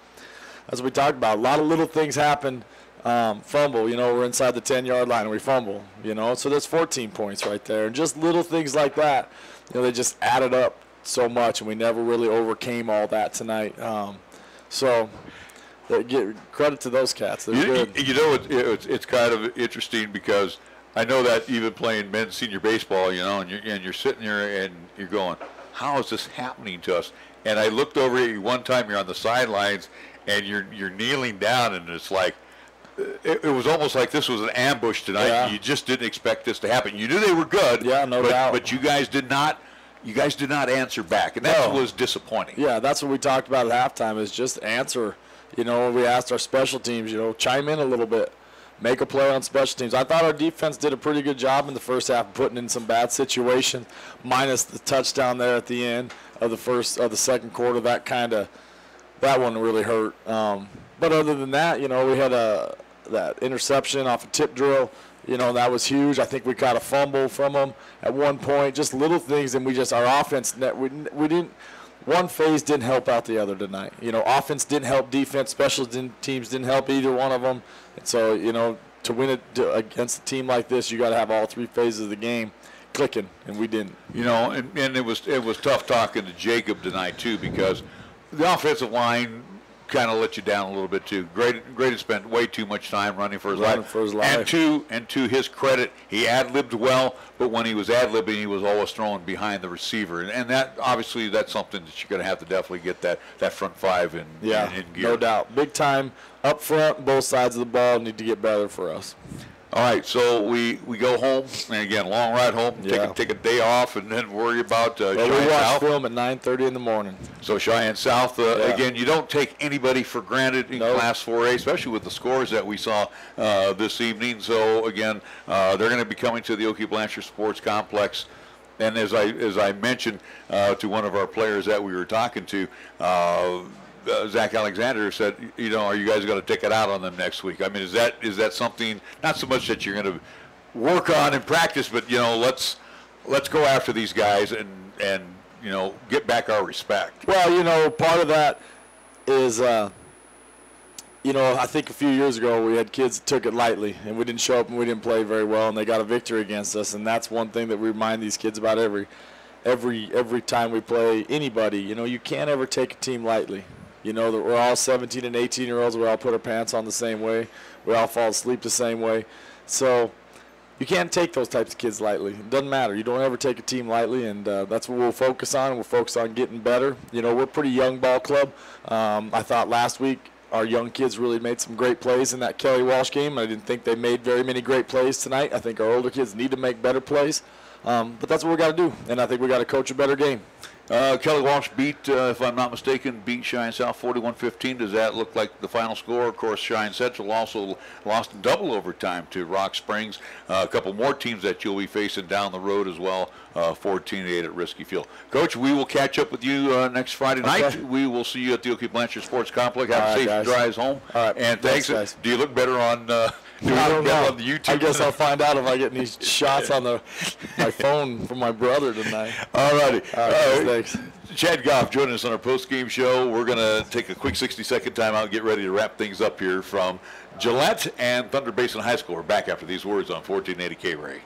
That's what we talked about. A lot of little things happen. Fumble, you know, we're inside the 10-yard line and we fumble, you know, so there's 14 points right there. And just little things like that, you know, they just added up so much, and we never really overcame all that tonight. So get credit to those cats. They're good. You know, it's kind of interesting, because I know that even playing men's senior baseball, you know, and you're sitting there and you're going, how is this happening to us? And I looked over at you one time, you're on the sidelines and you're kneeling down, and it's like, it was almost like this was an ambush tonight. Yeah. You just didn't expect this to happen. You knew they were good. Yeah, no doubt. But you guys did not answer back, and that was disappointing. Yeah, that's what we talked about at halftime, is just answer. You know, we asked our special teams, you know, chime in a little bit, make a play on special teams. I thought our defense did a pretty good job in the first half, putting in some bad situations, minus the touchdown there at the end of the second quarter. That one really hurt. But other than that, you know, we had that interception off a tip drill. You know, that was huge. I think we caught a fumble from them at one point. Just little things, and our offense, we didn't. One phase didn't help out the other tonight. You know, offense didn't help defense. Special teams didn't help either one of them. And so, you know, to win it against a team like this, you got to have all 3 phases of the game clicking, and we didn't. You know, and it was tough talking to Jacob tonight too, because the offensive line kind of let you down a little bit too. Grady spent way too much time running for his life. And to his credit, he ad-libbed well, but when he was ad-libbing, he was always throwing behind the receiver. And that, obviously, that's something that you're going to have to definitely get that front 5 in gear. No doubt. Big time up front, both sides of the ball need to get better for us. All right, so we go home, and again, long ride home, take a day off, and then worry about Cheyenne we watch South. film at 9:30 in the morning. So Cheyenne South, again, you don't take anybody for granted in Class 4A, especially with the scores that we saw this evening. So again, they're going to be coming to the Oakey Blanchard Sports Complex. And as I mentioned to one of our players that we were talking to, Zach Alexander said, you know, are you guys going to take it out on them next week? I mean, is that something, not so much that you're going to work on in practice, but, you know, let's go after these guys and you know, get back our respect. Well, you know, part of that is, you know, I think a few years ago we had kids that took it lightly, and we didn't show up and we didn't play very well, and they got a victory against us, and that's one thing that we remind these kids about every time we play anybody. You know, you can't ever take a team lightly. You know, that we're all 17 and 18-year-olds. We all put our pants on the same way. We all fall asleep the same way. So you can't take those types of kids lightly. It doesn't matter. You don't ever take a team lightly, and that's what we'll focus on. We'll focus on getting better. You know, we're a pretty young ball club. I thought last week our young kids really made some great plays in that Kelly Walsh game. I didn't think they made very many great plays tonight. I think our older kids need to make better plays. But that's what we got to do, and I think we got to coach a better game. Kelly Walsh beat, if I'm not mistaken, Cheyenne South 41-15. Does that look like the final score? Of course, Cheyenne Central also lost in double overtime to Rock Springs. A couple more teams that you'll be facing down the road as well, 14-8 at Risky Field. Coach, we will catch up with you next Friday night. We will see you at the Oakey Blanchard Sports Complex. Have a safe drive home. All right. And thanks. Guys. Do you look better on I don't know. on the YouTube? I guess I'll find out if I get any shots on my phone from my brother tonight. All righty. Thanks. Chad Goff joining us on our post-game show. We're going to take a quick 60-second timeout and get ready to wrap things up here from Gillette and Thunder Basin High School. We're back after these words on 1480 KRAE.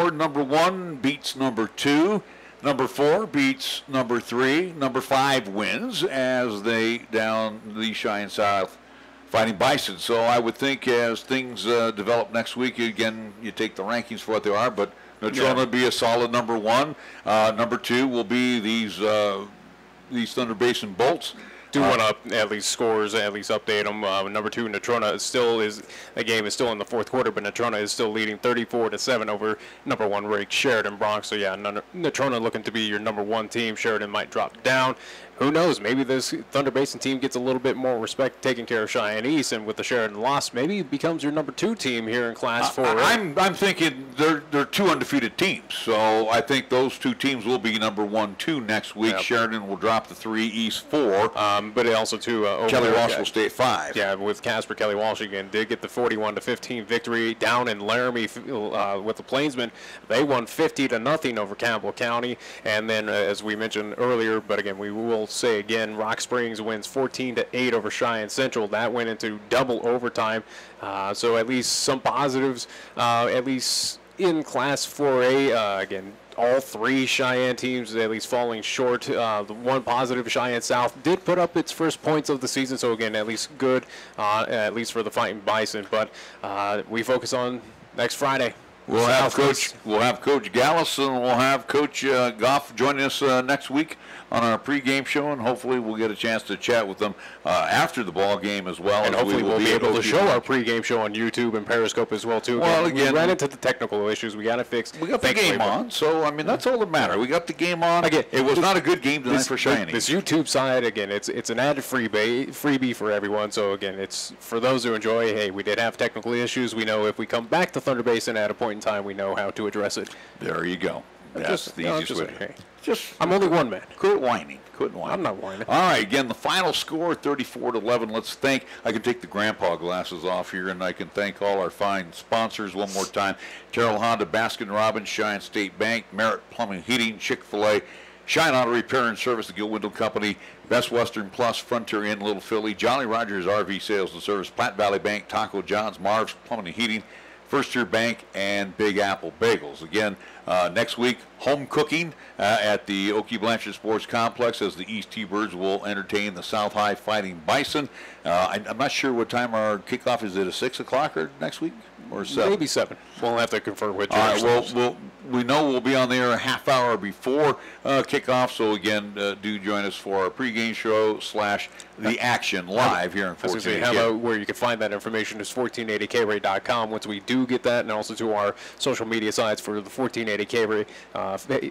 Number 1 beats number 2. Number 4 beats number 3. Number 5 wins as they down the Cheyenne South Fighting Bison. So I would think as things develop next week, again, you take the rankings for what they are, but Natrona would be a solid number 1. Number 2 will be these Thunder Basin Bolts. Do want to at least scores, at least update them. Number 2, Natrona the game is still in the fourth quarter, but Natrona is still leading 34-7 over number 1 ranked Sheridan Bronx. So yeah, Natrona looking to be your number 1 team. Sheridan might drop down. Who knows? Maybe this Thunder Basin team gets a little bit more respect taking care of Cheyenne East, and with the Sheridan loss, maybe it becomes your number 2 team here in Class 4. I'm thinking they're 2 undefeated teams, so I think those 2 teams will be number 1, 2 next week. Yep. Sheridan will drop to 3, East 4. But it also too Kelly Walsh will stay at 5. Yeah, with Casper, Kelly Walsh again did get the 41-15 victory down in Laramie with the Plainsmen. They won 50-0 over Campbell County, and then as we mentioned earlier, but again we will say again, Rock Springs wins 14-8 over Cheyenne Central. That went into double overtime. So at least some positives, at least in Class 4A. Again, all 3 Cheyenne teams at least falling short. The one positive, Cheyenne South did put up its first points of the season. So again, at least good, at least for the Fighting Bison. But we focus on next Friday. We'll have Coach Gallus and we'll have Coach Goff joining us next week on our pregame show, and hopefully we'll get a chance to chat with them after the ball game as well. And hopefully we'll be able to show our pregame show on YouTube and Periscope as well too. Well, again, we ran into the technical issues. We got to fix. We got the game on, so I mean that's all that matters. We got the game on. Again, it was not a good game tonight for Cheyenne. This YouTube side, again, it's an added freebie for everyone. So again, it's for those who enjoy. Hey, we did have technical issues. We know if we come back to Thunder Basin at a point in time, we know how to address it. There you go. That's the easiest way. I'm only one man. Quit whining. I'm not whining. All right, again, the final score, 34-11. Let's thank, I can take the grandpa glasses off here, and I can thank all our fine sponsors one more time. Terrell Honda, Baskin Robbins, Cheyenne State Bank, Merritt Plumbing Heating, Chick-fil-A, Cheyenne Auto Repair and Service, the Gill Window Company, Best Western Plus, Frontier Inn, Little Philly, Jolly Rogers RV Sales and Service, Platte Valley Bank, Taco John's, Marv's Plumbing and Heating, First Year Bank, and Big Apple Bagels. Again, next week, home cooking at the Oakey Blanchard Sports Complex as the East T-Birds will entertain the South High Fighting Bison. I'm not sure what time our kickoff is. It at 6 o'clock or next week or 7? Maybe 7. We'll have to confirm with you. All right, we know we'll be on the air a half hour before kickoff. So again, do join us for our pregame show / the action live here in 1480. How about where you can find that information is 1480KRAE.com. Once we do get that, and also to our social media sites for the 1480KRAE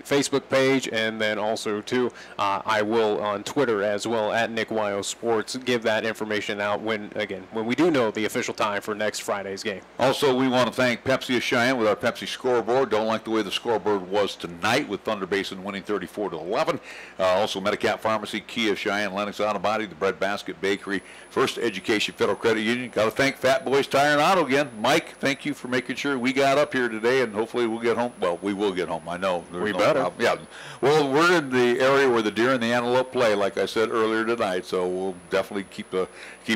Facebook page, and then also to I will on Twitter as well at Nick Wyo Sports give that information out when we do know the official time for next Friday's game. Also, we want to thank Pepsi of Cheyenne with our Pepsi scoreboard. Don't like the way the scoreboard was tonight with Thunder Basin winning 34-11. Also, Medicap Pharmacy, Kia of Cheyenne, Lennox Auto Body, the Bread Basket Bakery, First Education Federal Credit Union. Got to thank Fat Boys Tire and Auto again. Mike, thank you for making sure we got up here today, and hopefully we'll get home. Well, we will get home. I know. We better. Problem. Yeah. Well, we're in the area where the deer and the antelope play, like I said earlier tonight, so we'll definitely keep an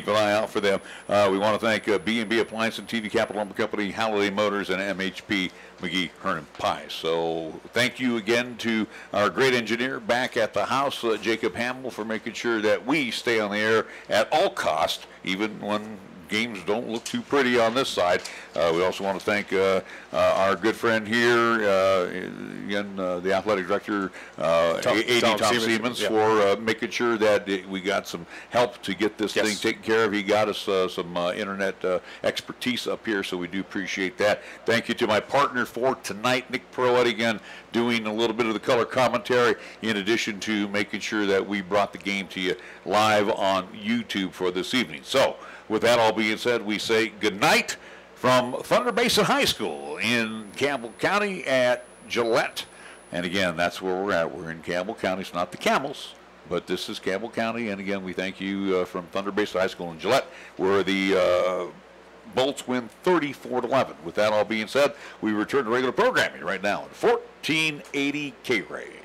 eye out for them. We want to thank B&B Appliance and TV Capital Lumber Company, Halliday Motors, and MHP McGee, Hernan Pie. So thank you again to our great engineer back at the house, Jacob Hamill, for making sure that we stay on the air at all costs, even when games don't look too pretty on this side. We also want to thank our good friend here, again, the athletic director, Tom Siemens, for making sure that we got some help to get this thing taken care of. He got us some internet expertise up here, so we do appreciate that. Thank you to my partner for tonight, Nick Perlotti, again, doing a little bit of the color commentary, in addition to making sure that we brought the game to you live on YouTube for this evening. So, with that all being said, we say good night from Thunder Basin High School in Campbell County at Gillette. And again, that's where we're at. We're in Campbell County. It's not the Camels, but this is Campbell County. And again, we thank you from Thunder Basin High School in Gillette, where the Bolts win 34-11. With that all being said, we return to regular programming right now at 1480 KRAE.